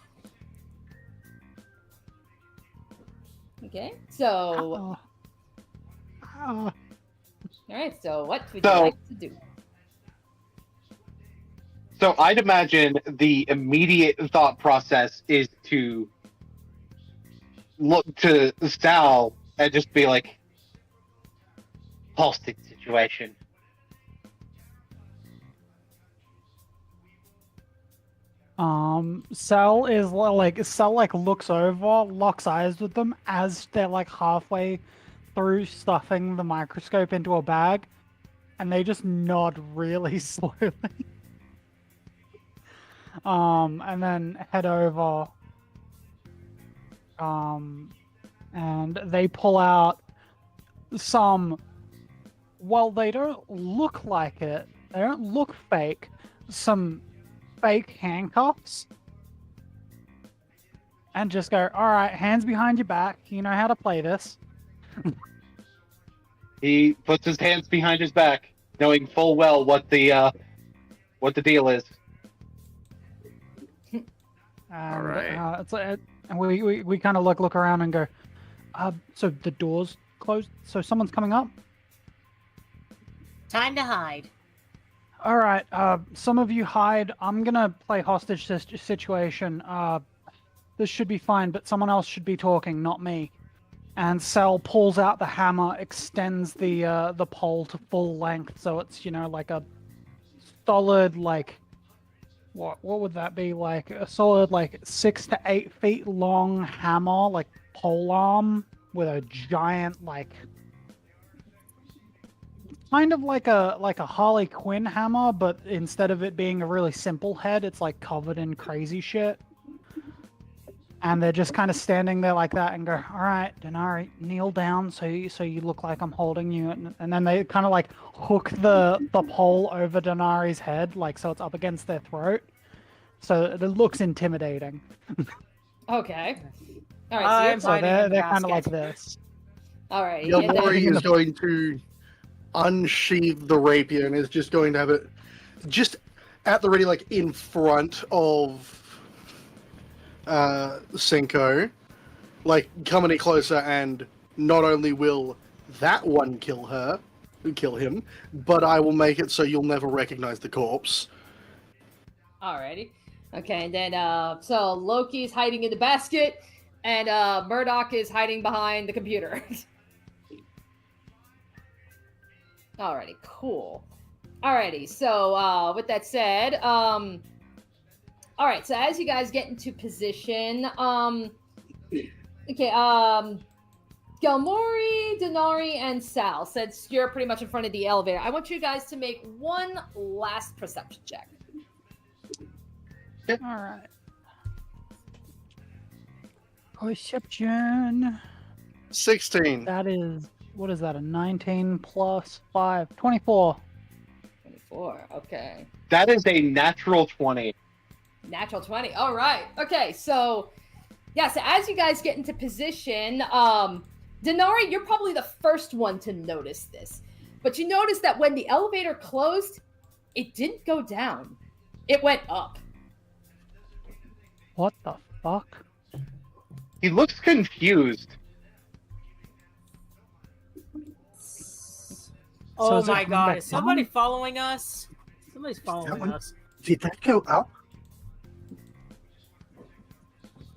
Okay, so... Uh-oh. Alright, so what would you like to do? So I'd imagine the immediate thought process is to look to Sal and just be like, hostage situation. Sal looks over, locks eyes with them as they're like halfway through stuffing the microscope into a bag, and they just nod really slowly. And then head over, and they pull out some, well, they don't look like it, they don't look fake, some fake handcuffs, and just go, alright, hands behind your back, you know how to play this. He puts his hands behind his back, knowing full well what the deal is. And, Alright. it's like, and we kind of look around and go, so the door's closed, so someone's coming up? Time to hide. Alright, some of you hide. I'm gonna play hostage situation. This should be fine, but someone else should be talking, not me. And Sal pulls out the hammer, extends the pole to full length, so it's, you know, like a solid, like, what would that be? Like a solid, like 6 to 8 feet long hammer, like pole arm with a giant, like, kind of like a Harley Quinn hammer, but instead of it being a really simple head, it's like covered in crazy shit. And they're just kind of standing there like that and go, all right, Denari, kneel down so you look like I'm holding you. And then they kind of like hook the pole over Denari's head, like so it's up against their throat. So it looks intimidating. Okay. All right, so you're I'm So hiding in they're the kind of like basket. this. all right. Yamori in is the- going to unsheathe the rapier and is just going to have it just at the ready, like in front of Senko, like coming in closer, and not only will that one kill him, but I will make it so you'll never recognize the corpse. Alrighty. Okay, and then so Loki's hiding in the basket, and Murdoch is hiding behind the computer. Alrighty, cool. Alrighty, so with that said, alright, so as you guys get into position, okay, Galmori, Denari, and Sal, since you're pretty much in front of the elevator, I want you guys to make one last perception check. All right. Perception. 16. That is, what is that? A 19 plus 5, 24. 24, okay. That is a natural 20. Natural 20. All right. Okay. So, yeah. So as you guys get into position, Denari, you're probably the first one to notice this. But you notice that when the elevator closed, it didn't go down. It went up. What the fuck? He looks confused. Oh is it my coming god, back is somebody down? following us? Somebody's following one? us. Did that go up?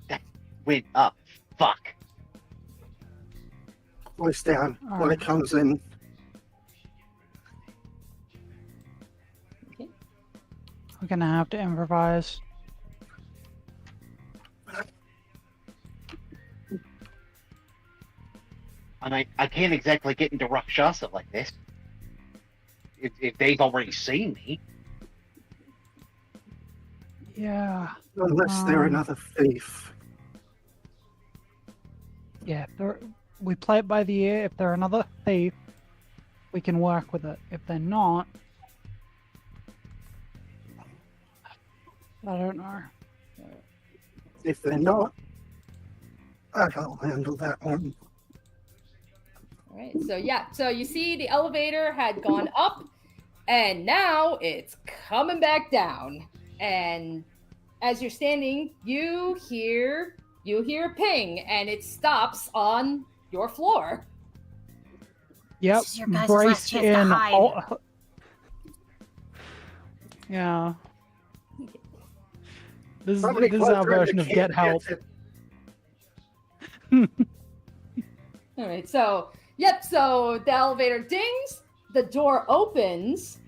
That went up. Fuck. Close down when Alright. it comes in. We're gonna have to improvise. And I can't exactly get into Rakshasa like this. If they've already seen me. Yeah. Unless they're Um, another thief. Yeah. We play it by the ear. If they're another thief, we can work with it. If they're not, I don't know. If they're not, I'll handle that one. All right. So yeah. So you see, the elevator had gone up, and now it's coming back down. And as you're standing, you hear a ping, and it stops on your floor. Yep. This is your guys' Brace last chance to in. hide. Yeah. This Somebody is our closer and version the of kid get help. gets it. All right. So yep. So the elevator dings, the door opens,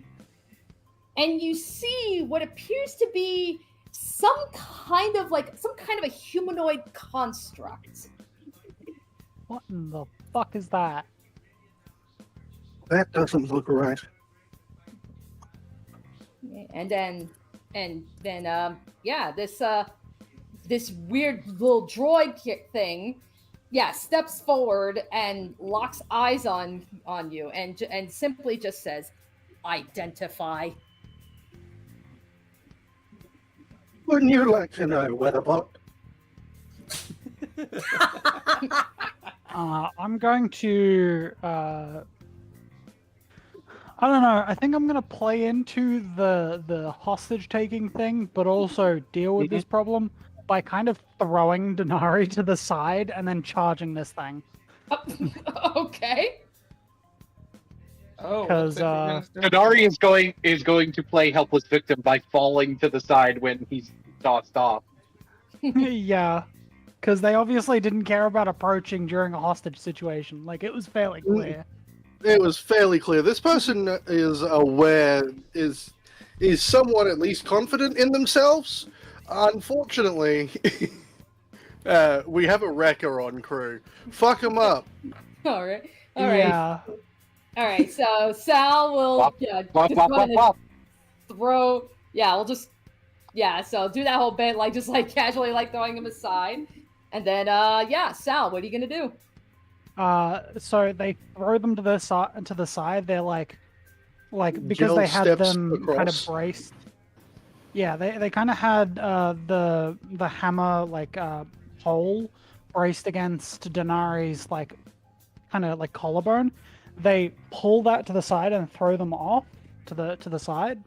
and you see what appears to be some kind of a humanoid construct. What in the fuck is that? That doesn't look right. And then this weird little droid thing, steps forward and locks eyes on you and simply just says, "Identify." Wouldn't you like to know, Weatherbot? I'm going to. I don't know. I think I'm going to play into the hostage taking thing, but also deal with this problem by kind of throwing Denari to the side and then charging this thing. Okay. Oh, 'Cause, Kadari is going to play helpless victim by falling to the side when he's tossed off. Yeah, because they obviously didn't care about approaching during a hostage situation. Like, it was fairly clear. It was fairly clear. This person is aware, is somewhat at least confident in themselves. Unfortunately, we have a wrecker on crew. Fuck them up. All right. All right. Yeah. All right. So Sal will Wop, just Wop, go wop, ahead wop, and wop. throw. Yeah, we'll just So do that whole bit, just casually throwing him aside, and then Sal, what are you gonna do? So they throw them to the side. They're like because Jill they had steps them kind of across. braced. Yeah, they kind of had the hammer hole braced against Denari's like kind of like collarbone. They pull that to the side and throw them off to the side,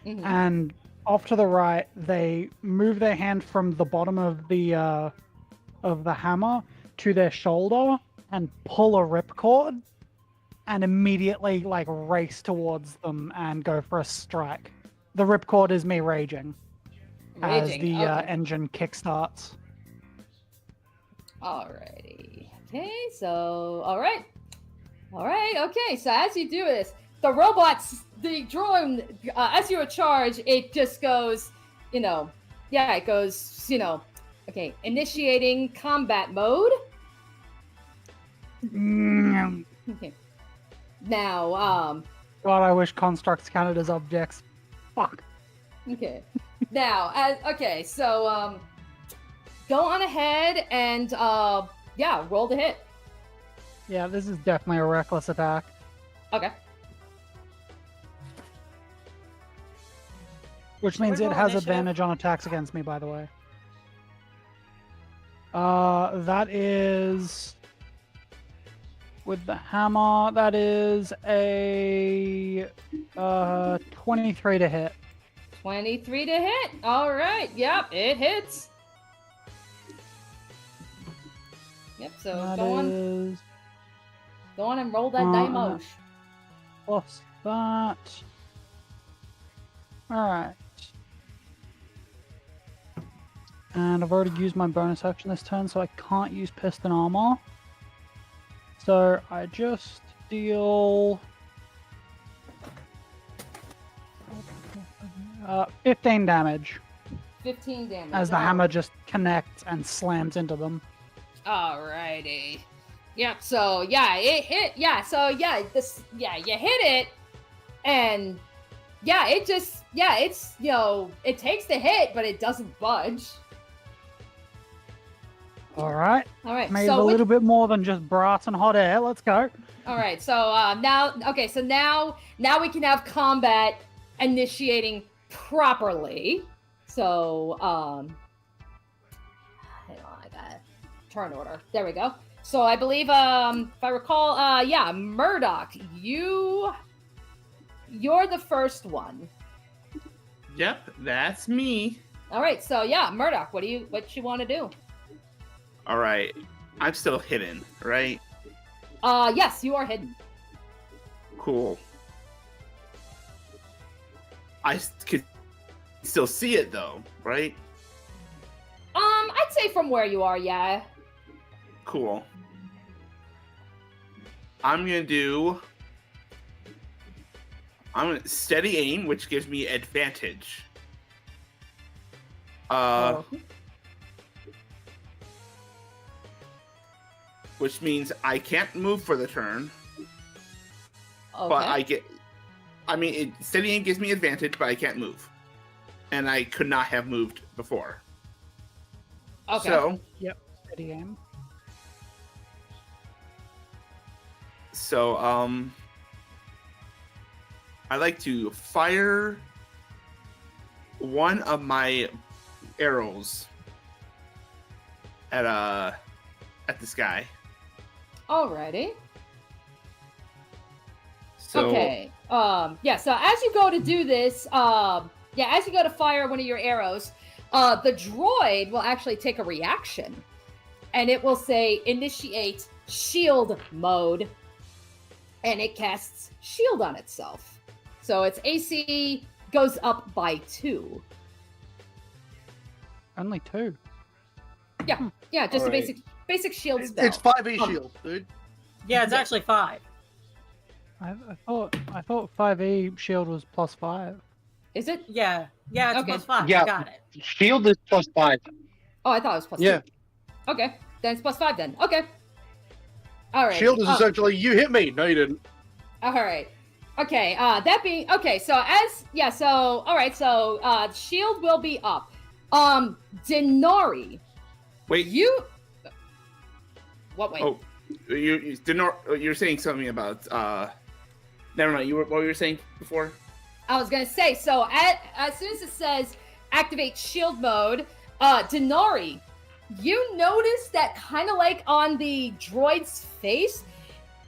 and off to the right they move their hand from the bottom of the hammer to their shoulder and pull a ripcord, and immediately like race towards them and go for a strike. The ripcord is me raging as the engine kickstarts. Alrighty. Okay, so okay. So as you do this, the robots, the drone, as you charge, it just goes, it goes, okay, initiating combat mode. Okay. Now, God, I wish constructs counted as objects. Fuck. Okay. Now, so go on ahead and roll the hit. Yeah, this is definitely a reckless attack. Okay. Which means it has advantage on attacks against me, by the way. That is... With the hammer, that is a 23 to hit. 23 to hit. All right. Yep, it hits. Yep. So go on and roll that damage. Plus that. All right. And I've already used my bonus action this turn, so I can't use piston armor. So I just deal 15 damage. 15 damage. As the hammer just connects and slams into them. Alrighty. Yep. So it hit. Yeah. So you hit it, and it just it's it takes the hit, but it doesn't budge. All right. Made so a little bit more than just brass and hot air. Let's go. All right. So now we can have combat initiating properly. So hang on, I got turn order. There we go. So I believe if I recall, Murdoch, you're the first one. Yep, that's me. All right. So Murdoch, what you want to do? All right, I'm still hidden, right? Yes, you are hidden. Cool. I could still see it though, right? I'd say from where you are, yeah. Cool. I'm gonna steady aim, which gives me advantage. Which means I can't move for the turn. Okay. But steady aim gives me advantage, but I can't move. And I could not have moved before. Okay. So, yep, steady aim. So, I like to fire one of my arrows at this guy. Alrighty. So, okay. So as you go to do this, as you go to fire one of your arrows, the droid will actually take a reaction, and it will say initiate shield mode, and it casts shield on itself. So its AC goes up by 2. Only 2. Yeah, just a basic shield spell. It's 5e shield, dude. Yeah, it's actually 5. I thought 5e shield was plus 5. Is it? Yeah, it's Okay. plus 5. Yeah. I got it. Shield is +5. Oh, I thought it was plus 2. Yeah. Okay, then it's plus 5 then. Okay. All right. Shield is essentially you hit me. No, you didn't. All right. Okay. That being okay. So all right. So shield will be up. Denari. wait. What? Wait. Oh, you're saying something about never mind. What were you saying before? I was gonna say. So as soon as it says activate shield mode, Denari, you notice that kind of like on the droid's face,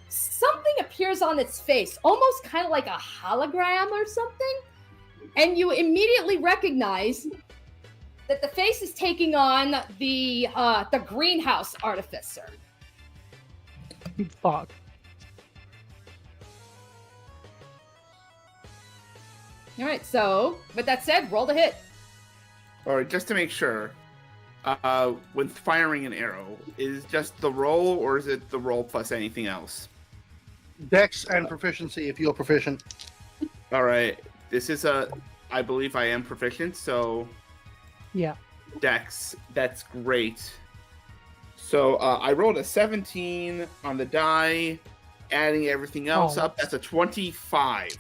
something appears on its face, almost kind of like a hologram or something. And you immediately recognize that the face is taking on the greenhouse artificer. Fuck. All right, so with that said, roll the hit. All right, just to make sure, when firing an arrow, is just the roll, or is it the roll plus anything else? Dex and proficiency if you're proficient. All right, this is I believe I am proficient, so Yeah. Dex, that's great. So I rolled a 17 on the die, adding everything else up. That's a 25.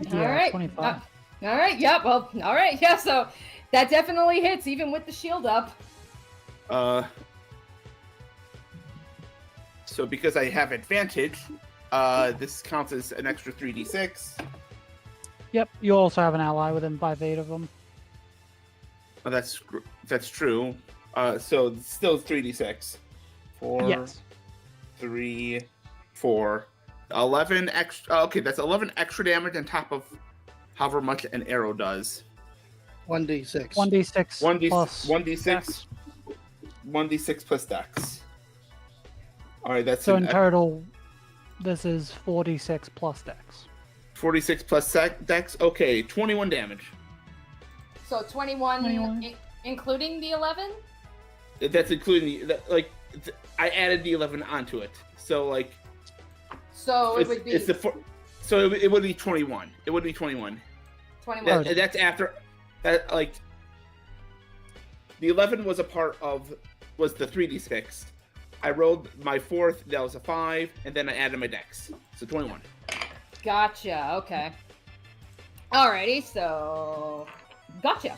All Yeah, right. 25. All right. Yeah. Well. All right. Yeah. So that definitely hits, even with the shield up. So because I have advantage, this counts as an extra 3d6. Yep. You also have an ally within 5 feet of them. Oh, that's true. So still 3d6. 4, Yes. 3, 4, 11 extra. Okay, that's 11 extra damage on top of however much an arrow does. 1d6. 1d6 plus 1d6. dex. 1d6 plus dex. All right, that's So in total, this is 4d6 plus dex. 46 plus dex. Okay, 21 damage. So 21, 21. Including the 11. That's including I added the 11 onto it. So like. So it would be. So it would be 21. It would be 21. 21. That's after that. Like the 11 was the 3d6. I rolled my 4th. That was a 5, and then I added my dex. So 21. Gotcha. Okay. Alrighty. So, gotcha.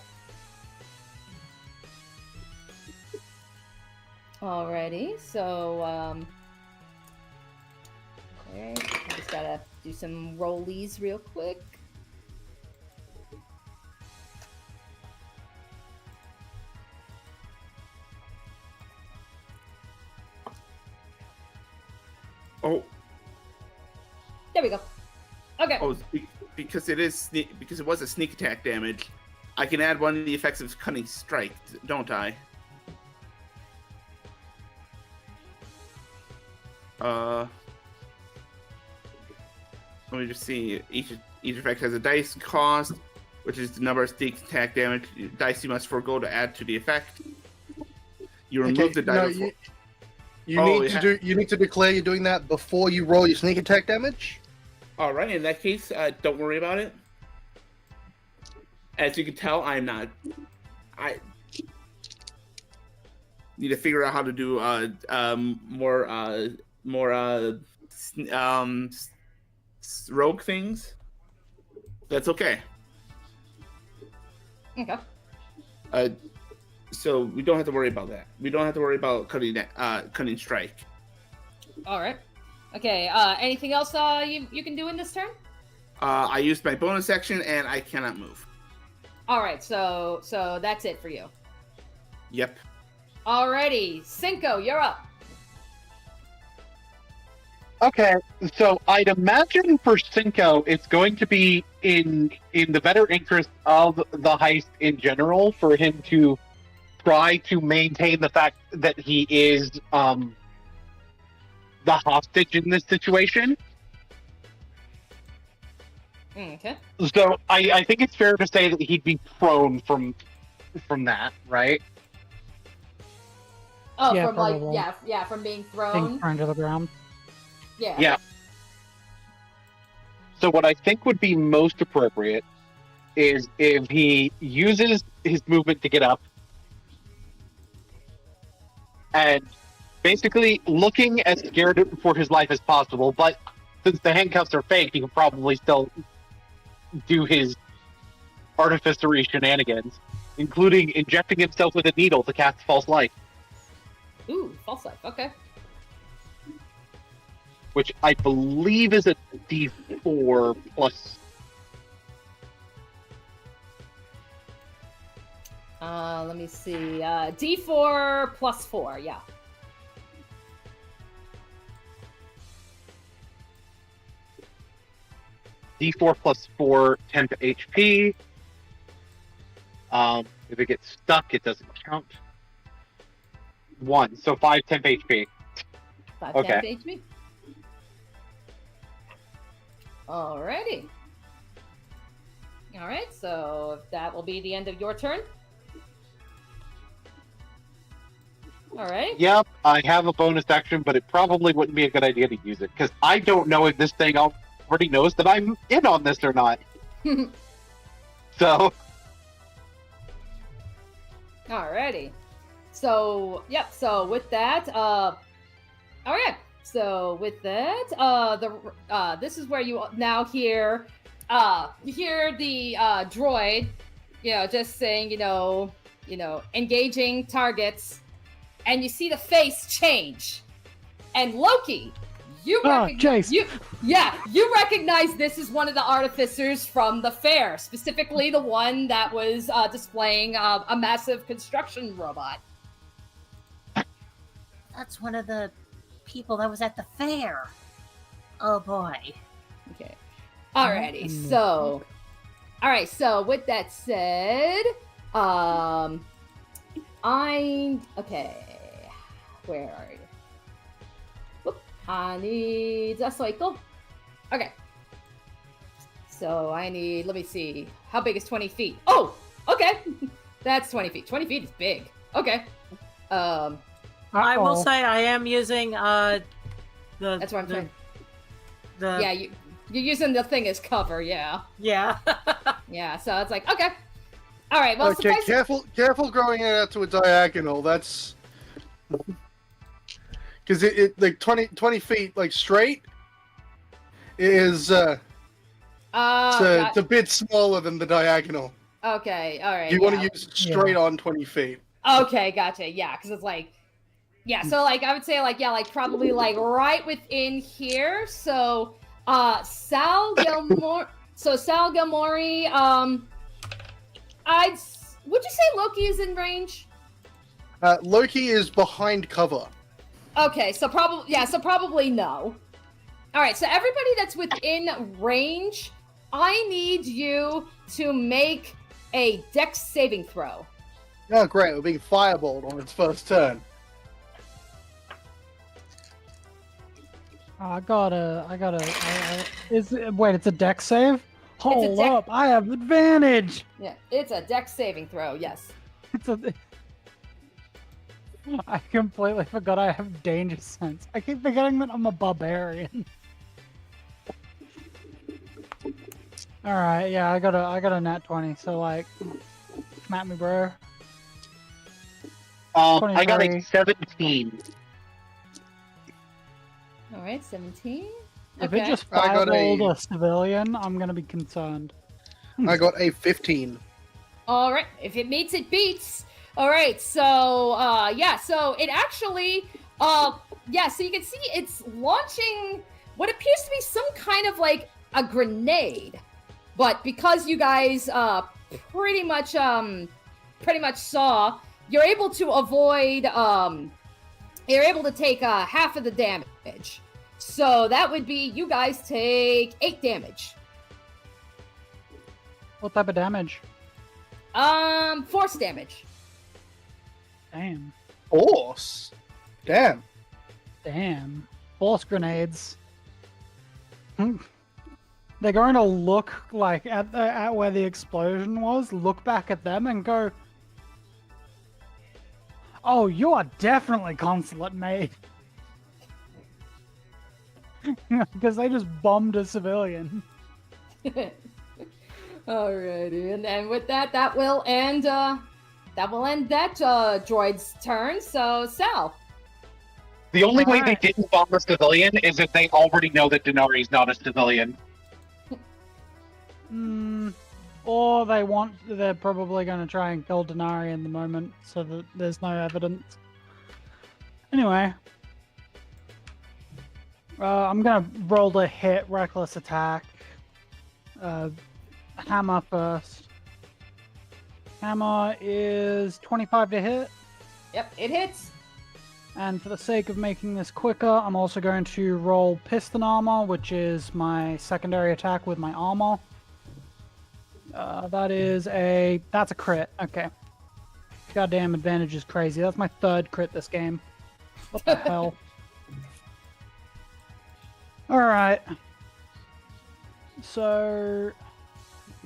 Alrighty. So, okay. I just gotta do some rollies real quick. Oh. There we go. Okay. Oh, because it was a sneak attack damage. I can add one of the effects of cunning strike, don't I? Let me just see. Each effect has a dice cost, which is the number of sneak attack damage dice you must forego to add to the effect. You remove the dice. No, you need to declare you're doing that before you roll your sneak attack damage. All right. In that case, don't worry about it. As you can tell, I'm not. I need to figure out how to do more rogue things. That's okay. Okay. So we don't have to worry about that. We don't have to worry about cunning strike. All right. Okay. Anything else you can do in this turn? I used my bonus action and I cannot move. All right. So that's it for you. Yep. Alrighty, Cinco, you're up. Okay, so I'd imagine for Cinco, it's going to be in the better interest of the heist in general for him to try to maintain the fact that he is the hostage in this situation. Okay. So I think it's fair to say that he'd be prone from that, right? Oh, Yeah, from probably. from being Being thrown. thrown to the ground. Yeah. Yeah. So what I think would be most appropriate is if he uses his movement to get up and basically looking as scared for his life as possible, but since the handcuffs are fake, he can probably still do his artificery shenanigans, including injecting himself with a needle to cast false light, Ooh, false life. Okay. which I believe is a D4 plus. Let me see. D4 plus 4, yeah. D4 plus 4, 10 to HP. If it gets stuck, it doesn't count. 1, so 5 temp HP. 5 Okay. temp HP. Alrighty. Alright, so that will be the end of your turn. Alright. Yep, I have a bonus action, but it probably wouldn't be a good idea to use it, because I don't know if this thing already knows that I'm in on this or not. So... Alrighty. So, yep, so with that, alright. So with that, this is where you now hear, you hear the droid, just saying, engaging targets, and you see the face change. And Loki, you recognize, you recognize this is one of the artificers from the fair, specifically the one that was displaying a massive construction robot. That's one of the people that was at the fair. Oh boy. Okay. Alrighty. So, alright. So with that said, okay. Where are you? Whoop. I need a cycle. Okay. So I need. Let me see. How big is 20 feet? Oh. Okay. That's 20 feet. 20 feet is big. Okay. I will say I am using the. That's what I'm saying. The Yeah, you're using the thing as cover. Yeah. yeah. Yeah. So it's like okay. All right. Well, Okay, careful growing it out to a diagonal. That's because it like 20 feet like straight is it's a bit smaller than the diagonal. Okay. All right. You want to use it straight on 20 feet. Okay, gotcha. Yeah, because it's like, yeah. So like, I would say like, yeah, like probably like right within here. So, Sal Gilmore. So Sal Gilmore. Would you say Loki is in range? Loki is behind cover. Okay, so probably yeah. So probably no. All right. So everybody that's within range, I need you to make a Dex saving throw. Oh, great! We're being fireballed on its first turn. Wait, it's a dex save? Hold dex- up, I have advantage! Yeah, it's a Dex saving throw. Yes. I completely forgot I have danger sense. I keep forgetting that I'm a barbarian. Alright, yeah, I got a nat 20, so like, come at me, bro. I got a 23. 17. All right, 17. If Okay. it just I got fireballed a- a civilian, I'm gonna be concerned. I got a 15. All right, if it meets, it beats. All right, so yeah, so it actually, yeah, so you can see it's launching what appears to be some kind of like a grenade, but because you guys pretty much saw, you're able to avoid, you're able to take half of the damage. So that would be you guys take 8 damage. What type of damage? Force damage. Damn. Force. Damn. Damn. Force grenades. They're going to look like at where the explosion was, look back at them and go, "Oh, you are definitely consulate made." Because they just bombed a civilian. Alrighty, and then with that, that will end that droid's turn. So Sal. The only way they Alright. didn't bomb a civilian is if they already know that Denari's not a civilian. Or they're probably going to try and kill Denari in the moment, so that there's no evidence. Anyway. I'm going to roll to hit reckless attack. Hammer first. hammer is 25 to hit. Yep, it hits. And for the sake of making this quicker, I'm also going to roll piston armor, which is my secondary attack with my armor. That's a crit. Okay. Goddamn advantage is crazy. That's my third crit this game. What the hell? Alright. So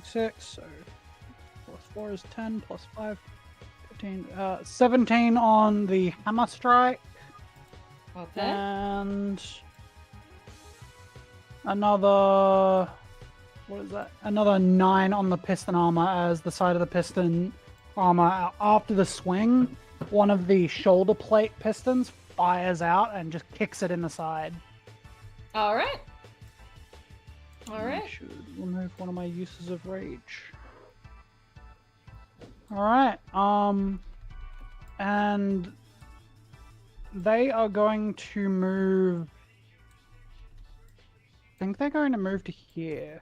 6, so plus 4 is 10, plus 5, 15, 17 on the hammer strike. Okay. And another, what is that? Another 9 on the piston armor, as the side of the piston armor, after the swing, one of the shoulder plate pistons fires out and just kicks it in the side. All right. All I right. should remove one of my uses of rage. All right. And they are going to move. I think they're going to move to here.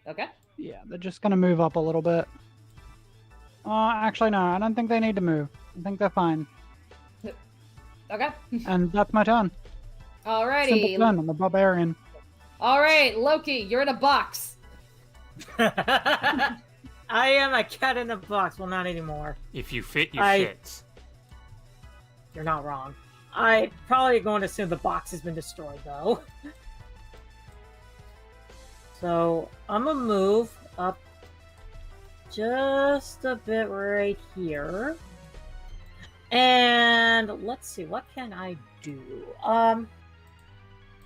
Okay. Yeah, they're just going to move up a little bit. Actually, no, I don't think they need to move. I think they're fine. Okay. And that's my turn. Alrighty. Simple turn. I'm a barbarian. All right, Loki, you're in a box. I am a cat in a box. Well, not anymore. If you fit, you I- fit. You're not wrong. I probably going to assume the box has been destroyed, though. So I'm gonna move up just a bit right here, and let's see, what can I do? I'm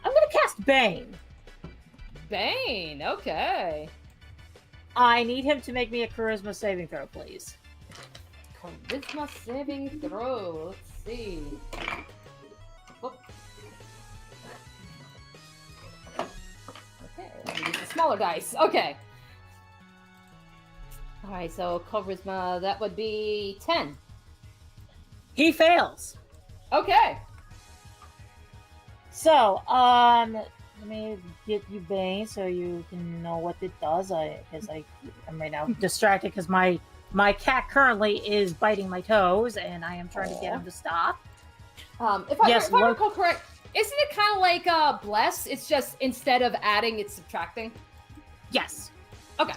gonna cast Bane. Bane, okay. I need him to make me a charisma saving throw, please. Charisma saving throw. Let's see. Whoop. Okay, let me use the smaller dice. Okay. Alright, so charisma, that would be 10. He fails. Okay. So, let me get you Bane so you can know what it does. I'm right now distracted because my cat currently is biting my toes, and I am trying to get him to stop. If I Yes, recall correct, isn't it kind of like Bless? It's just instead of adding, it's subtracting? Yes. Okay.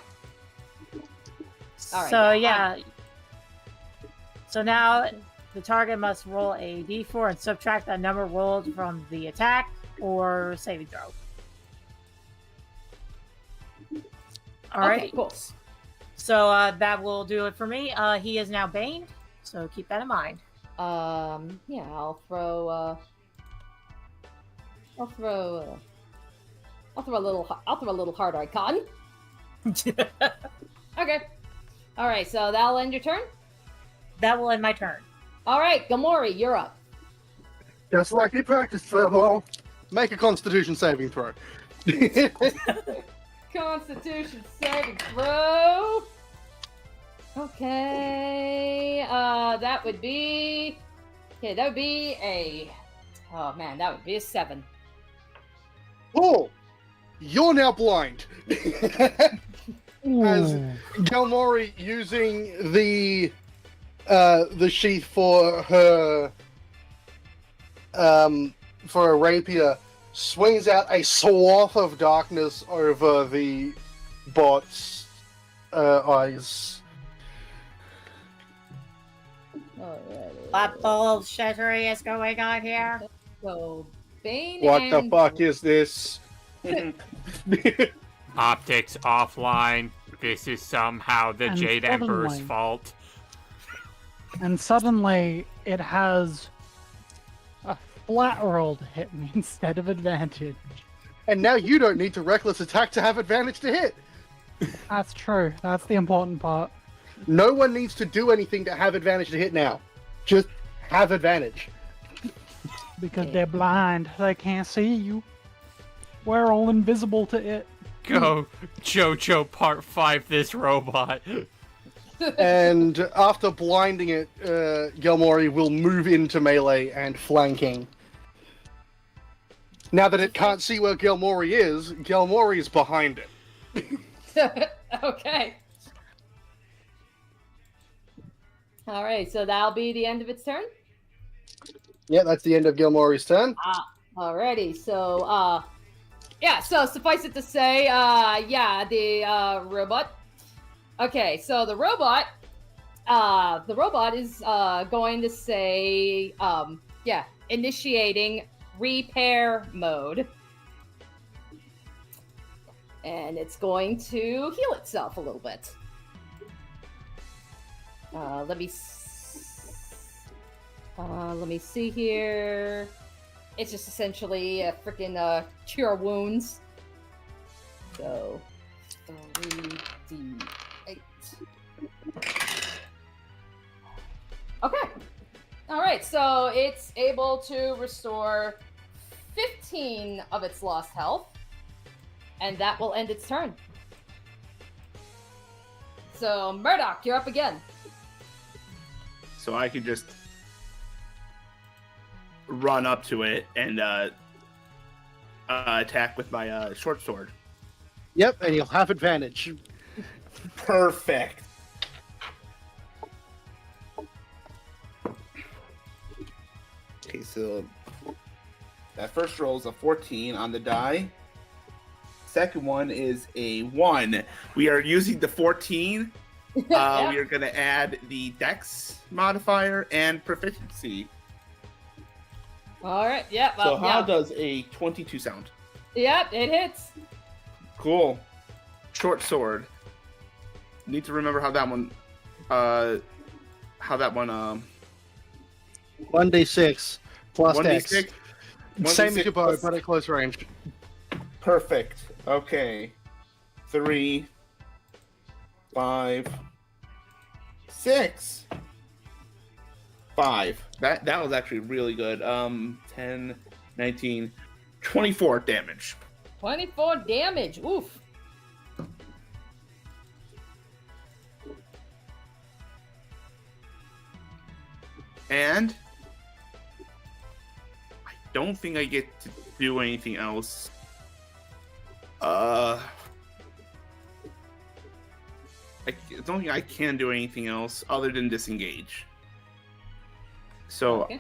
All right, So yeah, yeah. So now the target must roll a d4 and subtract that number rolled from the attack or saving throw. All right. Okay, cool. So that will do it for me. He is now Bane, so keep that in mind. Yeah, I'll throw a little heart icon. Okay. All right, so that'll end your turn. That will end my turn. All right, Gamori, you're up. Just like he practiced, Trevor. Make a Constitution saving throw. Constitution saving throw. Okay, that would be a. Oh man, that would be a 7. Oh, you're now blind. As Ooh. Galmori, using the sheath for her rapier, swings out a swath of darkness over the bot's eyes. What bullshittery is going on here? So Bane What and the fuck is this? Optics offline. This is somehow the And Jade Emperor's suddenly- fault. And suddenly it has a flat roll to hit me instead of advantage. And now you don't need to reckless attack to have advantage to hit. That's true. That's the important part. No one needs to do anything to have advantage to hit now. Just have advantage. Because they're blind. They can't see you. We're all invisible to it. Go, JoJo Part 5, this robot. And after blinding it, Gelmori will move into melee and flanking. Now that it can't see where Gelmori is behind it. Okay. All right, so that'll be the end of its turn. Yeah, that's the end of Gilmore's turn. Alrighty, so yeah, so suffice it to say, the robot. Okay, so the robot is going to say, initiating repair mode, and it's going to heal itself a little bit. Let me see here. It's just essentially a freaking cure wounds. So 3d8. Okay. All right. So it's able to restore 15 of its lost health, and that will end its turn. So Murdoch, you're up again. So I could just run up to it and attack with my short sword. Yep, and you'll have advantage. Perfect. Okay, so that first roll is a 14 on the die. Second one is a 1. We are using the 14. Yep. We are going to add the Dex modifier and proficiency. All right. Yep. So how does a 22 sound? Yep, it hits. Cool. Short sword. Need to remember how that one. 1d6 plus 1d6. dex. Same as 1d6 your bow, plus- but at close range. Perfect. Okay. 3, 5, 6, 5. That was actually really good. 10, 19, 24 damage. 24 damage. Oof. And I don't think I get to do anything else. I don't think I can do anything else other than disengage. So, Okay.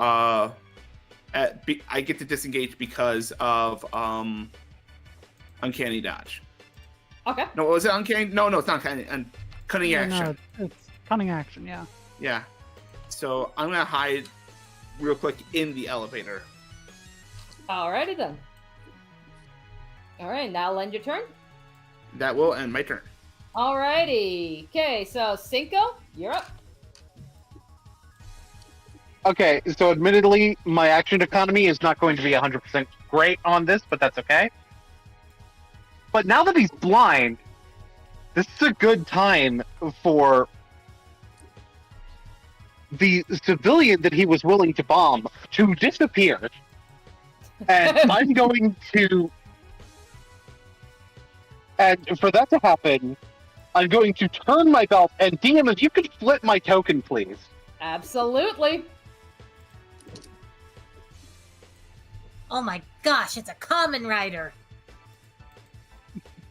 I get to disengage because of uncanny dodge. Okay. No, was it uncanny? No, it's not uncanny. Cunning No, action. no, it's cunning action, yeah. Yeah. So I'm gonna hide real quick in the elevator. Alrighty then. All right, now end your turn. That will end my turn. Alrighty. Okay, so Cinco, you're up. Okay, so admittedly, my action economy is not going to be 100% great on this, but that's okay. But now that he's blind, this is a good time for the civilian that he was willing to bomb to disappear. And I'm going to... And for that to happen, I'm going to turn my belt, and DM, if you could flip my token, please. Absolutely. Oh my gosh, it's a common rider.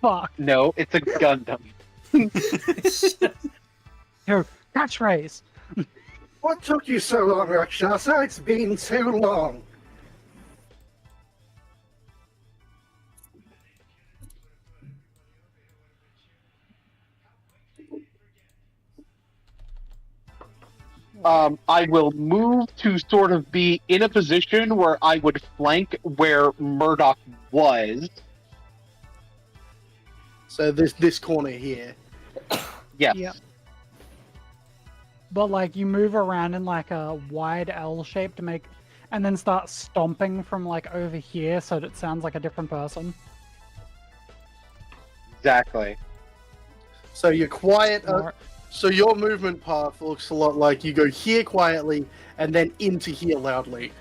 Fuck. No, it's a Gundam. Your catchphrase. What took you so long, Rakshasa? It's been too long. I will move to sort of be in a position where I would flank where Murdoch was. So this corner here. Yes. Yep. But like you move around in like a wide L shape to make, and then start stomping from like over here so that it sounds like a different person. Exactly. So you're quiet. Or- So your movement path looks a lot like you go here quietly and then into here loudly.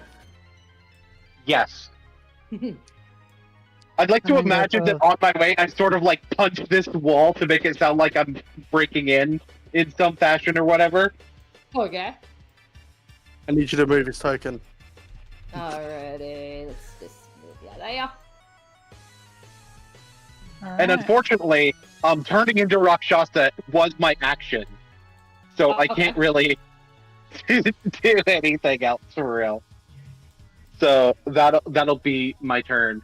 Yes. I'd like to And then imagine there's that on my way, I sort of like punch this wall to make it sound like I'm breaking in some fashion or whatever. Okay. I need you to move his token. Alrighty. Let's just move that there. And unfortunately, turning into Rakshasa was my action. So I Okay. can't really do anything else for real. So that'll be my turn.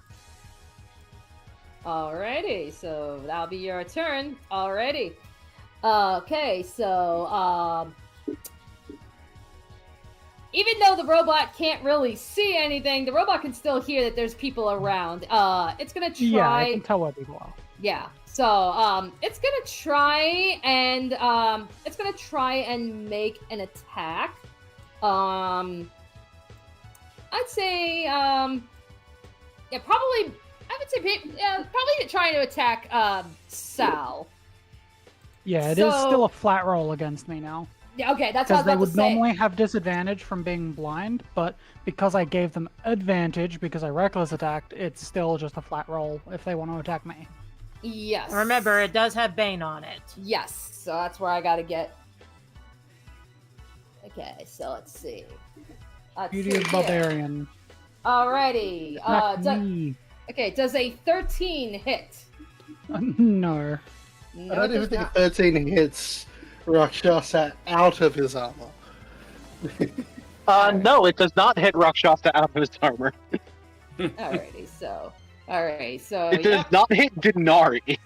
Alrighty, so that'll be your turn. Alrighty. Okay, so even though the robot can't really see anything, the robot can still hear that there's people around. It's gonna try. Yeah, I can tell where people are. Yeah. So it's gonna try and make an attack. I'd say yeah, probably. I would say probably trying to attack Sal. Yeah, it is still a flat roll against me now. Yeah, okay, that's what I was Because they about would to say. normally have disadvantage from being blind, but because I gave them advantage because I reckless attacked, it's still just a flat roll if they want to attack me. Yes. Remember, it does have Bane on it. Yes, so that's where I gotta get. Okay, so let's see. Beauty of Barbarian. Alrighty. Not me. Okay, does a 13 hit? No. No, I don't it even does think not. 13 hits Rakshasa out of his armor. No, it does not hit Rakshasa out of his armor. Alrighty, so. Alright, so. It does not hit Denari.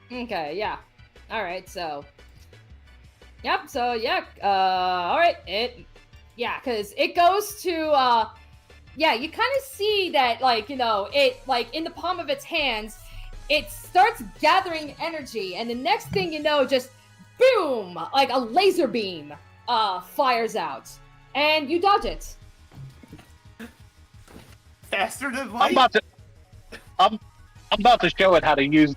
Okay, yeah. Alright, so. Yep, so yeah. Alright, yeah, because it goes to, yeah, you kind of see that, like, you know, it, like, in the palm of its hands, it starts gathering energy, and the next thing you know, just boom, like a laser beam fires out, and you dodge it. Faster than I'm light. I'm about to show it how to use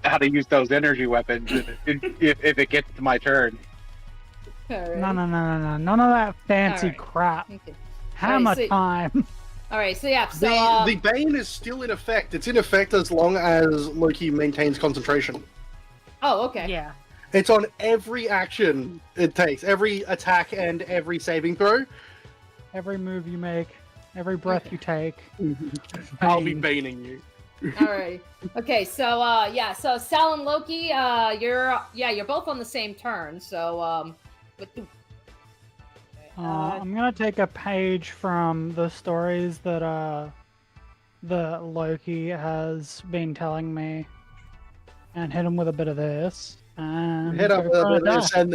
those energy weapons if it gets to my turn. Alright. No. None of that fancy Alright. crap. Okay. Hammer Alright, so- time. Alright, so yeah, so The Bane is still in effect. It's in effect as long as Loki maintains concentration. oh, okay. Yeah. It's on every action it takes, every attack and every saving throw. Every move you make, every breath you take. I'll be Bane. baning you. Alright. Okay, so yeah, so Sal and Loki, you're both on the same turn, so with the I'm gonna take a page from the stories that the Loki has been telling me, and hit him with a bit of this. And Hit him go with a for bit of an this, attack. and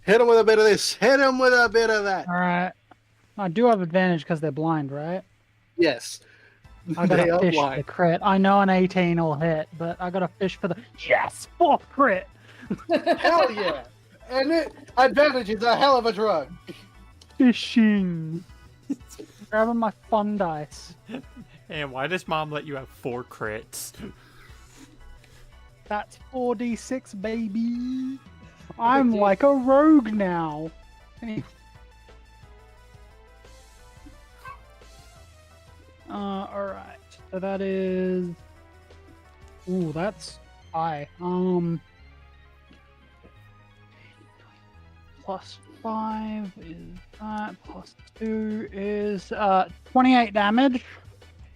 hit him with a bit of this. Hit him with a bit of that. All right. I do have advantage because they're blind, right? Yes. I got They a are fish for the blind. crit. I know an 18 will hit, but I got a fish for the fourth crit. Hell yeah. And advantage is a hell of a drug. Fishing. Grabbing my fun dice. And why does mom let you have 4 crits? That's 4d6, baby. I'm like a rogue now. Alright. So that is... Ooh, that's high. Plus 5 is that, plus 2 is 28 damage.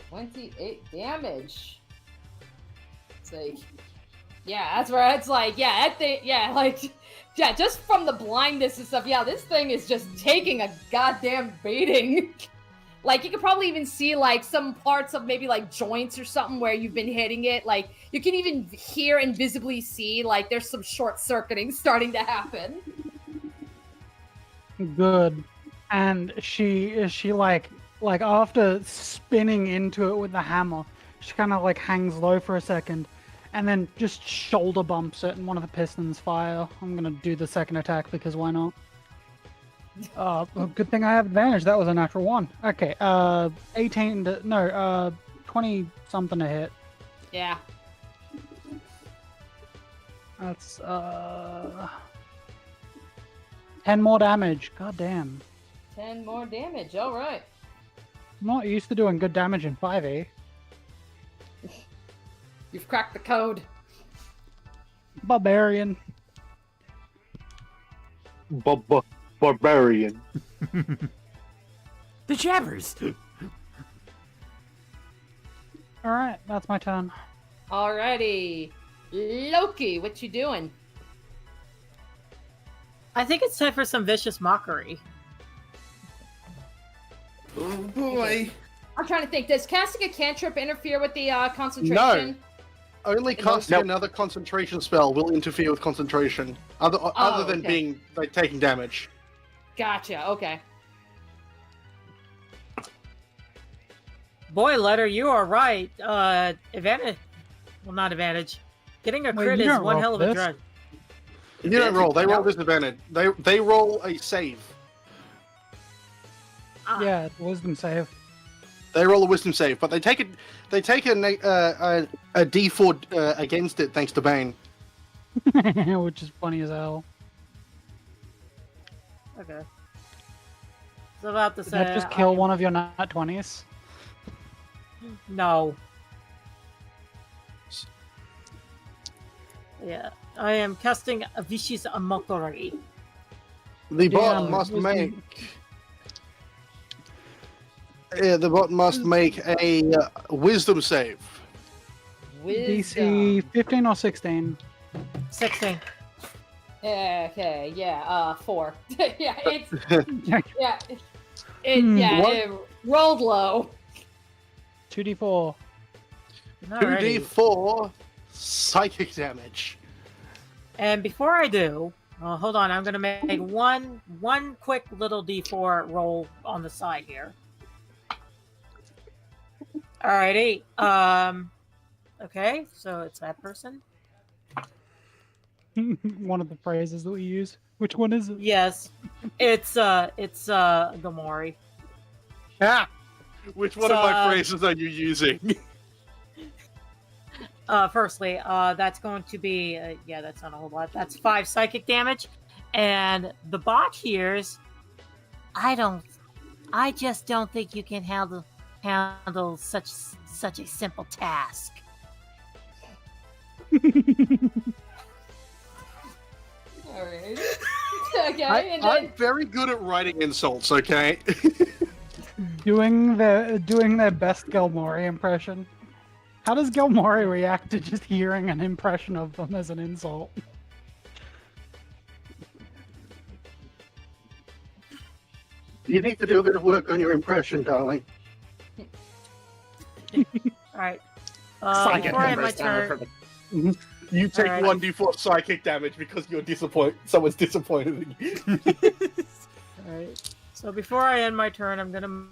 28 damage. It's like, yeah, that's where it's like, yeah, yeah, just from the blindness and stuff, yeah, this thing is just taking a goddamn beating. Like, you could probably even see, like, some parts of maybe, like, joints or something where you've been hitting it. Like, you can even hear and visibly see, like, there's some short-circuiting starting to happen. Good. And she like after spinning into it with the hammer, she kind of like hangs low for a second, and then just shoulder bumps it, and one of the pistons fire. I'm gonna do the second attack because why not? Good thing I have advantage. That was a natural 1. Okay. 18. 20 something to hit. Yeah. That's 10 more damage. God damn. 10 more damage, alright. I'm not used to doing good damage in 5e. You've cracked the code. Barbarian. Barbarian. The jabbers! Alright, that's my turn. Alrighty. Loki, what you doing? I think it's time for some vicious mockery. Oh boy. I'm trying to think. Does casting a cantrip interfere with the concentration? Only casting another concentration spell will interfere with concentration, other than okay. being like taking damage. Gotcha. Okay. Boy, Letter, you are right. Advantage. Well, not advantage. Getting a Wait, crit you is don't one roll hell of a this? drug. You don't roll; they roll disadvantage. They roll a save. Ah, Yeah, wisdom save. They roll a wisdom save, but they take a D4 against it thanks to Bane. Which is funny as hell. Okay. So about to Did say. that just kill one of your nat 20s? No. Yeah, I am casting a vicious mockery. The bot Yeah, must wisdom- make. The bot must make a wisdom save. DC 15 or 16? 16. Okay. Yeah. 4. Yeah. It's Yeah. yeah. What? It rolled low. 2d4. Alrighty. 2d4 psychic damage. And before I do, hold on, I'm gonna make one quick little D4 roll on the side here. Alrighty. Okay, so it's that person. One of the phrases that we use. Which one is it? Yes, it's Gamori. Ah! Which one of my So, phrases are you using? Firstly, that's going to be yeah, that's not a whole lot. That's 5 psychic damage, and the bot hears. I just don't think you can handle such a simple task. All right. Okay. And then I'm very good at writing insults, okay? Doing their best Gilmore impression. How does Gilmore react to just hearing an impression of them as an insult? You need to do a bit of work on your impression, darling. All right. Before I have my turn, You take Alright. 1d4 psychic damage because you're someone's disappointed in you. Alright. So before I end my turn, I'm gonna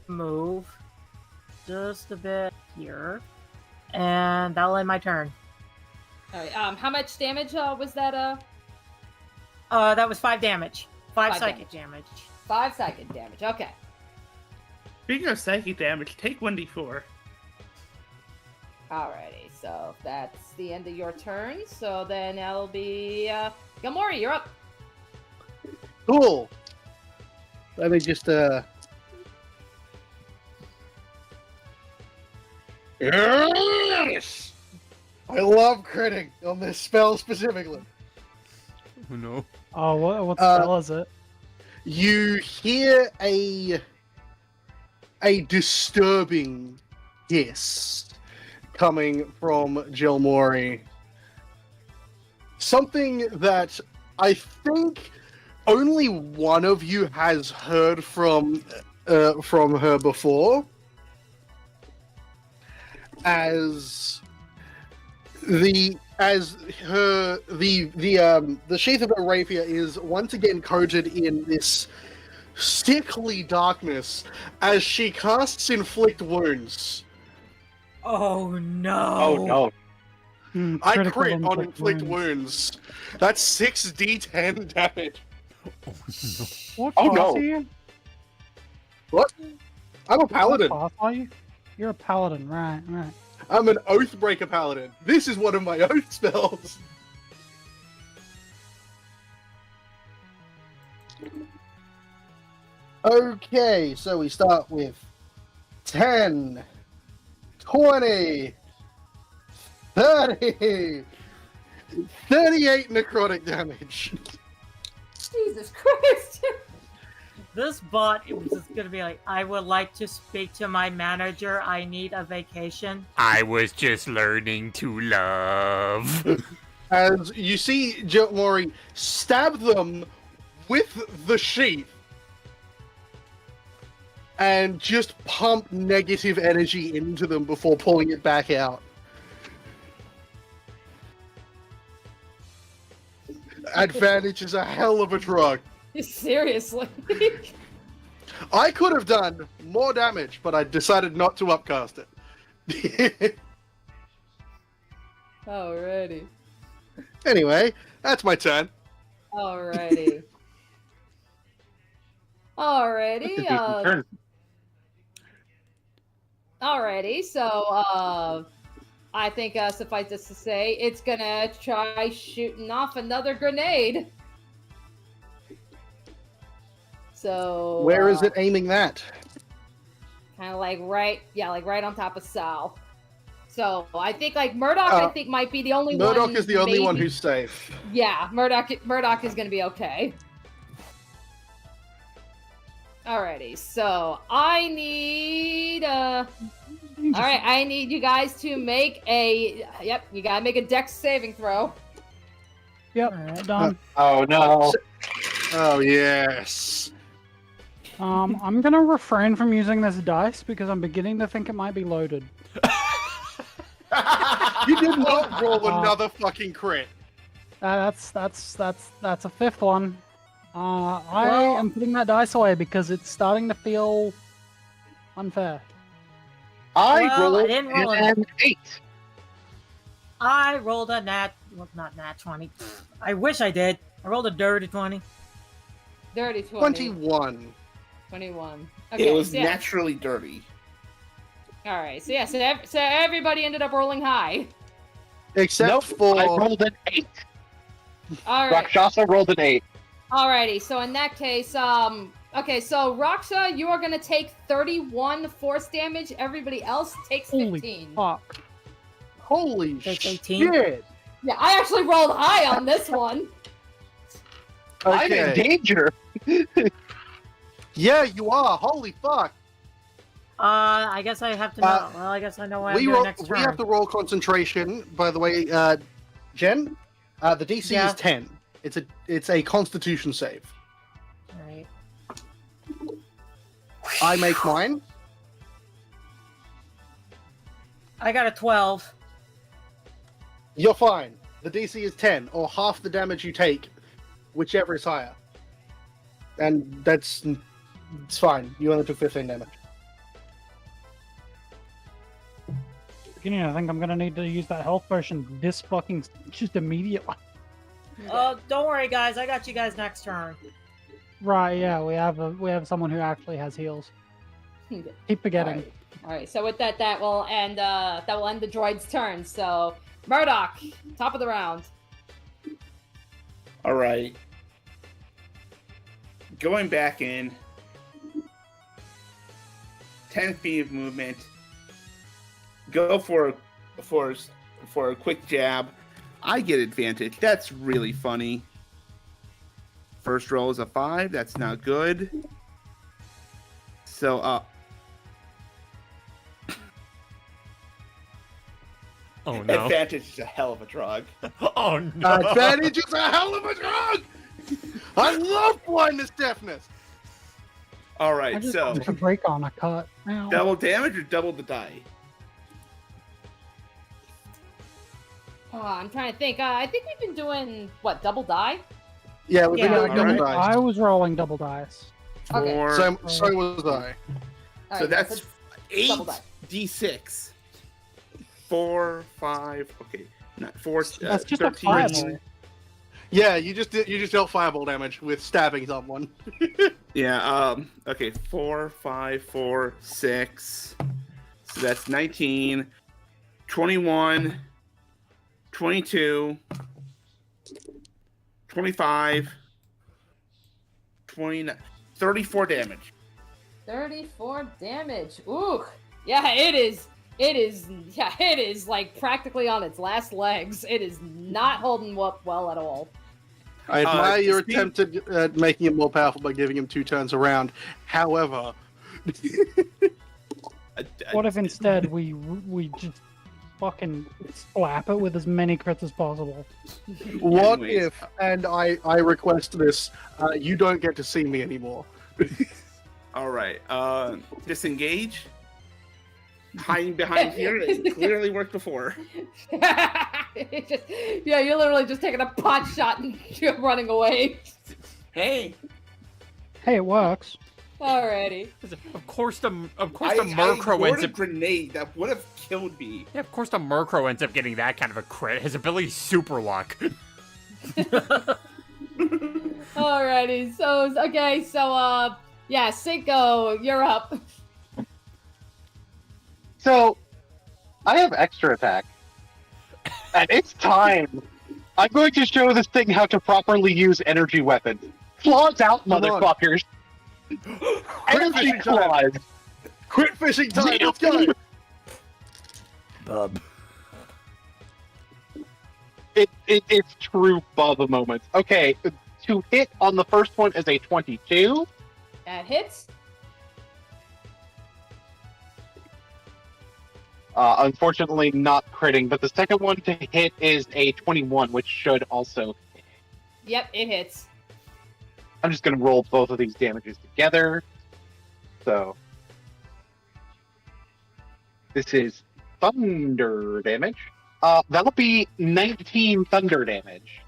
move just a bit here, and that'll end my turn. all right. How much damage was that? That was 5 damage. 5 5 psychic damage. 5 psychic damage. Okay. Speaking of psychic damage, take 1d4. Alrighty. So that's the end of your turn. So then that'll be Gamori. You're up. Cool. Let me just Yes! I love critting on this spell specifically. Oh no. Oh, what spell is it? You hear a disturbing hiss coming from Gilmori. Something that I think only one of you has heard from her before, as the sheath of her rapier is once again coated in this sickly darkness as she casts inflict wounds. Oh no! Oh no. I Critical crit on inflict wounds. That's 6d10 damage. What Oh, class no. are you? I'm a What paladin. class are you? You're a paladin, right? I'm an Oathbreaker paladin. This is one of my oath spells. Okay, so we start with 10, 20, 30, 38 necrotic damage. Jesus Christ. This bot was just gonna be like, I would like to speak to my manager. I need a vacation. I was just learning to love. as you see Mori stab them with the sheath and just pump negative energy into them before pulling it back out. Advantage is a hell of a drug. Seriously. I could have done more damage, but I decided not to upcast it. Alrighty. Anyway, that's my turn. Alrighty. Alrighty. Turn. Alrighty. So, I think suffice it to say, it's gonna try shooting off another grenade. So. Where is it aiming that? Kind of like right on top of Sal. So I think like Murdoch, I think might be the only one. Murdoch is the only one maybe- who's safe. Yeah, Murdoch is gonna be okay. Alrighty, so I need alright, I need you guys to make you gotta make a dex saving throw. Yep, done. Oh no. Oh yes. I'm gonna refrain from using this dice because I'm beginning to think it might be loaded. You did not roll another fucking crit. That's a fifth one. I am putting that dice away because it's starting to feel unfair. I I didn't roll an 8. I rolled a not nat 20. I wish I did. I rolled a dirty 20. Dirty 20. 21. 21. Okay, It was so yeah. naturally dirty. Alright, so yeah, so everybody ended up rolling high. Except for... I rolled an 8. Alright. Rakshasa rolled an 8. Alrighty, so in that case, okay, so Raksha, you are gonna take 31 force damage. Everybody else takes 15. Holy fuck. Holy Take 18. shit! Yeah, I actually rolled high on this one. I'm in danger. Yeah, you are. Holy fuck. I guess I have to know. Well, I guess I know what I'm doing next turn. We have to roll concentration. By the way, Jen, the DC Yeah. is 10. It's a Constitution save. Alright. I make mine. I got a 12. You're fine. The DC is 10, or half the damage you take, whichever is higher. And it's fine. You only took 15 damage. Beginning to think I'm gonna need to use that health potion this fucking just immediately. Don't worry, guys. I got you guys next turn. Right, yeah, we have someone who actually has heals. Keep forgetting. Alright, so with that will end the droid's turn. So Murdoch, top of the round. All right. Going back in. 10 feet of movement. Go for a quick jab. I get advantage. That's really funny. First roll is a 5. That's not good. So, Oh no. advantage is a hell of a drug. Oh no. Advantage is a hell of a drug! I love blindness deafness! All I right, just so want to break on a cut. Ow. double damage or double the die? Oh, I'm trying to think. I think we've been doing what, double die? Yeah, we've been Yeah, doing double alright. dice. I was rolling double dice. Okay. Four. So was I. Alright, So that's double die. 8d6. 4, 5. Okay, not 4. That's just a 13. fireball. Yeah, you just dealt fireball damage with stabbing someone. Yeah. Okay. 4, 5, 4, 6. So that's 19, 21, 22, 25, 29, 34 damage. 34 damage. Ooh. Yeah, it is. Yeah, it is like practically on its last legs. It is not holding up well at all. I admire your Steve- attempt at making him more powerful by giving him 2 turns around. However, What if instead we just fucking slap it with as many crits as possible. What Anyways. if, and I request this, you don't get to see me anymore? All right. Disengage. Hiding behind here. It clearly worked before. It's just, yeah, you're literally just taking a pot shot and you're running away. Hey, Hey, it works. Alrighty. Of course the I Murkrow ignored ends a up. grenade that would have killed me. Yeah, of course the Murkrow ends up getting that kind of a crit. His ability's super luck. Alrighty. So yeah, Cinco, you're up. So, I have extra attack. And it's time. I'm going to show this thing how to properly use energy weapons. Claws out, Come on. motherfuckers! Energy fishing time. claws! Quit fishing time, let's go! Bub. It's true Bubba moments. Okay, to hit on the first one is a 22. That hits. Unfortunately, not critting, but the second one to hit is a 21, which should also. Yep, it hits. I'm just going to roll both of these damages together. So. This is thunder damage. That'll be 19 thunder damage.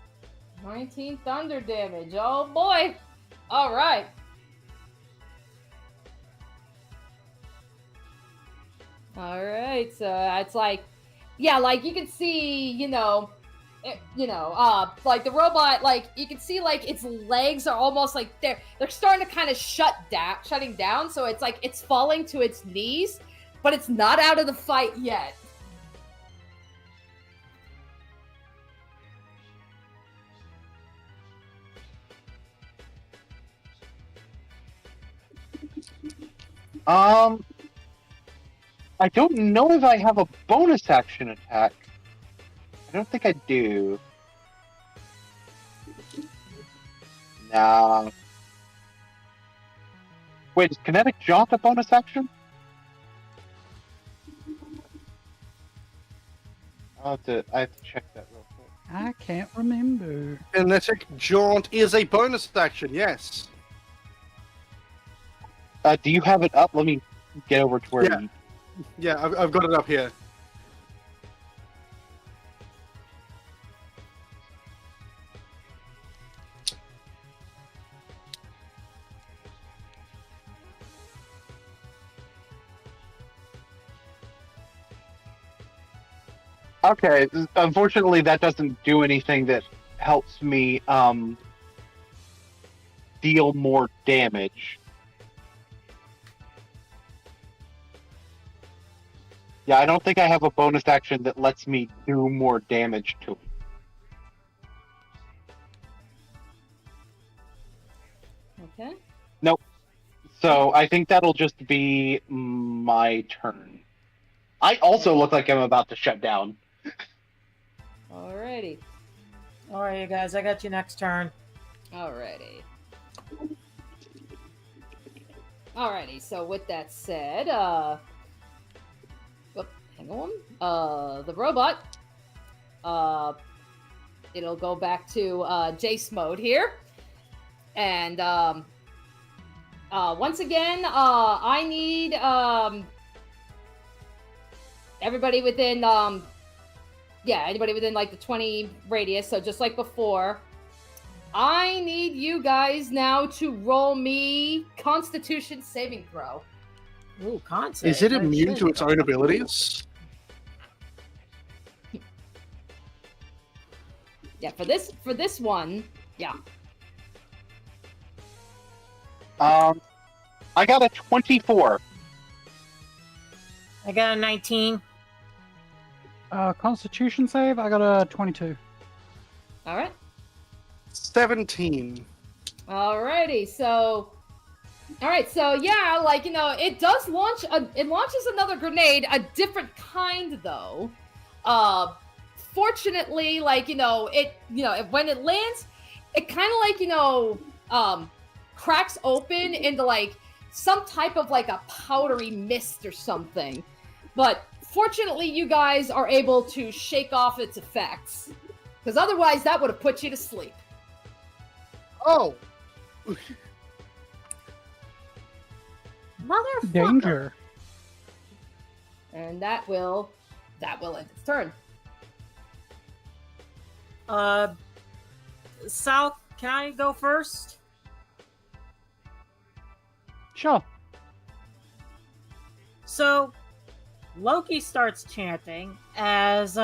19 thunder damage. Oh boy. All right. All right. So it's like, yeah, like you can see, like the robot, like you can see, like its legs are almost like they're starting to kind of shutting down. So it's like it's falling to its knees, but it's not out of the fight yet. I don't know if I have a bonus action attack. I don't think I do. Nah. Wait, is Kinetic Jaunt a bonus action? I have to check that real quick. I can't remember. Kinetic Jaunt is a bonus action, yes. Do you have it up? Let me get over to where Yeah. you... Yeah, I've got it up here. Okay, unfortunately that doesn't do anything that helps me deal more damage. Yeah, I don't think I have a bonus action that lets me do more damage to it. Okay. So I think that'll just be my turn. I also look like I'm about to shut down. Alrighty. All right, you guys, I got you next turn. Alrighty. Alrighty, so with that said, hang on. The robot, it'll go back to Jace mode here. And once again, I need everybody within anybody within like the 20 radius, so just like before. I need you guys now to roll me Constitution saving throw. Ooh, concept. Is it immune to its own abilities? Yeah, for this one, yeah. I got a 24. I got a 19. Constitution save, I got a 22. All right. 17. Alrighty, so yeah, like it does launch it launches another grenade, a different kind though. Fortunately, like when it lands, it kind of like cracks open into like some type of like a powdery mist or something. But fortunately, you guys are able to shake off its effects. Because otherwise, that would have put you to sleep. Oh, Motherfucker. Danger. And that will end its turn. Sal, can I go first? Sure. So, Loki starts chanting as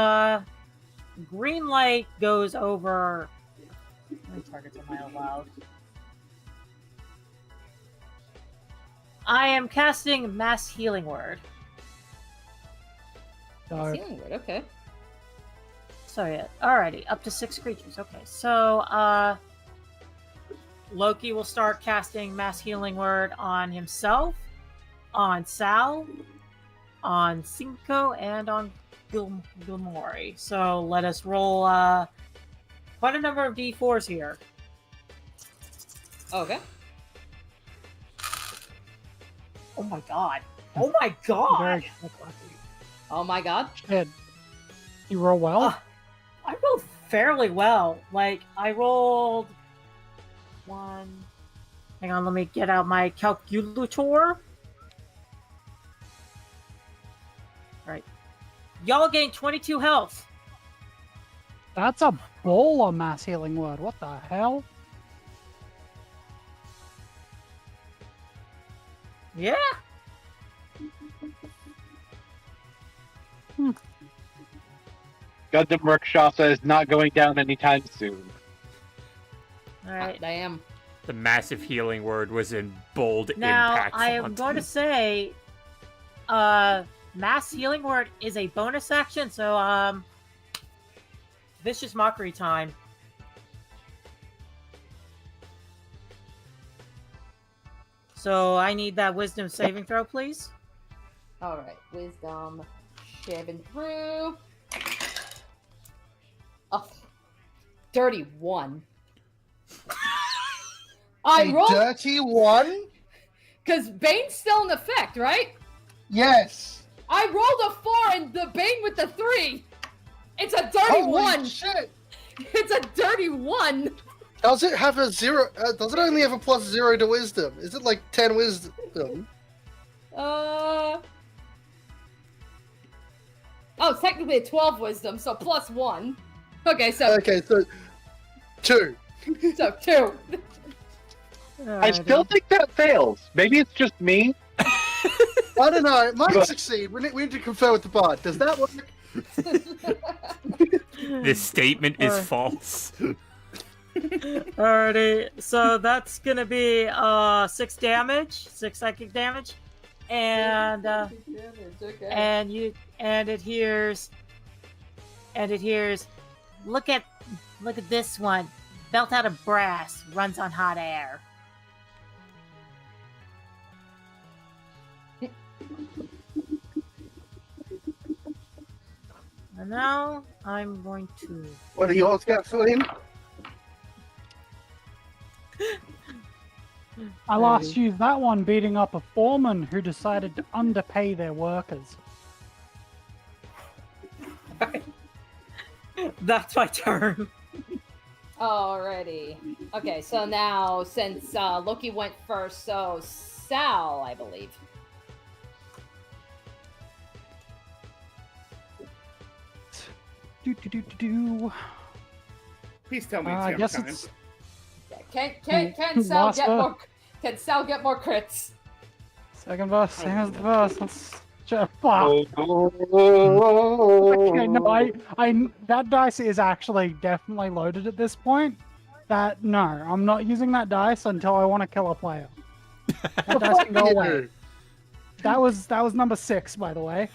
green light goes over. How many targets am I allowed? I am casting Mass Healing Word. Healing word, okay. So yeah, alrighty, up to 6 creatures. Okay, so Loki will start casting Mass Healing Word on himself, on Sal, on Cinco, and on Gilmori. So let us roll quite a number of d4s here. Okay. Oh my god. Oh my god! Very Oh my god. shit. You roll well? I rolled fairly well. Like, I rolled one. Hang on, let me get out my calculator. Alright. Y'all gain 22 health. That's a ball of mass healing word. What the hell? Yeah. Gundam Rakshasa is not going down anytime soon. Alright. I am. The massive healing word was in bold Now, impact. I am going to say, Mass Healing Word is a bonus action, so, Vicious Mockery time. So, I need that Wisdom saving throw, please. Alright, wisdom shaving through. Oh, dirty one. I a rolled dirty one? because Bane's still in effect, right? Yes. I rolled a 4 and the Bane with the 3. It's a dirty Holy one. shit. It's a dirty one. Does it have a 0? Does it only have a +0 to wisdom? Is it like 10 wisdom? Oh, it's technically a 12 wisdom, so +1. Okay, so Okay, so 2. so 2. I still think that fails. Maybe it's just me. I don't know. It might succeed. We need to confer with the bard. Does that work? This statement is false. Alrighty, so that's gonna be 6 damage, 6 psychic damage, and Okay. and it hears look at this one, belt out of brass, runs on hot air. And now I'm going to What are yours, Gasoline? I last used that one beating up a foreman who decided to underpay their workers. That's my turn. Alrighty. Okay, so now since Loki went first, so Sal, I believe. Do. Please tell me it's I hammer guess time. it's Can Sal Last get one. more? Can Sal get more crits? second verse, same as the first. Let's check. Fuck. Oh, Okay, no, I that dice is actually definitely loaded at this point. No, I'm not using that dice until I want to kill a player. That dice can go away. That was number 6, by the way.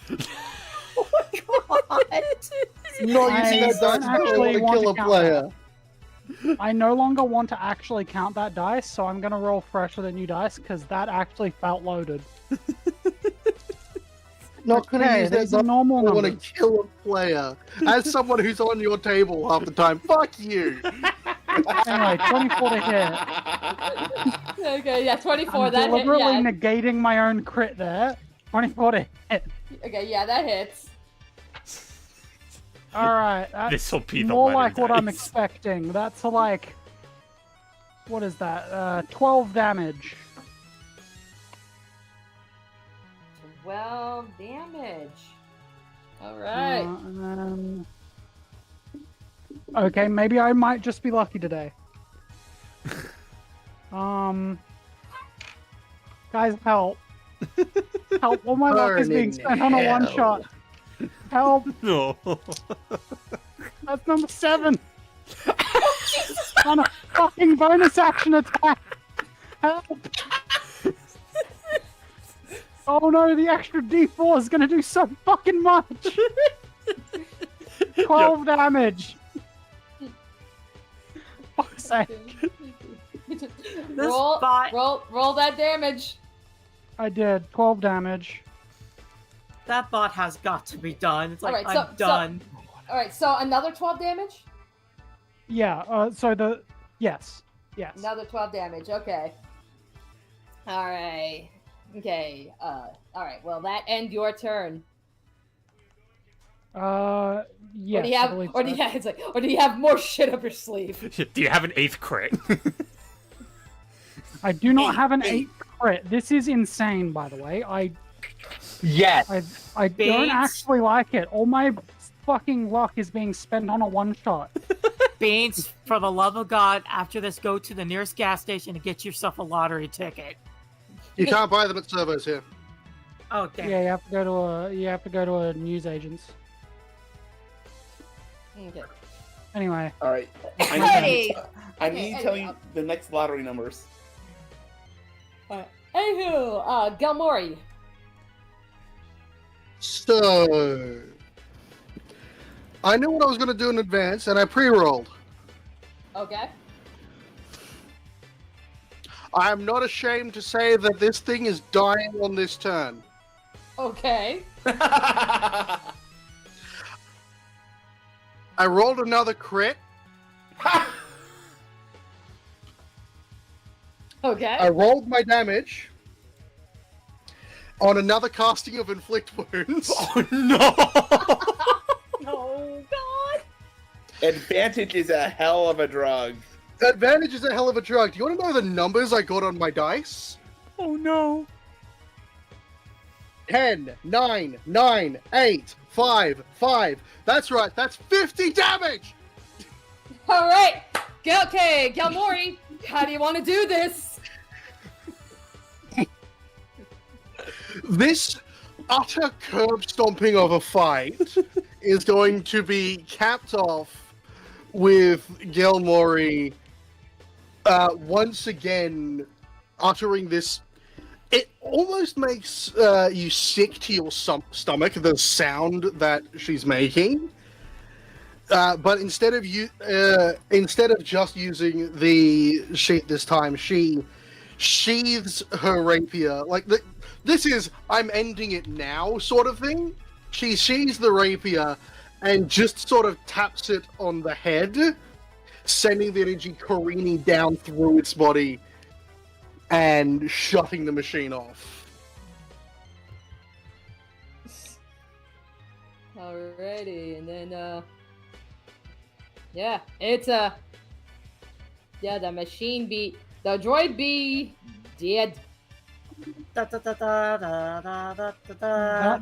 Not I using that don't dice actually to want kill to a count player. I no longer want to actually count that dice, so I'm gonna roll fresh with a new dice because that actually felt loaded. Not gonna Okay, use that these are dice normal to want to numbers. kill a player. As someone who's on your table half the time, fuck you. Anyway, 24 to hit. Okay, yeah, 24. I'm That hit. deliberately Yeah. negating my own crit there. 24 to hit. Okay, yeah, that hits. All right, that's This'll be the more letter like what I'm dice. expecting. That's like, what is that? 12 damage. 12 damage. All right. Okay, maybe I might just be lucky today. Guys, help! Help! All my luck is being Burning spent on a one hell. shot. Help! No. That's number 7. On a fucking bonus action attack. Help! Oh no, the extra D4 is gonna do so fucking much. 12 damage. Fuck's sake. This bot, roll that damage. I did 12 damage. that bot has got to be done. It's like, Alright, I'm done. All right, so another 12 damage. Yeah. Yes. Another 12 damage. Okay. All right. Okay. All right. Well, that ends your turn. Yes. Or do you I have? believe Or do so. you have? It's like, or do you have more shit up your sleeve? Do you have an 8th crit? I do not have an 8 crit. This is insane, by the way. Yes. I don't Bates. actually like it. All my fucking luck is being spent on a one shot. Baines, for the love of God, after this, go to the nearest gas station and get yourself a lottery ticket. You can't buy them at servos here. Oh, damn. Yeah, you have to go to a newsagent's. Okay. Anyway, All right. Hey! I need to tell you the next lottery numbers. Anywho, Galmori. So, I knew what I was going to do in advance, and I pre-rolled. Okay. I am not ashamed to say that this thing is dying on this turn. Okay. I rolled another crit. Okay. I rolled my damage on another casting of Inflict Wounds. Oh no! Oh God. Advantage is a hell of a drug. Advantage is a hell of a drug. Do you want to know the numbers I got on my dice? oh no. 10, 9, 9, 8, 5, 5. That's right, that's 50 damage! All right. Okay, Galmori. How do you want to do this? This utter curb stomping of a fight is going to be capped off with Gelmori once again uttering this. It almost makes you sick to your stomach, the sound that she's making. But instead of just using the sheath this time, she sheathes her rapier. This is I'm ending it now sort of thing. She sheathes the rapier and just sort of taps it on the head, sending the energy careening down through its body and shutting the machine off. Alrighty, and then yeah, it's the machine the droid be dead. That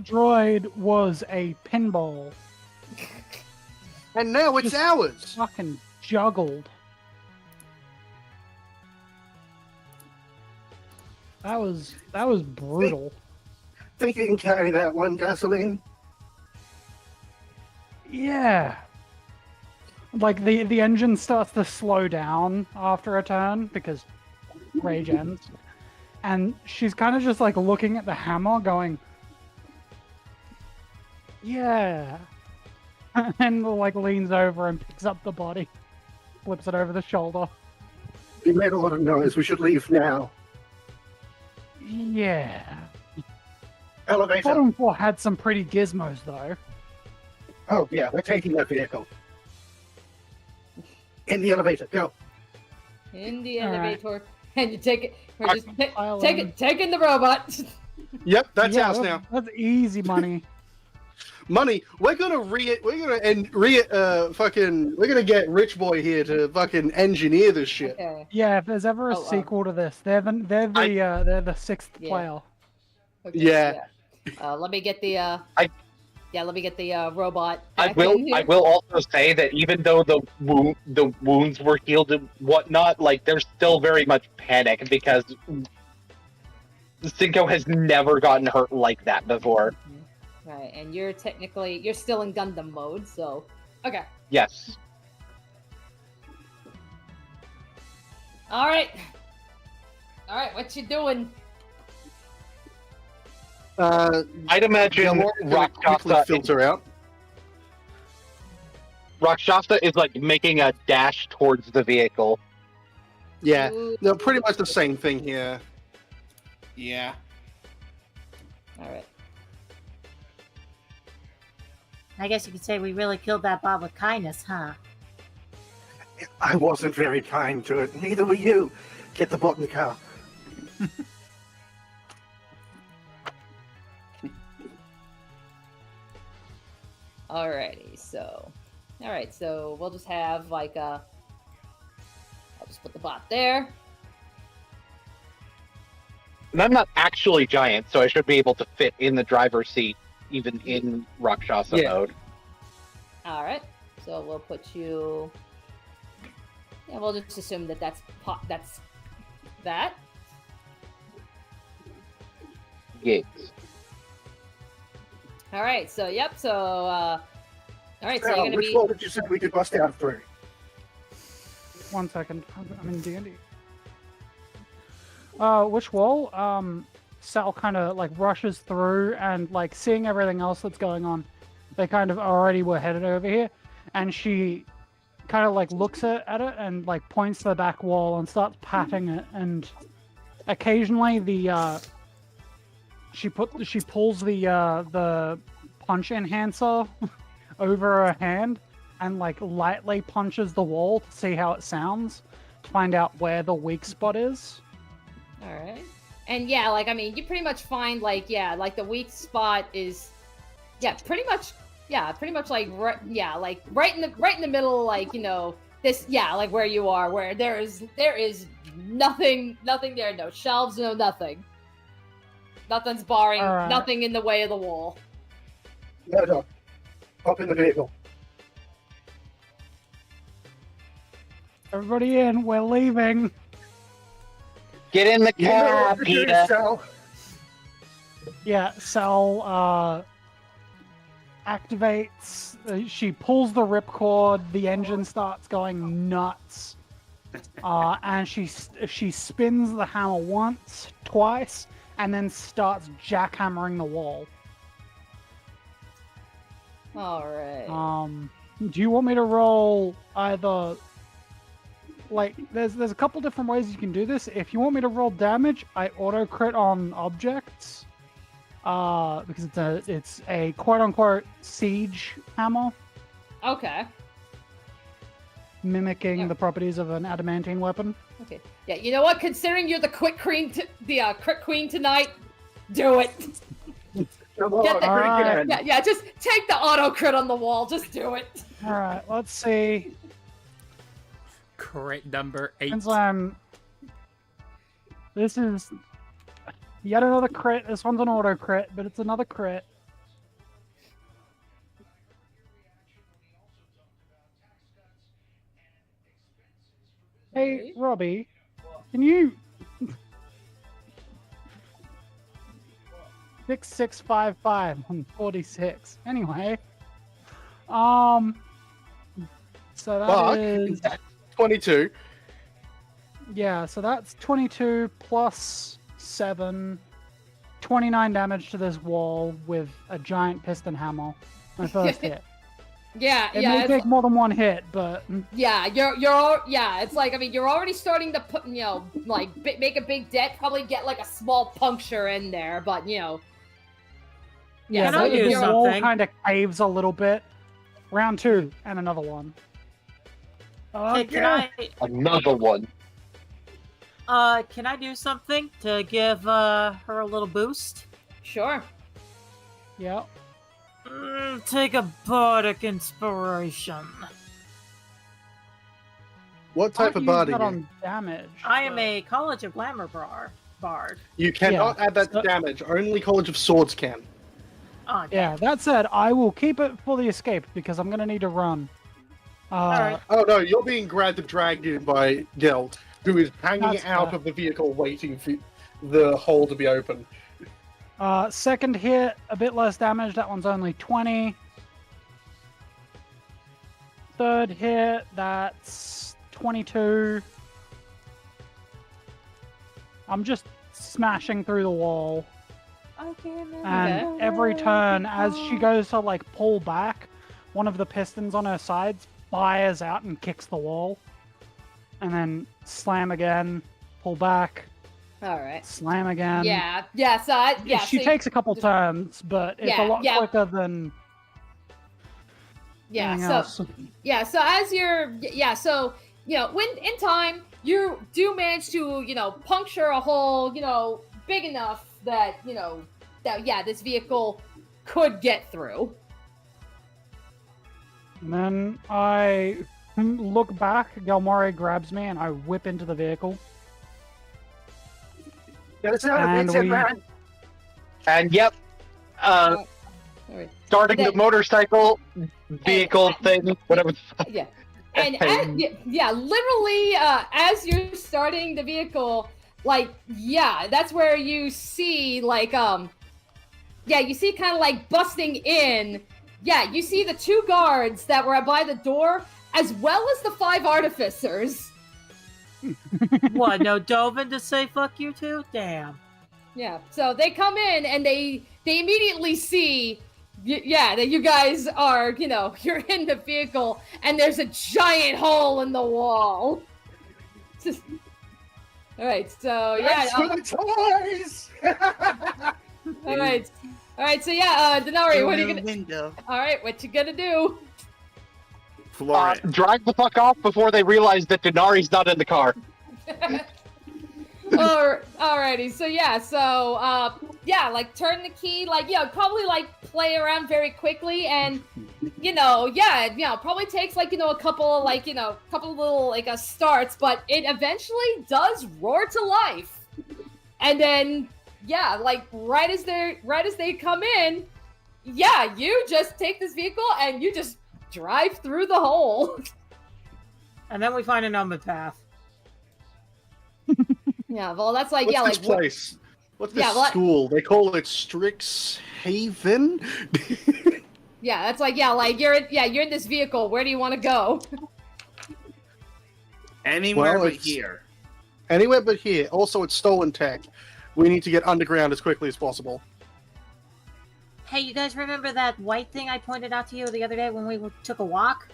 droid was a pinball. And now it's Just ours. Fucking juggled. That was brutal. Think you can carry that one, Gasoline? Yeah. Like the engine starts to slow down after a turn because rage ends. And she's kind of just like looking at the hammer going, yeah. And like leans over and picks up the body, flips it over the shoulder. You made a lot of noise. We should leave now. Yeah. Elevator. Bottom 4 had some pretty gizmos though. Oh, yeah, we're taking that vehicle. In the elevator, go. In the All right. elevator, and you take it. We're just I'll, taking the robot. Yep, that's yeah, ours now. That's easy money. Money. We're gonna get Rich Boy here to fucking engineer this shit. Okay. Yeah, if there's ever a Oh, sequel to this, they're the sixth Yeah. player. Okay, Yeah. let me get the let me get the robot. I back will. in here. I will also say that even though the wounds were healed and whatnot, like there's still very much panic because Cinco has never gotten hurt like that before. Right, and you're still in Gundam mode, so okay. Yes. All right, what you doing? I'd imagine Gamora gonna quickly filter out. Rakshasa is like making a dash towards the vehicle. Yeah, Ooh. they're pretty much the same thing here. Yeah. All right. I guess you could say we really killed that Bob with kindness, huh? I wasn't very kind to it. Neither were you. Get the bot in the car. Alrighty, so we'll just have like I'll just put the bot there. And I'm not actually giant, so I should be able to fit in the driver's seat, even in Rakshasa mode. All right, so we'll put you. Yeah, we'll just assume that that's that. Yes. All right, so yep, so all right, so Now, you're gonna which be. wall did you say we could bust out through? 1 second. I'm in D&D. Which wall? Sal kind of like rushes through and like seeing everything else that's going on. They kind of already were headed over here, and she kind of like looks at it and like points to the back wall and starts patting it. And occasionally she pulls the punch enhancer over her hand and like lightly punches the wall to see how it sounds, to find out where the weak spot is. All right, and yeah, like I mean, you pretty much find like like the weak spot is, pretty much like right in the middle, like this, like where you are, where there is nothing there, no shelves, no nothing. Nothing's barring, nothing in the way of the wall. No. Hop in the vehicle. Everybody in, we're leaving. Get in the You know car, what to do, Peter. Sal. Yeah, Sal activates. She pulls the ripcord. The engine starts going nuts, and she spins the hammer once, twice, and then starts jackhammering the wall. All right. Do you want me to roll either? Like, there's a couple different ways you can do this. If you want me to roll damage, I auto crit on objects, because it's a quote unquote siege hammer, Okay. mimicking the properties of an adamantine weapon. Okay. Yeah, you know what? Considering you're the crit queen, crit queen tonight, do it. Come on, Get the- pretty good. Yeah, just take the auto crit on the wall. Just do it. All right, let's see. Crit number 8. Since this is yet another crit. This one's an auto crit, but it's another crit. Hey, Robbie, can you 6655 on 46? Anyway, so that is 22. yeah. So that's 22 plus 7, 29 damage to this wall with a giant piston hammer. My first hit. Yeah, It may it's, take more than one hit, but yeah. It's like I mean, you're already starting to put like make a big dent. Probably get like a small puncture in there, but yeah, Can I the do wall something? kind of caves a little bit. Round 2 and another one. Hey, can Another one. I do something to give her a little boost? Sure. Yeah. Take a bardic inspiration. What type of Can't use bard that are you? on damage. I am but- a College of Glamour bard. You cannot add that to so- damage. Only College of Swords can. Oh, Yeah, that said, I will keep it for the escape because I'm gonna need to run. Alright. Oh no, you're being grabbed and dragged in by Gelt, who is hanging That's out fair. of the vehicle waiting for the hole to be open. Second hit, a bit less damage. That one's only 20. Third hit, that's 22. I'm just smashing through the wall. And every turn, as she goes to like pull back, one of the pistons on her sides fires out and kicks the wall. And then slam again, pull back, All right. slam again. Yeah. Yeah. She so takes a couple turns, but it's a lot quicker than anything else. So as you're so when in time you do manage to puncture a hole big enough that that this vehicle could get through. And then I look back, Galmore grabs me, and I whip into the vehicle. Get us out of And here, we- man. And yep, All right. starting the Then- motorcycle vehicle thing, whatever. Yeah. And literally, as you're starting the vehicle, that's where you see, you see kind of like busting in. Yeah, you see the 2 guards that were by the door, as well as the 5 artificers. What, no Dovin to say fuck you too? Damn. Yeah, so they come in and they immediately see, that you guys are, you're in the vehicle and there's a giant hole in the wall. All right, so That's for the toys! all right, so Denari, what are you gonna? Window. All right, what you gonna do? Floor it. Drive the fuck off before they realize that Denari's not in the car. Alrighty, turn the key, probably play around very quickly, and probably takes a couple little starts, but it eventually does roar to life, and then right as they come in, you just take this vehicle and you just drive through the hole. And then we find an omen path. Yeah, well, that's What's this place? What's this school? They call it Strixhaven? Yeah, that's you're in this vehicle. Where do you want to go? Anywhere but it's- here. Anywhere but here. Also, it's stolen tech. We need to get underground as quickly as possible. Hey, you guys remember that white thing I pointed out to you the other day when we took a walk?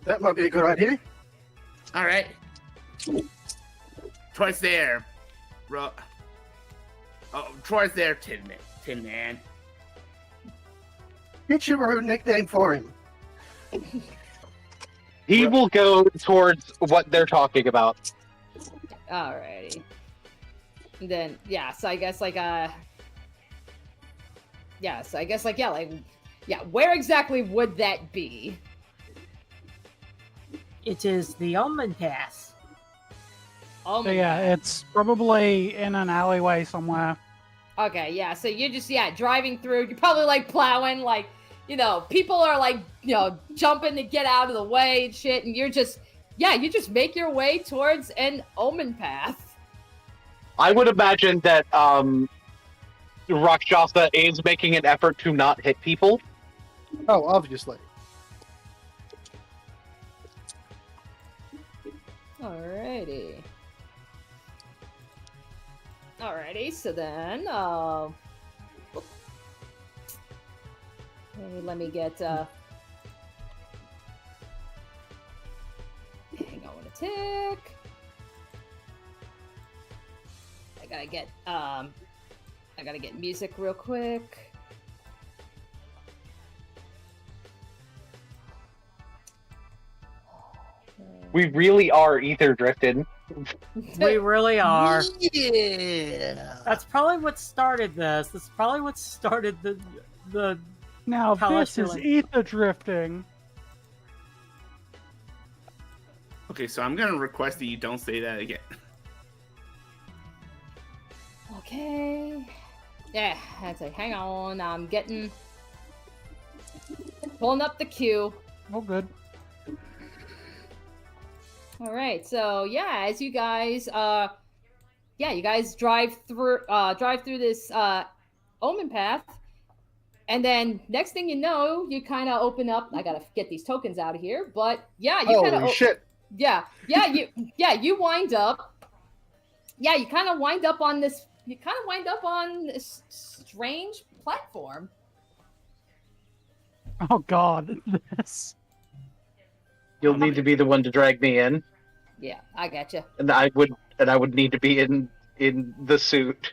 That might be a good idea. All right. Troy's there. Troy's there, Tin Man. Get your own nickname for him. He will go towards what they're talking about. Alrighty. And then so I guess where exactly would that be? It is the omen path. Oh So yeah, it's probably in an alleyway somewhere. Okay, so you're just driving through. You're probably plowing, people are jumping to get out of the way and shit, and you just make your way towards an omen path. I would imagine that Rakshasa is making an effort to not hit people. Oh, obviously. Alrighty, so then, let me get, hang on a tick. I gotta get music real quick. We really are ether drifted. We really are. Yeah. That's probably what started this. That's probably what started the Now How this I is feel ether drifting. Okay, so I'm gonna request that you don't say that again. Okay. Yeah, that's like, hang on. I'm pulling up the queue. Oh, good. All right. So yeah, as you guys, you guys drive through this omen path, and then next thing you know, you kind of open up. I gotta get these tokens out of here, but yeah, you kind of Holy shit! you wind up. Yeah, you kind of wind up on this. You kind of wind up on this strange platform. Oh God, this. You'll need to be the one to drag me in, Yeah, I gotcha. and I would need to be in the suit.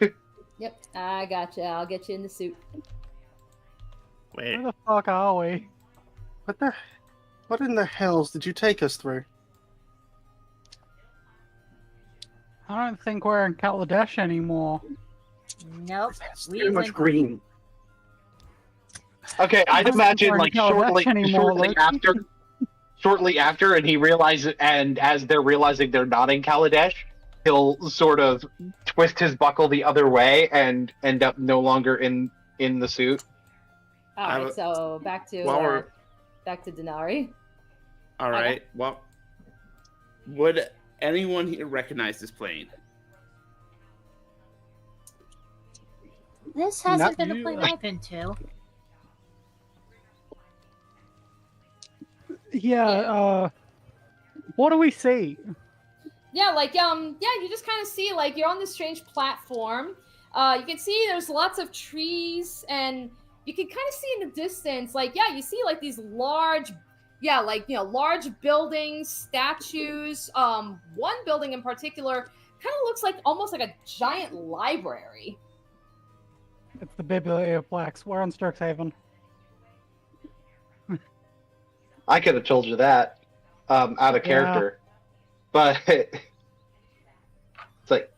Yep, I gotcha. I'll get you in the suit. Wait. Where the fuck are we? What in the hells did you take us through? I don't think we're in Kaladesh anymore. Nope. It's We too much went- green. Okay, I'd Doesn't imagine burn like Kaladesh anymore, shortly after, and he realizes, and as they're realizing they're not in Kaladesh, he'll sort of twist his buckle the other way and end up no longer in the suit. All right, so back to Denari. All right. Well, would anyone here recognize this plane? This hasn't Not been a you. plane I've been to. Yeah. What do we see? Yeah, you just kind of see like you're on this strange platform. You can see there's lots of trees, and you can kind of see in the distance, you see like these large, large buildings, statues. One building in particular kind of looks like almost like a giant library. It's the Biblioplex. We're on Strixhaven. I could have told you that out of character, but it's like,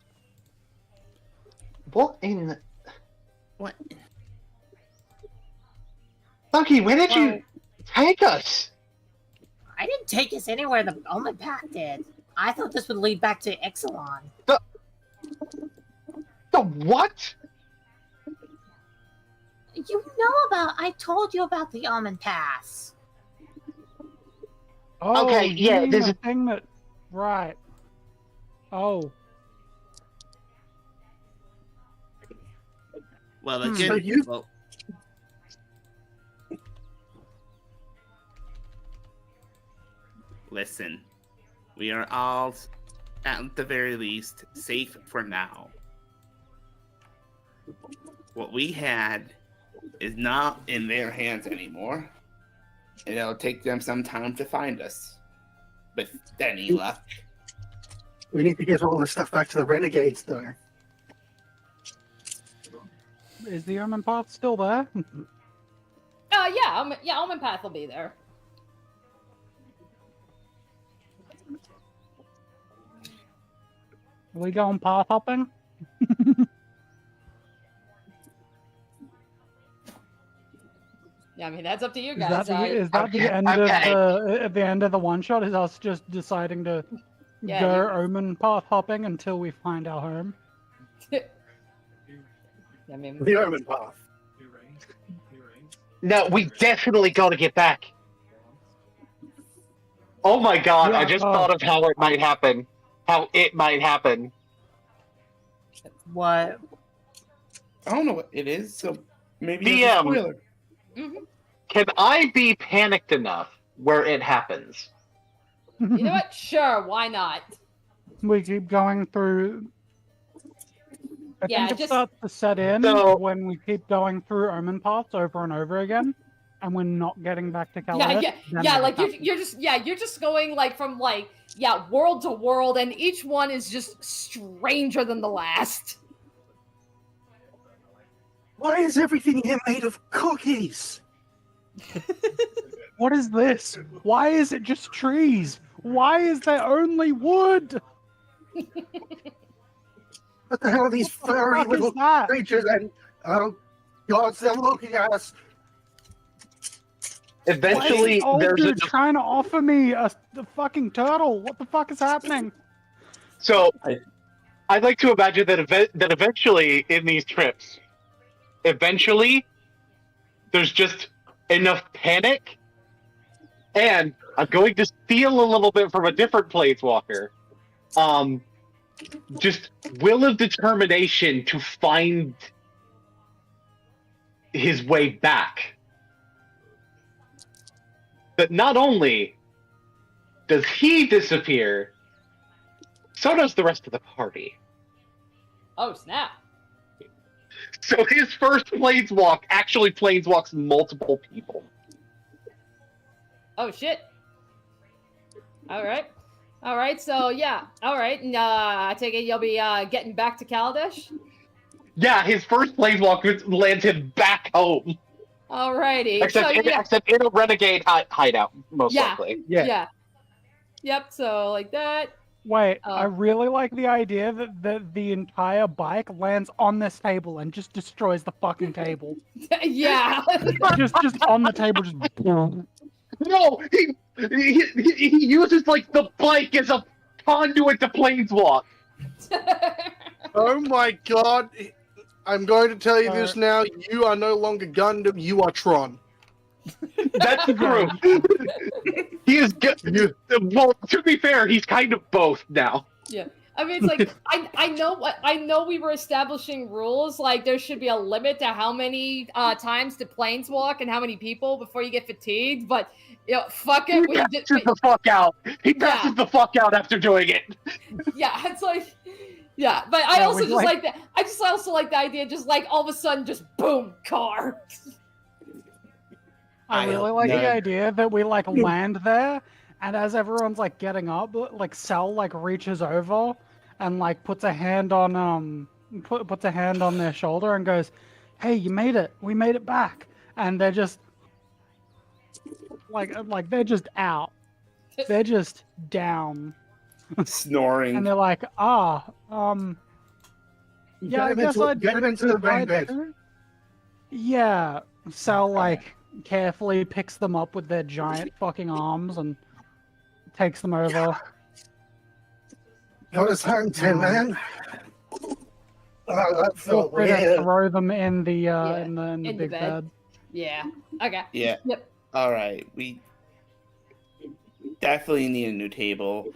what in the... What? Lucky, where did you take us? I didn't take us anywhere the Omen Path did. I thought this would lead back to Ixalan. The what? You know about... I told you about the Omen Pass. Oh, Okay, you yeah, mean this the is- thing that. Right. Oh. Well, Hmm. again, So you- well, listen, we are all, at the very least, safe for now. What we had is not in their hands anymore, and it'll take them some time to find us. With any luck. We need to get all this stuff back to the renegades, though. Is the Omen Path still there? Omen Path will be there. Are we going path hopping? Yeah, I mean that's up to you Is guys. that the Okay, end okay. of the end of the one shot? Is us just deciding to Yeah, go you- Omen path hopping until we find our home? I mean, The Omen Path. No, we definitely got to get back. Oh my god, I Yeah, just oh. thought of how it might happen. How it might happen. What? I don't know what it is, so maybe The, it's a spoiler. Can I be panicked enough where it happens? you know what? Sure, why not? We keep going through. I Yeah, think it just- starts to set in So- when we keep going through Omen paths over and over again, and we're not getting back to Kaladesh. You're just going from world to world, and each one is just stranger than the last. Why is everything here made of cookies? What is this? Why is it just trees? Why is there only wood? What the hell are these furry What is little that? creatures and gods they're looking at us? Eventually, Old there's dude trying to offer me the fucking turtle. What the fuck is happening? So, I'd like to imagine that that eventually in these trips, eventually, there's just enough panic, and I'm going to steal a little bit from a different planeswalker. Just will of determination to find his way back. But not only does he disappear, so does the rest of the party. Oh snap! So his first planeswalk actually planeswalks multiple people. Oh shit! All right. So yeah, all right. And I take it you'll be getting back to Kaladesh. Yeah, his first planeswalk lands him back home. Alrighty. Except in a renegade hideout, most likely. Yeah. Yep. So like that. Wait, I really like the idea that the entire bike lands on this table and just destroys the fucking table. Yeah. just on the table, just. No, he uses like the bike as a conduit to planeswalk. Oh my god. I'm going to tell you this now. You are no longer Gundam, you are Tron. That's true. He is good. Well, to be fair, he's kind of both now. Yeah. I mean, it's like I know we were establishing rules. Like there should be a limit to how many times to planeswalk and how many people before you get fatigued. But you know, fuck it. He passes the fuck out. He passes the fuck out after doing it. Yeah, it's like. Yeah, but I also just like that. I just also like the idea, just like all of a sudden, just boom, car. I really like the idea that we like land there, and as everyone's like getting up, like Sal like reaches over and like puts a hand on puts a hand on their shoulder and goes, "Hey, you made it. We made it back." And they're just like they're just out. They're just down. Snoring. And they're like, yeah, I guess I'd get him into the brain bed. Yeah, Sal like carefully picks them up with their giant fucking arms and takes them over. Got us home, Tin Man. Oh, that felt Feel free to weird. throw them in the in the big bed. Yeah. Okay. Yeah. Yep. All right. We definitely need a new table.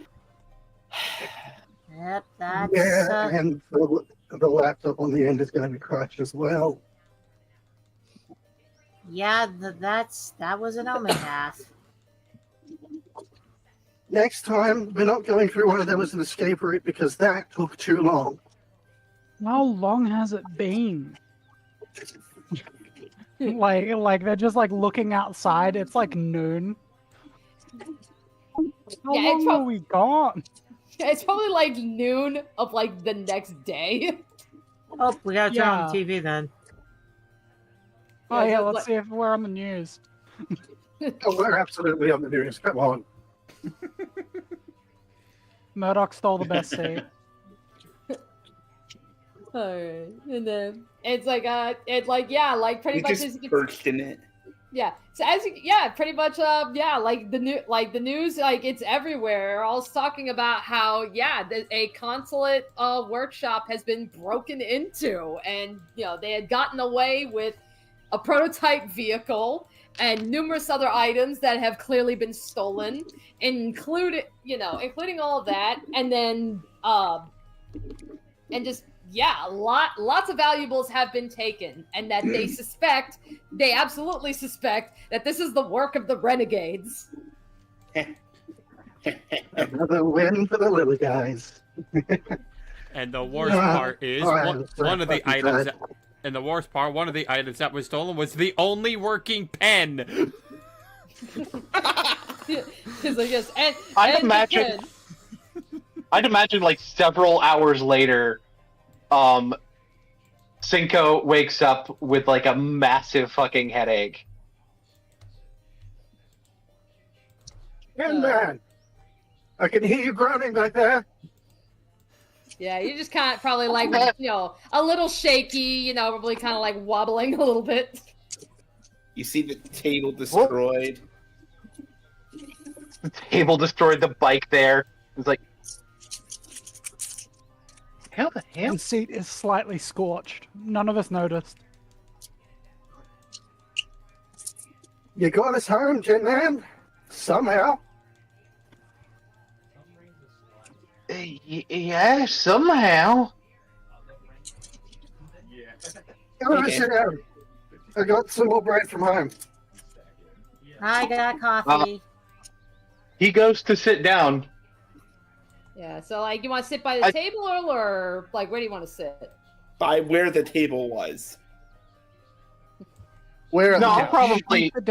Yep, that's. Yeah, and the laptop on the end is going to crash as well. Yeah, that was an omen path. Next time, we're not going through one of them as an escape route because that took too long. How long has it been? like they're just like looking outside. It's like noon. How long are we gone? It's probably like noon of like the next day. Oh, we gotta turn on the TV then. Oh yeah, let's see if we're on the news. Oh, we're absolutely on the news. Come on. Murdoch stole the best seat. Alright, and then it's like pretty We much just perched in it. Yeah. So pretty much like the news, like it's everywhere. All talking about how a consulate workshop has been broken into, and they had gotten away with a prototype vehicle and numerous other items that have clearly been stolen, including all of that, and then lots of valuables have bin taken, and that they absolutely suspect that this is the work of the renegades. Another win for the little guys. And the worst part is one of the items that was stolen was the only working pen. I'd imagine like several hours later, Cinco wakes up with like a massive fucking headache. Man, I can hear you groaning back there. Yeah, you're just kind of probably like, a little shaky, probably kind of like wobbling a little bit. You see the table destroyed. The table destroyed, the bike there. It's like, how the hell? The seat is slightly scorched. None of us noticed. You got us home, Tin Man. Somehow. Yeah, somehow. Come on, sit down. I got some more bread from home. I got coffee. He goes to sit down. Yeah, so like, you want to sit by the table or like, where do you want to sit? By where the table was. Where? No, I'll probably sit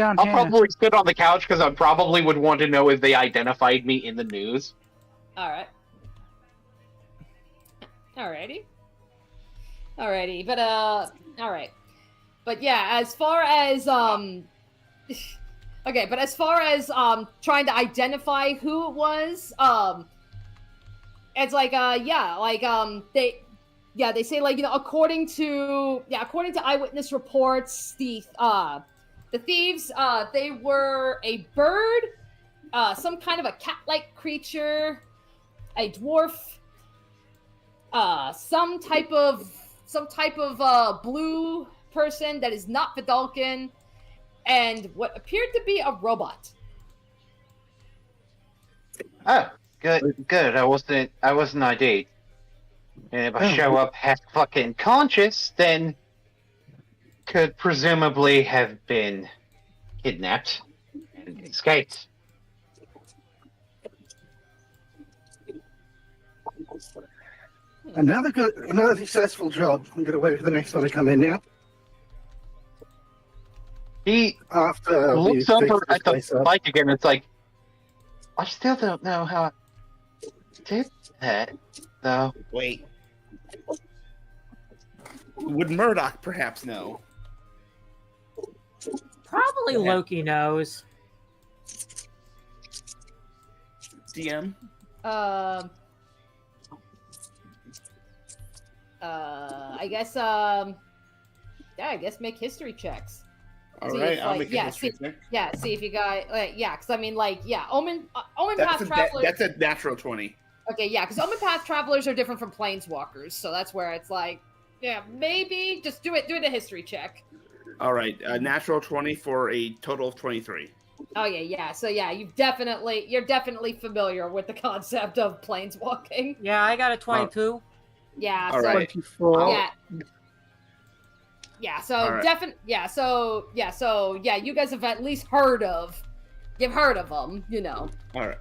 on the couch because I probably would want to know if they identified me in the news. All right. Alrighty, but all right. But yeah, as far as okay, but as far as trying to identify who it was, it's like they say, like, according to eyewitness reports, the thieves, they were a bird, some kind of a cat-like creature, a dwarf, some type of blue person that is not Vidalcan, and what appeared to be a robot. Oh, good. I wasn't ID'd. And if I show up half fucking conscious, then could presumably have been kidnapped and escaped. Another successful job. I'm gonna wait for the next one to come in now. He looks over at the bike again. It's like, I still don't know how I did that, though. Wait. Would Murdoch perhaps know? Probably Loki knows. DM? I guess make history checks. All right, I'll make a history check. See if you got, because I mean, Omen Path Travelers. That's a natural 20. Okay, yeah, because Omen Path Travelers are different from Planeswalkers, so that's where it's like, yeah, maybe just do it a history check. All right, a natural 20 for a total of 23. Oh yeah. So yeah, you're definitely familiar with the concept of planeswalking. Yeah, I got a 22. Yeah, all so right. 24. Yeah, so all right. you guys have at least heard of them, All right.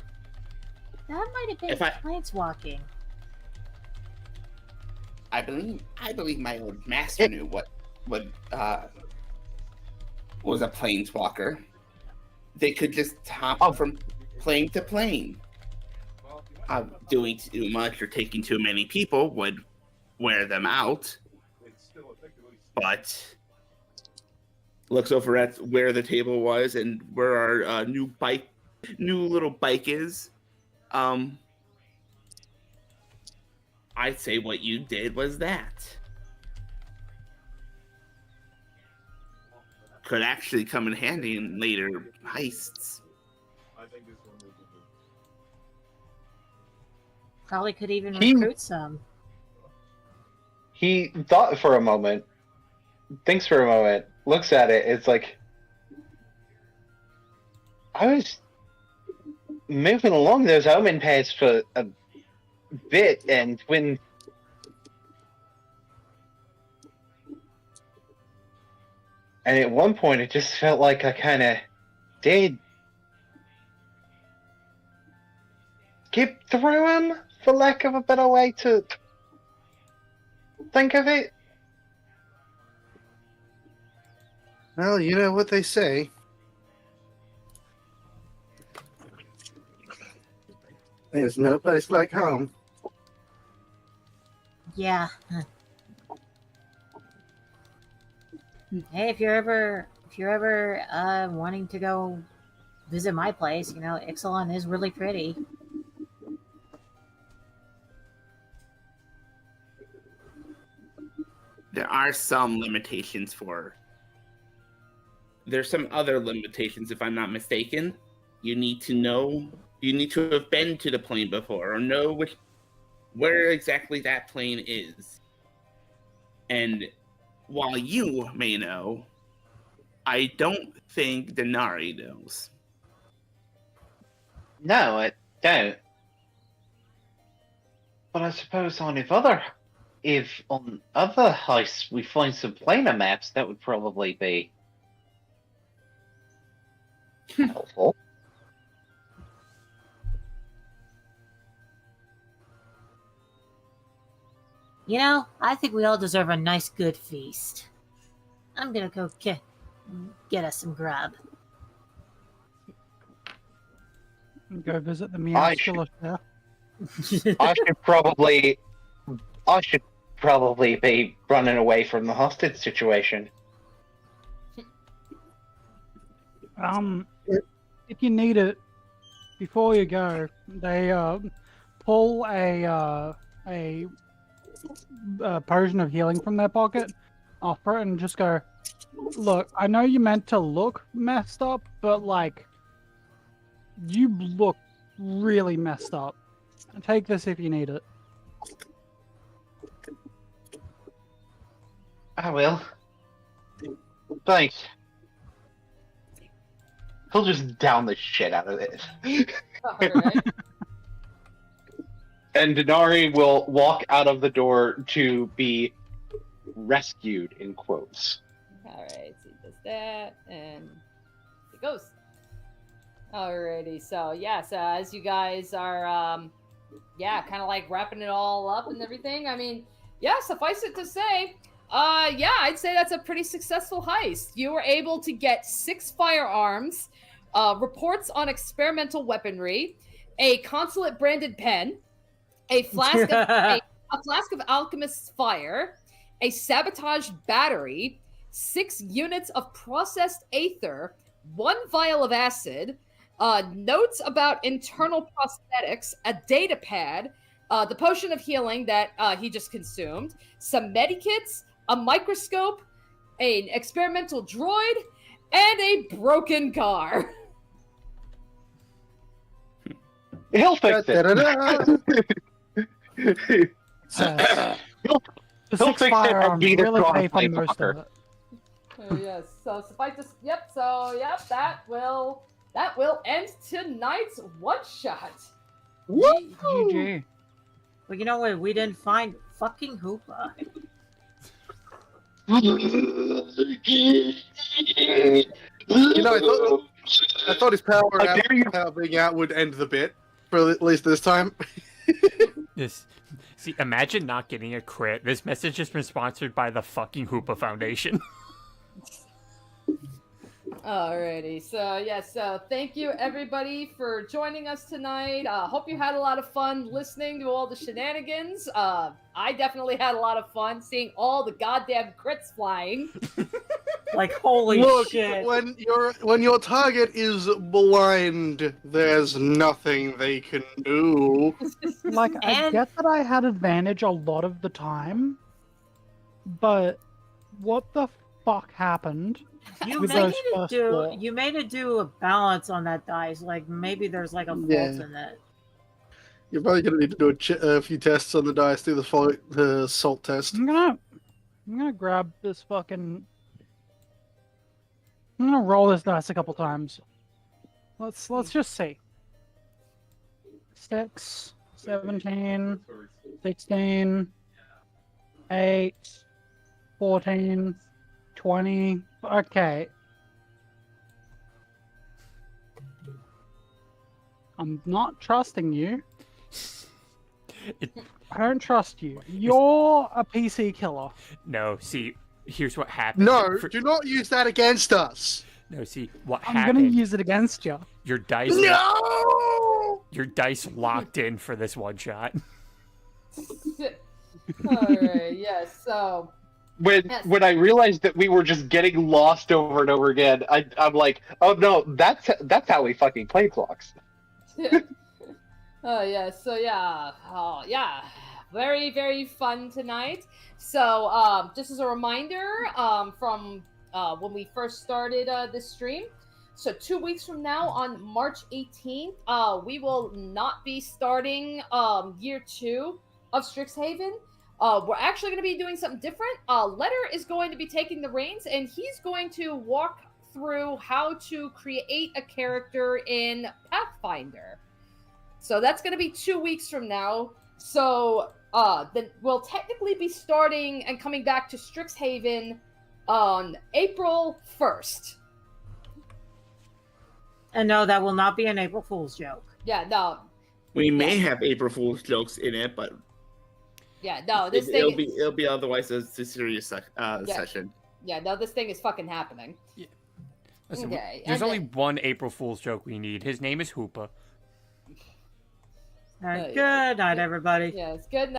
That might have been planeswalking. I believe my old master knew what was a planeswalker. They could just hop from plane to plane. Doing too much or taking too many people would wear them out. But looks over at where the table was and where our new little bike is. I'd say what you did was that. Could actually come in handy in later heists. Probably could even recruit some. He thought for a moment, thinks for a moment, looks at it. It's like, I was moving along those omen paths for a bit, and at one point it just felt like I kind of did skip through him, for lack of a better way to think of it. Well, you know what they say. There's no place like home. Yeah. Hey, if you're ever wanting to go visit my place, Ixalan is really pretty. are some limitations for. There's some other limitations, if I'm not mistaken. You need to have been to the plane before, or know where exactly that plane is. And while you may know, I don't think Denari knows. No, I don't. But I suppose if on other heists we find some planar maps, that would probably be helpful. You know, I think we all deserve a nice, good feast. I'm gonna go get us some grub. Go visit the I Meowscula chef. I should probably be running away from the hostage situation. If you need it, before you go, they pull a potion of healing from their pocket, offer it, and just go, look, I know you meant to look messed up, but like, you look really messed up. Take this if you need it. I will. Thanks. He'll just down the shit out of this. Alright. And Denari will walk out of the door to be rescued, in quotes. Alright, so he does that, and he goes. Alrighty, so as you guys are, kind of like wrapping it all up and everything, I mean, suffice it to say, I'd say that's a pretty successful heist. You were able to get 6 firearms, reports on experimental weaponry, a consulate-branded pen, a flask of alchemist's fire, a sabotaged battery, 6 units of processed aether, 1 vial of acid, notes about internal prosthetics, a data pad, the potion of healing that he just consumed, some medikits, a microscope, an experimental droid, and a broken car. He'll fix it. He'll fix it and be the really strong pay for play most of fucker. it. Yes, so suffice to that will end tonight's one shot. GG. Well, you know what? We didn't find fucking Hoopa. I thought his power being out would end the bit, for at least this time. See, imagine not getting a crit. This message has been sponsored by the fucking Hoopa Foundation. Alrighty, so thank you everybody for joining us tonight. Hope you had a lot of fun listening to all the shenanigans. I definitely had a lot of fun seeing all the goddamn crits flying. Like, holy Look, shit. when your target is blind, there's nothing they can do. Like, I get that I had advantage a lot of the time, but what the fuck happened? You with made those it first do. four? You made it do a balance on that dice. Like maybe there's like a fault in it. You're probably gonna need to do a few tests on the dice. Do the salt test. I'm gonna grab this fucking. I'm gonna roll this dice a couple times. Let's just see. 6, 17, 16, 8, 14, 20. Okay. I'm not trusting you. I don't trust you. You're a PC killer. No, see, here's what happened. No, do not use that against us. No, see, what I'm happened. gonna use it against you. Your dice. No! Your dice locked in for this one shot. Alright, so... When I realized that we were just getting lost over and over again, I'm like, oh no, that's how we fucking play clocks. very, very fun tonight. So, just as a reminder, from when we first started this stream, so 2 weeks from now, on March 18th, we will not be starting year 2 of Strixhaven. We're actually going to be doing something different. Letter is going to be taking the reins, and he's going to walk through how to create a character in Pathfinder. So that's going to be 2 weeks from now. So then we'll technically be starting and coming back to Strixhaven on April 1st. And no, that will not be an April Fool's joke. Yeah, no. We may have April Fool's jokes in it, but yeah, no, this it'll thing be otherwise a serious session. Yeah, no, this thing is fucking happening. Yeah. Listen, Okay, there's and only one April Fool's joke we need. His name is Hoopa. All right, good night, everybody. Yes, good night.